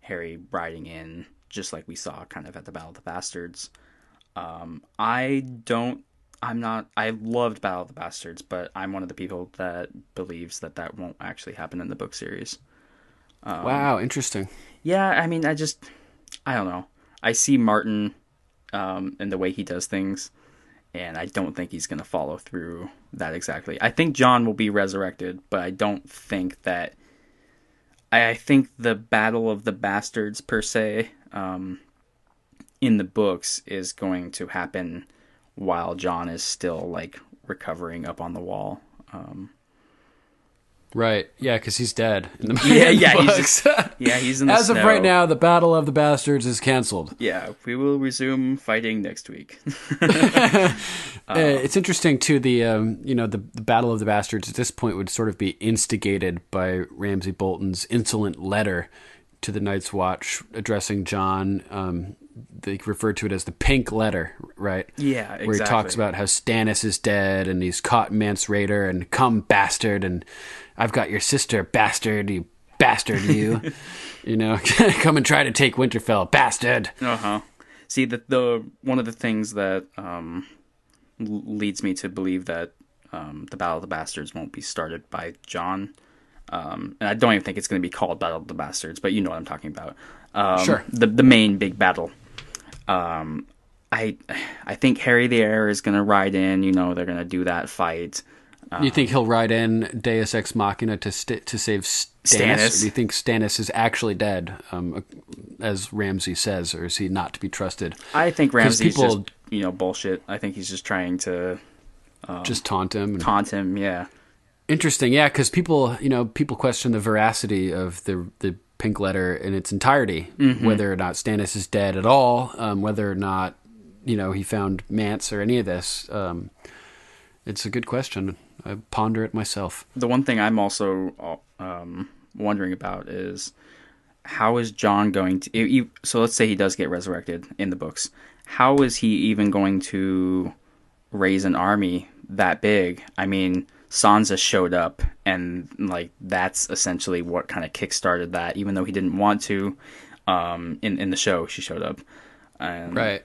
Harry riding in, just like we saw kind of at the Battle of the Bastards. I loved Battle of the Bastards, but I'm one of the people that believes that won't actually happen in the book series. Wow, interesting. Yeah, I don't know. I see Martin and the way he does things, and I don't think he's going to follow through that exactly. I think Jon will be resurrected, but I don't think that... I think the Battle of the Bastards, per se, in the books is going to happen while Jon is still, like, recovering up on the wall. Right, yeah, because he's dead in the books. He's in the As snow. of right now, the Battle of the Bastards is canceled. Yeah, we will resume fighting next week. It's interesting, too, the Battle of the Bastards at this point would sort of be instigated by Ramsay Bolton's insolent letter to the Night's Watch addressing Jon. They refer to it as the Pink Letter, right? Yeah, exactly. Where he talks about how Stannis is dead and he's caught Mance Rayder and come bastard, and I've got your sister, bastard, you bastard, you. Come and try to take Winterfell, bastard. Uh-huh. See, the one of the things that leads me to believe that the Battle of the Bastards won't be started by Jon, and I don't even think it's going to be called Battle of the Bastards, but you know what I'm talking about. Sure. The main big battle. I think Harry the Heir is going to ride in. They're going to do that fight. You think he'll ride in Deus Ex Machina to save Stannis? Or do you think Stannis is actually dead, as Ramsay says, or is he not to be trusted? I think Ramsay's just bullshit. I think he's just trying to just taunt him. Taunt him, yeah. Interesting, yeah, because people question the veracity of the Pink Letter in its entirety, whether or not Stannis is dead at all, whether or not he found Mance or any of this. It's a good question. I ponder it myself. The one thing I'm also wondering about is how is Jon going to... So let's say he does get resurrected in the books. How is he even going to raise an army that big? I mean, Sansa showed up, and like that's essentially what kind of kickstarted that, even though he didn't want to. In the show, she showed up. And Right.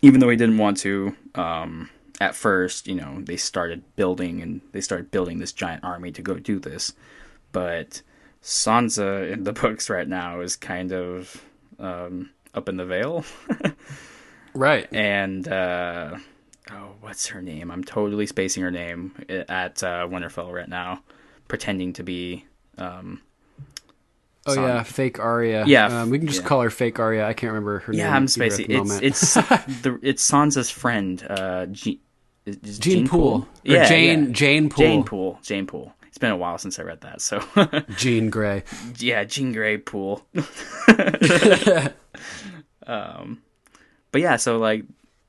even though he didn't want to, at first, they started building this giant army to go do this. But Sansa in the books right now is kind of up in the Vale. Right. And what's her name? I'm totally spacing her name at Winterfell right now, pretending to be. Yeah, fake Arya. Yeah, we can just call her fake Arya. I can't remember her name. Yeah, I'm either at spacing. the moment. It's Sansa's friend, Jean Poole. Or Yeah, Jane Poole. Jane Poole. It's been a while since I read that, so Jean Grey. Yeah, Jean Grey Poole. But yeah, so like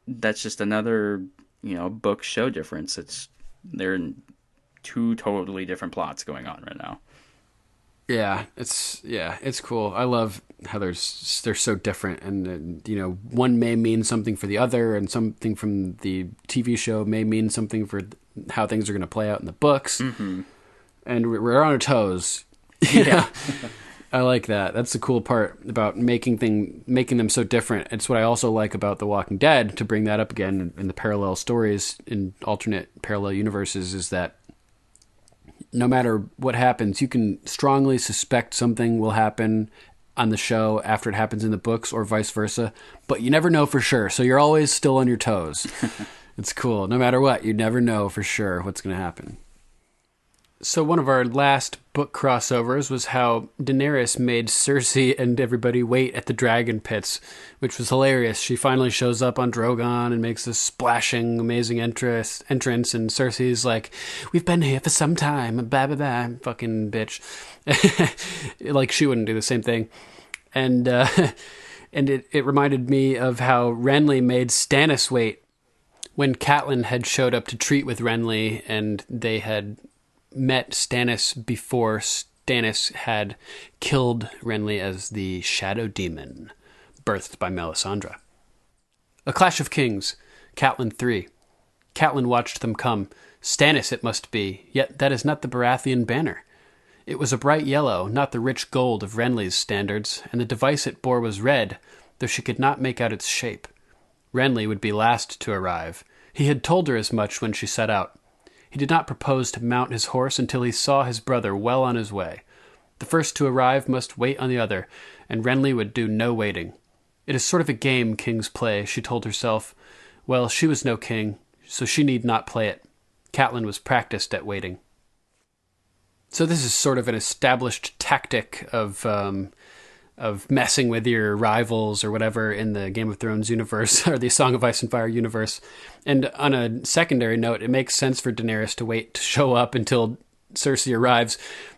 that's just another book show difference. They're in two totally different plots going on right now. Yeah, it's cool. I love how they're so different, and one may mean something for the other, and something from the TV show may mean something for how things are going to play out in the books. Mm-hmm. And we're on our toes. Yeah. I like that. That's the cool part about making them so different. It's what I also like about The Walking Dead, to bring that up again in the parallel stories in alternate parallel universes, is that no matter what happens, you can strongly suspect something will happen on the show after it happens in the books, or vice versa, but you never know for sure. So you're always still on your toes. It's cool. No matter what, you never know for sure what's going to happen. So one of our last book crossovers was how Daenerys made Cersei and everybody wait at the dragon pits, which was hilarious. She finally shows up on Drogon and makes this splashing, amazing entrance, and Cersei's like, "We've been here for some time, blah, blah, blah," fucking bitch. Like she wouldn't do the same thing. And it reminded me of how Renly made Stannis wait when Catelyn had showed up to treat with Renly, and they had met Stannis before Stannis had killed Renly as the Shadow Demon, birthed by Melisandre. A Clash of Kings, Catelyn 3. Catelyn watched them come. Stannis it must be, yet that is not the Baratheon banner. It was a bright yellow, not the rich gold of Renly's standards, and the device it bore was red, though she could not make out its shape. Renly would be last to arrive. He had told her as much when she set out. He did not propose to mount his horse until he saw his brother well on his way. The first to arrive must wait on the other, and Renly would do no waiting. It is sort of a game kings play, she told herself. Well, she was no king, so she need not play it. Catelyn was practiced at waiting. So this is sort of an established tactic of messing with your rivals or whatever in the Game of Thrones universe, or the Song of Ice and Fire universe. And on a secondary note, it makes sense for Daenerys to wait to show up until Cersei arrives,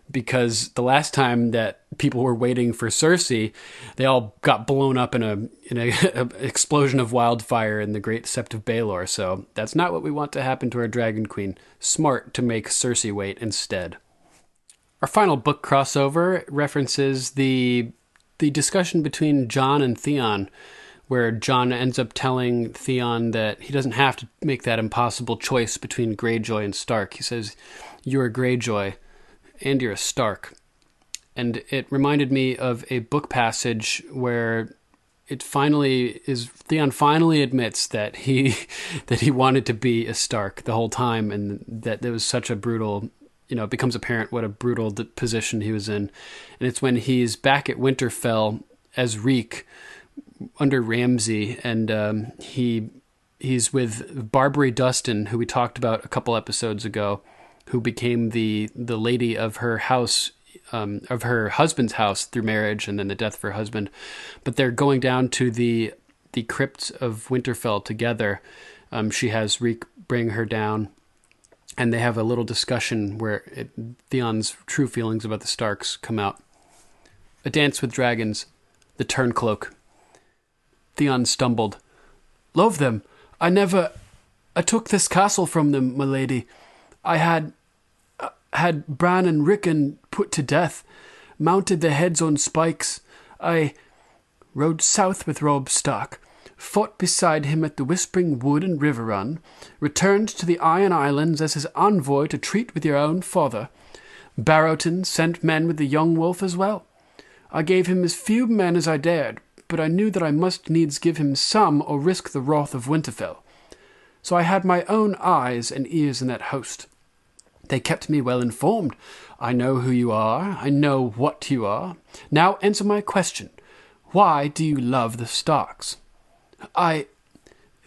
because the last time that people were waiting for Cersei, they all got blown up in a explosion of wildfire in the Great Sept of Baelor. So that's not what we want to happen to our Dragon Queen. Smart to make Cersei wait instead. Our final book crossover references the discussion between Jon and Theon, where Jon ends up telling Theon that he doesn't have to make that impossible choice between Greyjoy and Stark. He says, "You're a Greyjoy, and you're a Stark." And it reminded me of a book passage where Theon finally admits that he wanted to be a Stark the whole time, and that there was such a brutal, it becomes apparent what a brutal position he was in. And it's when he's back at Winterfell as Reek under Ramsay, and he's with Barbary Dustin, who we talked about a couple episodes ago, who became the lady of her house, of her husband's house through marriage and then the death of her husband. But they're going down to the crypt of Winterfell together. She has Reek bring her down, and they have a little discussion where Theon's true feelings about the Starks come out. A Dance with Dragons, the Turncloak. Theon stumbled. "Love them. I took this castle from them, my lady. I had Bran and Rickon put to death, mounted their heads on spikes. I rode south with Robb Stark, fought beside him at the Whispering Wood and River Run, returned to the Iron Islands as his envoy to treat with your own father. Barrowton sent men with the young wolf as well. I gave him as few men as I dared, but I knew that I must needs give him some or risk the wrath of Winterfell. So I had my own eyes and ears in that host. They kept me well informed. I know who you are. I know what you are. Now answer my question. Why do you love the Starks?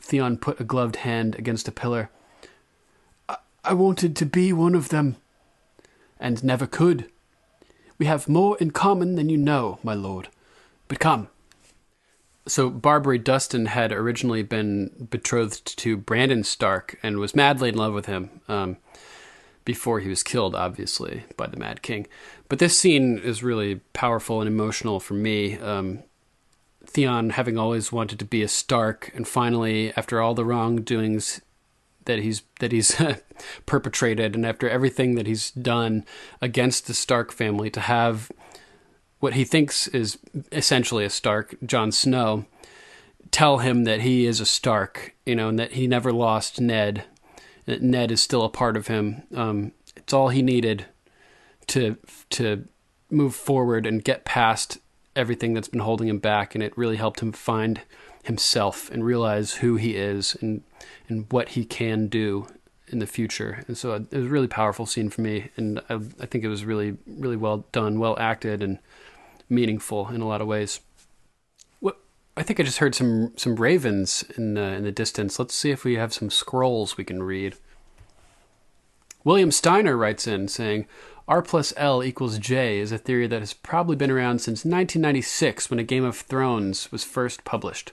Theon put a gloved hand against a pillar. I wanted to be one of them, and never could. We have more in common than you know, my lord. But come. So Barbary Dustin had originally been betrothed to Brandon Stark and was madly in love with him before he was killed, obviously, by the Mad King. But this scene is really powerful and emotional for me. Theon, having always wanted to be a Stark, and finally, after all the wrongdoings that he's perpetrated, and after everything that he's done against the Stark family, to have what he thinks is essentially a Stark, Jon Snow, tell him that he is a Stark, and that he never lost Ned, that Ned is still a part of him. It's all he needed to move forward and get past everything that's been holding him back, and it really helped him find himself and realize who he is and what he can do in the future. And so it was a really powerful scene for me, and I think it was really, really well done, well acted, and meaningful in a lot of ways. Well, I think I just heard some ravens in the distance. Let's see if we have some scrolls we can read. William Steiner writes in saying, R plus L equals J is a theory that has probably been around since 1996 when A Game of Thrones was first published.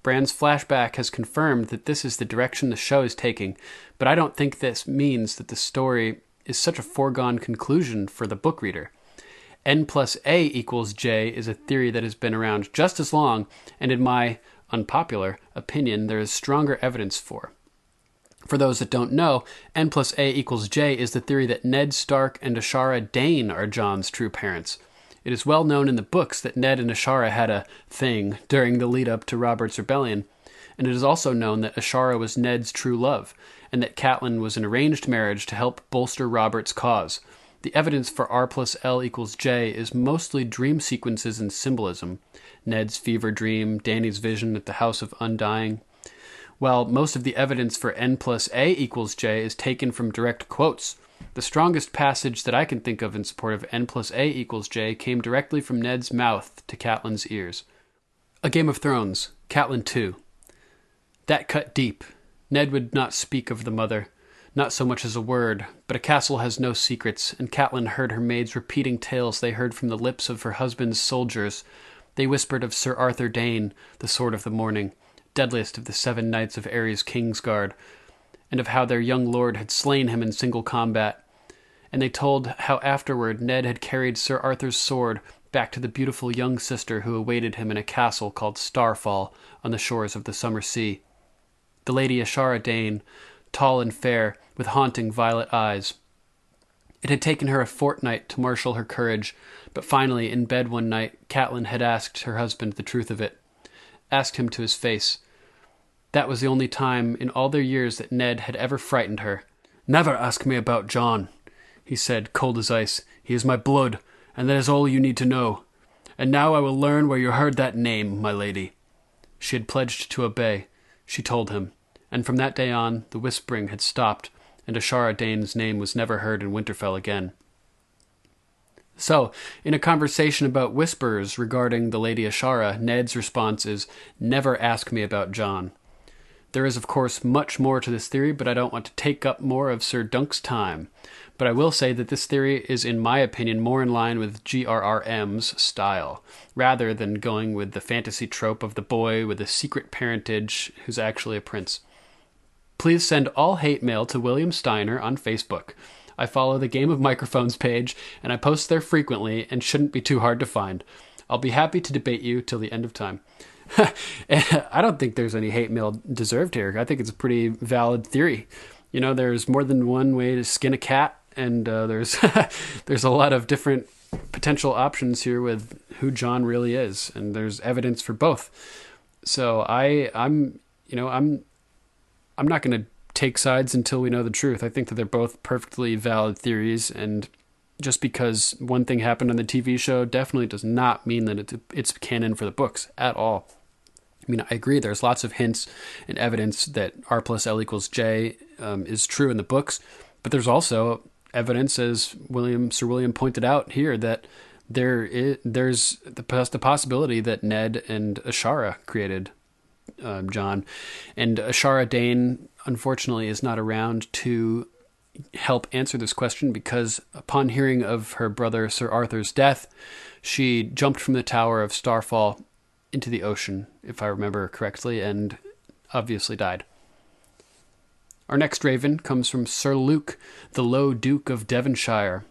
Bran's flashback has confirmed that this is the direction the show is taking, but I don't think this means that the story is such a foregone conclusion for the book reader. N plus A equals J is a theory that has been around just as long, and in my unpopular opinion, there is stronger evidence for. For those that don't know, N plus A equals J is the theory that Ned Stark and Ashara Dane are Jon's true parents. It is well known in the books that Ned and Ashara had a thing during the lead-up to Robert's rebellion, and it is also known that Ashara was Ned's true love, and that Catelyn was an arranged marriage to help bolster Robert's cause. The evidence for R plus L equals J is mostly dream sequences and symbolism. Ned's fever dream, Dany's vision at the House of Undying. While most of the evidence for N plus A equals J is taken from direct quotes, the strongest passage that I can think of in support of N plus A equals J came directly from Ned's mouth to Catelyn's ears. A Game of Thrones, Catelyn 2. That cut deep. Ned would not speak of the mother, not so much as a word, but a castle has no secrets, and Catelyn heard her maids repeating tales they heard from the lips of her husband's soldiers. They whispered of Sir Arthur Dane, the Sword of the Morning, deadliest of the 7 knights of Aerys Kingsguard, and of how their young lord had slain him in single combat. And they told how afterward Ned had carried Sir Arthur's sword back to the beautiful young sister who awaited him in a castle called Starfall on the shores of the summer sea. The Lady Ashara Dane, tall and fair, with haunting violet eyes. It had taken her a fortnight to marshal her courage, but finally, in bed one night, Catelyn had asked her husband the truth of it. Asked him to his face. That was the only time in all their years that Ned had ever frightened her. "Never ask me about Jon," he said, cold as ice. "He is my blood, and that is all you need to know. And now I will learn where you heard that name, my lady." She had pledged to obey. She told him. And from that day on, the whispering had stopped, and Ashara Dane's name was never heard in Winterfell again. So, in a conversation about whispers regarding the Lady Ashara, Ned's response is, "Never ask me about Jon." There is, of course, much more to this theory, but I don't want to take up more of Sir Dunk's time. But I will say that this theory is, in my opinion, more in line with GRRM's style, rather than going with the fantasy trope of the boy with a secret parentage who's actually a prince. Please send all hate mail to William Steiner on Facebook. I follow the Game of Microphones page, and I post there frequently and shouldn't be too hard to find. I'll be happy to debate you till the end of time. I don't think there's any hate mail deserved here. I think it's a pretty valid theory. There's more than one way to skin a cat, and there's there's a lot of different potential options here with who Jon really is, and there's evidence for both. So I'm not going to take sides until we know the truth. I think that they're both perfectly valid theories, and Just because one thing happened on the TV show definitely does not mean that it's canon for the books at all. I mean, I agree, there's lots of hints and evidence that R plus L equals J is true in the books, but there's also evidence, as Sir William pointed out here, that there's the possibility that Ned and Ashara created Jon. And Ashara Dane, unfortunately, is not around to help answer this question, because upon hearing of her brother Sir Arthur's death, she jumped from the Tower of Starfall into the ocean, if I remember correctly, and obviously died. Our next Raven comes from Sir Luke, the Low Duke of Devonshire.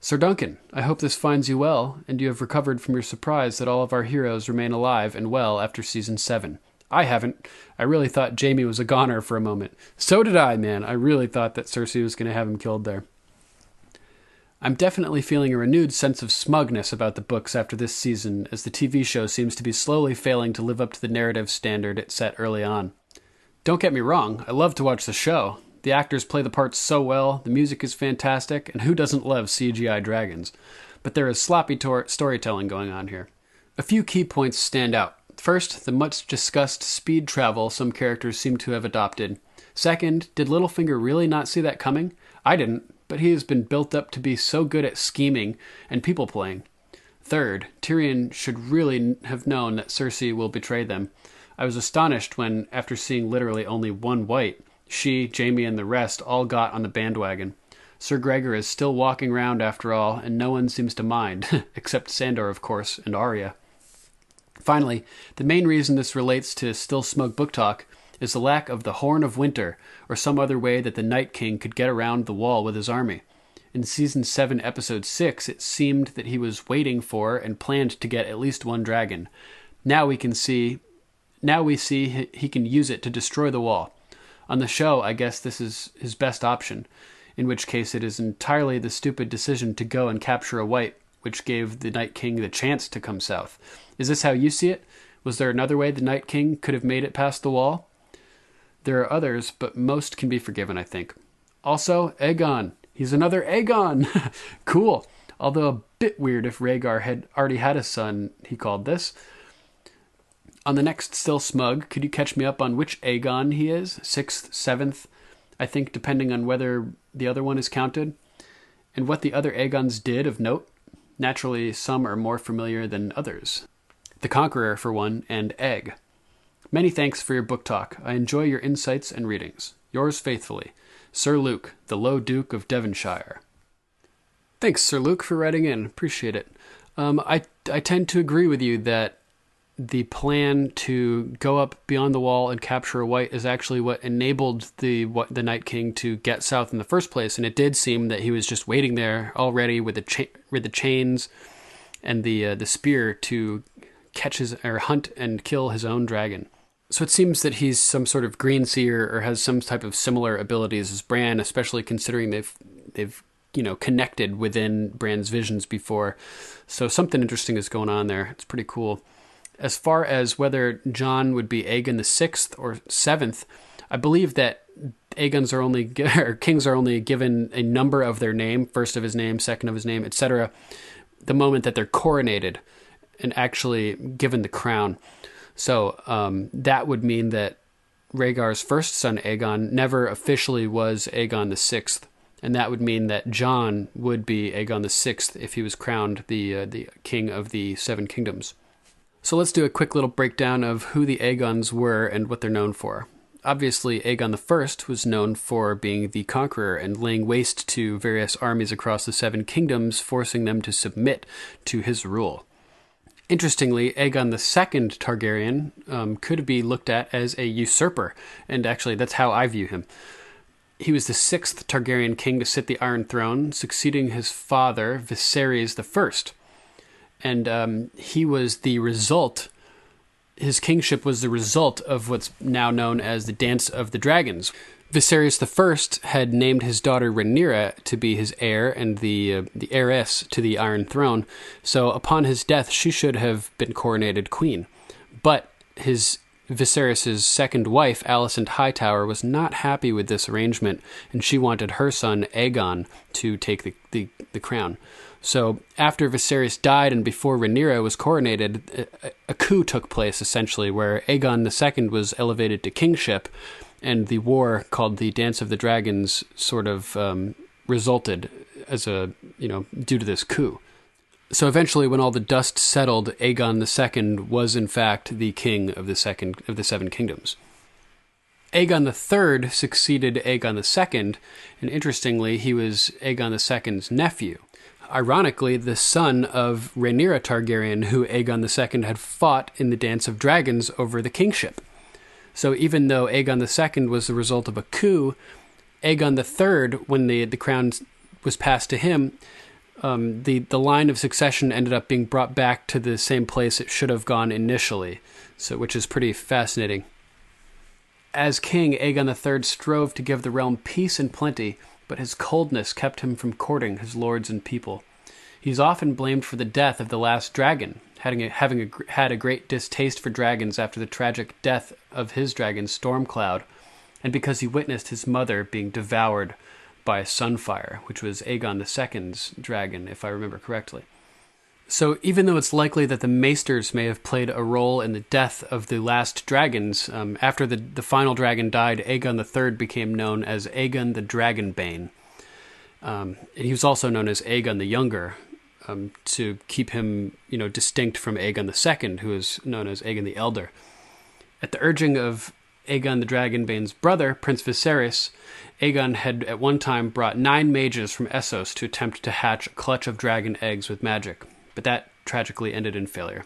Sir Duncan, I hope this finds you well, and you have recovered from your surprise that all of our heroes remain alive and well after Season 7. I haven't. I really thought Jaime was a goner for a moment. So did I, man. I really thought that Cersei was going to have him killed there. I'm definitely feeling a renewed sense of smugness about the books after this season, as the TV show seems to be slowly failing to live up to the narrative standard it set early on. Don't get me wrong, I love to watch the show. The actors play the parts so well, the music is fantastic, and who doesn't love CGI dragons? But there is sloppy storytelling going on here. A few key points stand out. First, the much discussed speed travel some characters seem to have adopted. Second, did Littlefinger really not see that coming? I didn't, but he has been built up to be so good at scheming and people-playing. Third, Tyrion should really have known that Cersei will betray them. I was astonished when, after seeing literally only one white, she, Jaime, and the rest all got on the bandwagon. Sir Gregor is still walking around after all, and no one seems to mind, except Sandor, of course, and Arya. Finally, the main reason this relates to Still Smug Book Talk is the lack of the Horn of Winter, or some other way that the Night King could get around the wall with his army. In Season 7, Episode 6, it seemed that he was waiting for and planned to get at least one dragon. Now we see he can use it to destroy the wall. On the show, I guess this is his best option, in which case it is entirely the stupid decision to go and capture a white, which gave the Night King the chance to come south. Is this how you see it? Was there another way the Night King could have made it past the wall? There are others, but most can be forgiven, I think. Also, Aegon. He's another Aegon! Cool. Although a bit weird if Rhaegar had already had a son, he called this. On the next Still Smug, could you catch me up on which Aegon he is? 6th, 7th, I think, depending on whether the other one is counted. And what the other Aegons did of note? Naturally, some are more familiar than others. The Conqueror, for one, and Egg. Many thanks for your book talk. I enjoy your insights and readings. Yours faithfully, Sir Luke, the Low Duke of Devonshire. Thanks, Sir Luke, for writing in. Appreciate it. I tend to agree with you that the plan to go up beyond the wall and capture a white is actually what enabled the Night King to get south in the first place. And it did seem that he was just waiting there already with the chains and the spear to hunt and kill his own dragon. So it seems that he's some sort of green seer or has some type of similar abilities as Bran, especially considering they've connected within Bran's visions before. So something interesting is going on there. It's pretty cool. As far as whether Jon would be Aegon the 6th or 7th, I believe that kings are only given a number of their name, first of his name, second of his name, etc., the moment that they're coronated and actually given the crown. So that would mean that Rhaegar's first son, Aegon, never officially was Aegon the 6th. And that would mean that Jon would be Aegon the 6th if he was crowned the king of the Seven Kingdoms. So let's do a quick little breakdown of who the Aegons were and what they're known for. Obviously, Aegon I was known for being the conqueror and laying waste to various armies across the Seven Kingdoms, forcing them to submit to his rule. Interestingly, Aegon II Targaryen could be looked at as a usurper, and actually that's how I view him. He was the 6th Targaryen king to sit the Iron Throne, succeeding his father, Viserys I. And he was the result, his kingship was the result of what's now known as the Dance of the Dragons. Viserys I had named his daughter Rhaenyra to be his heir and the heiress to the Iron Throne, so upon his death she should have been coronated queen. But his Viserys' second wife, Alicent Hightower, was not happy with this arrangement, and she wanted her son, Aegon, to take the crown. So after Viserys died and before Rhaenyra was coronated, a coup took place, essentially, where Aegon II was elevated to kingship, and the war called the Dance of the Dragons sort of resulted as due to this coup. So eventually, when all the dust settled, Aegon II was in fact the king of the Seven Kingdoms. Aegon III succeeded Aegon II, and interestingly, he was Aegon II's nephew. Ironically, the son of Rhaenyra Targaryen, who Aegon II had fought in the Dance of Dragons over the kingship. So even though Aegon II was the result of a coup, Aegon III, when the crown was passed to him, the line of succession ended up being brought back to the same place it should have gone initially, which is pretty fascinating. As king, Aegon III strove to give the realm peace and plenty, but his coldness kept him from courting his lords and people. He's often blamed for the death of the last dragon, having had a great distaste for dragons after the tragic death of his dragon, Stormcloud, and because he witnessed his mother being devoured by Sunfire, which was Aegon II's dragon, if I remember correctly. So even though it's likely that the Maesters may have played a role in the death of the last dragons, after the final dragon died, Aegon III became known as Aegon the Dragonbane. And he was also known as Aegon the Younger, to keep him, distinct from Aegon II, who is known as Aegon the Elder. At the urging of Aegon the Dragonbane's brother, Prince Viserys, Aegon had at one time brought 9 mages from Essos to attempt to hatch a clutch of dragon eggs with magic, but that tragically ended in failure.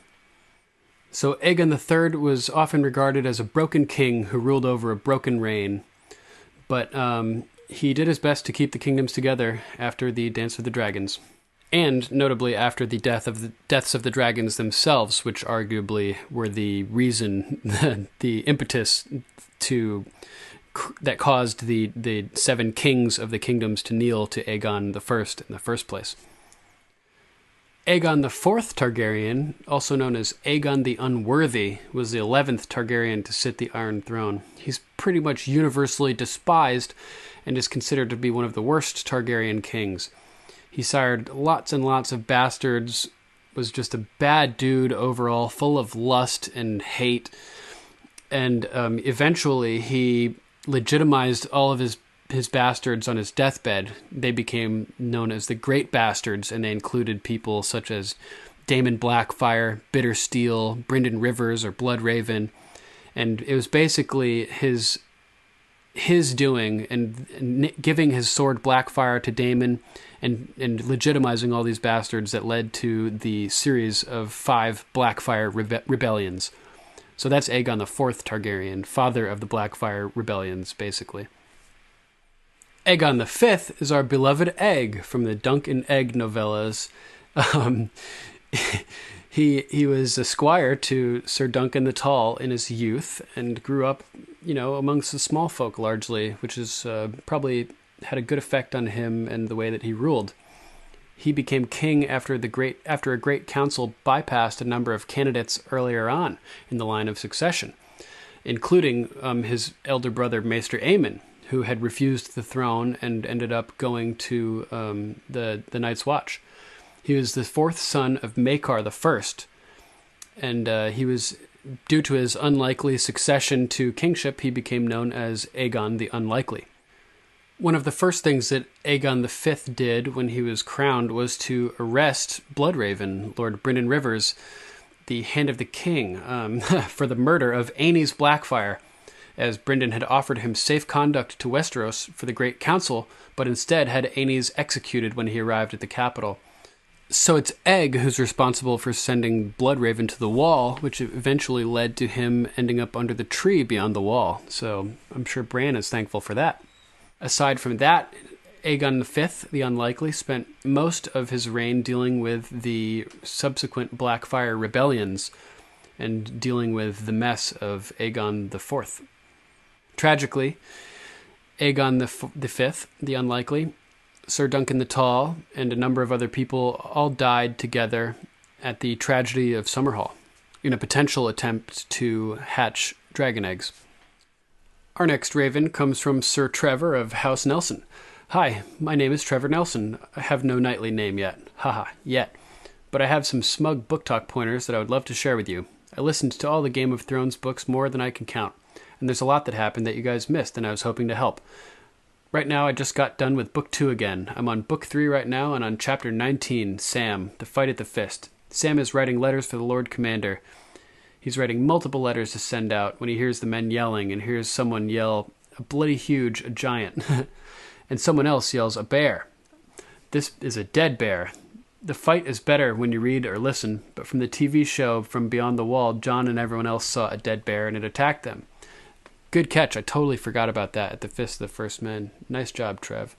So Aegon III was often regarded as a broken king who ruled over a broken reign, but he did his best to keep the kingdoms together after the Dance of the Dragons, and notably after the deaths of the dragons themselves, which arguably were the reason, the impetus that caused the 7 kings of the kingdoms to kneel to Aegon I in the first place. Aegon IV Targaryen, also known as Aegon the Unworthy, was the 11th Targaryen to sit the Iron Throne. He's pretty much universally despised and is considered to be one of the worst Targaryen kings. He sired lots and lots of bastards, was just a bad dude overall, full of lust and hate, and eventually he legitimized all of his bastards on his deathbed. They became known as the Great Bastards, and they included people such as Daemon Blackfyre, Bitter Steel, Brynden Rivers, or Bloodraven. And it was basically his doing and giving his sword Blackfyre to Daemon and legitimizing all these bastards that led to the series of 5 Blackfyre rebellions. So that's Aegon IV Targaryen, father of the Blackfyre rebellions, basically. Aegon V is our beloved Egg from the Dunk and Egg novellas. He was a squire to Sir Duncan the Tall in his youth and grew up, amongst the small folk largely, which is probably had a good effect on him and the way that he ruled. He became king after a great council bypassed a number of candidates earlier on in the line of succession, including his elder brother Maester Aemon, who had refused the throne and ended up going to the Night's Watch. He was the 4th son of Maekar I, and he was, due to his unlikely succession to kingship, he became known as Aegon the Unlikely. One of the first things that Aegon V did when he was crowned was to arrest Bloodraven, Lord Brynden Rivers, the Hand of the King, for the murder of Aenys Blackfyre, as Brynden had offered him safe conduct to Westeros for the Great Council, but instead had Aenys executed when he arrived at the capital. So it's Egg who's responsible for sending Bloodraven to the Wall, which eventually led to him ending up under the tree beyond the Wall. So I'm sure Bran is thankful for that. Aside from that, Aegon V, the Unlikely, spent most of his reign dealing with the subsequent Blackfyre rebellions and dealing with the mess of Aegon IV. Tragically, Aegon V, the Unlikely, Sir Duncan the Tall, and a number of other people all died together at the tragedy of Summerhall in a potential attempt to hatch dragon eggs. Our next raven comes from Sir Trevor of House Nelson. Hi, my name is Trevor Nelson. I have no knightly name yet. Haha, yet. But I have some smug book talk pointers that I would love to share with you. I listened to all the Game of Thrones books more than I can count, and there's a lot that happened that you guys missed, and I was hoping to help. Right now, I just got done with Book 2 again. I'm on Book 3 right now, and on Chapter 19, Sam, The Fight at the Fist. Sam is writing letters for the Lord Commander. He's writing multiple letters to send out when he hears the men yelling and hears someone yell, a bloody huge, a giant. And someone else yells, a bear. This is a dead bear. The fight is better when you read or listen, but from the TV show From Beyond the Wall, John and everyone else saw a dead bear and it attacked them. Good catch. I totally forgot about that at the Fist of the First Men. Nice job, Trev.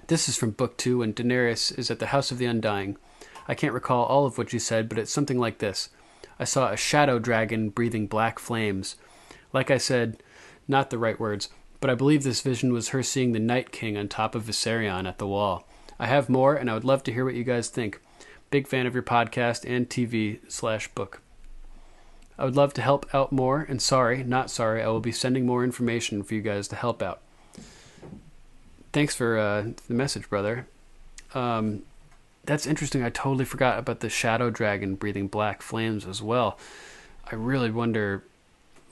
This is from Book 2 when Daenerys is at the House of the Undying. I can't recall all of what she said, but it's something like this. I saw a shadow dragon breathing black flames. Like I said, not the right words, but I believe this vision was her seeing the Night King on top of Viserion at the wall. I have more, and I would love to hear what you guys think. Big fan of your podcast and TV/book. I would love to help out more, and sorry, not sorry, I will be sending more information for you guys to help out. Thanks for the message, brother. That's interesting. I totally forgot about the shadow dragon breathing black flames as well. I really wonder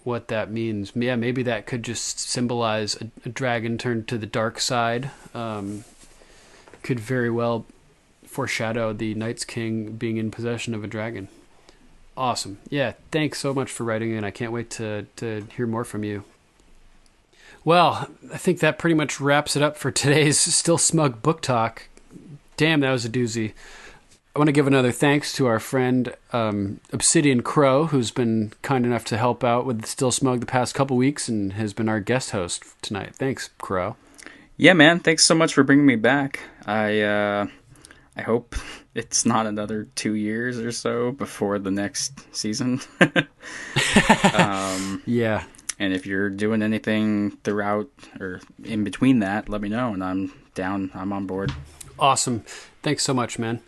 what that means. Yeah, maybe that could just symbolize a dragon turned to the dark side. Could very well foreshadow the Night's King being in possession of a dragon. Awesome. Yeah, thanks so much for writing in. I can't wait to hear more from you. Well, I think that pretty much wraps it up for today's Still Smug Book Talk. Damn, that was a doozy. I want to give another thanks to our friend Obsidian Crow, who's been kind enough to help out with Still Smug the past couple weeks and has been our guest host tonight. Thanks, Crow. Yeah, man. Thanks so much for bringing me back. I hope it's not another 2 years or so before the next season. Yeah. And if you're doing anything throughout or in between that, let me know, and I'm down. I'm on board. Awesome. Thanks so much, man.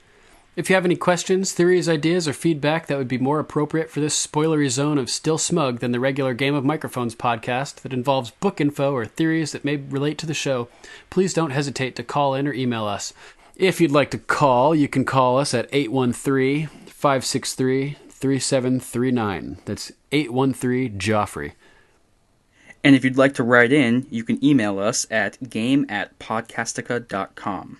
If you have any questions, theories, ideas, or feedback that would be more appropriate for this spoilery zone of Still Smug than the regular Game of Microphones podcast that involves book info or theories that may relate to the show, please don't hesitate to call in or email us. If you'd like to call, you can call us at 813-563-3739. That's 813-JOFFREY. And if you'd like to write in, you can email us at game@podcastica.com.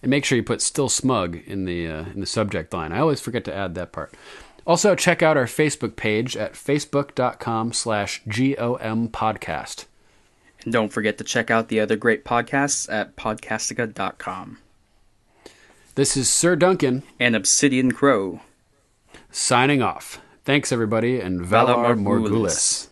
And make sure you put Still Smug in the subject line. I always forget to add that part. Also, check out our Facebook page at facebook.com/GOM podcast. And don't forget to check out the other great podcasts at podcastica.com. This is Sir Duncan and Obsidian Crow signing off. Thanks, everybody, and Valar Morghulis.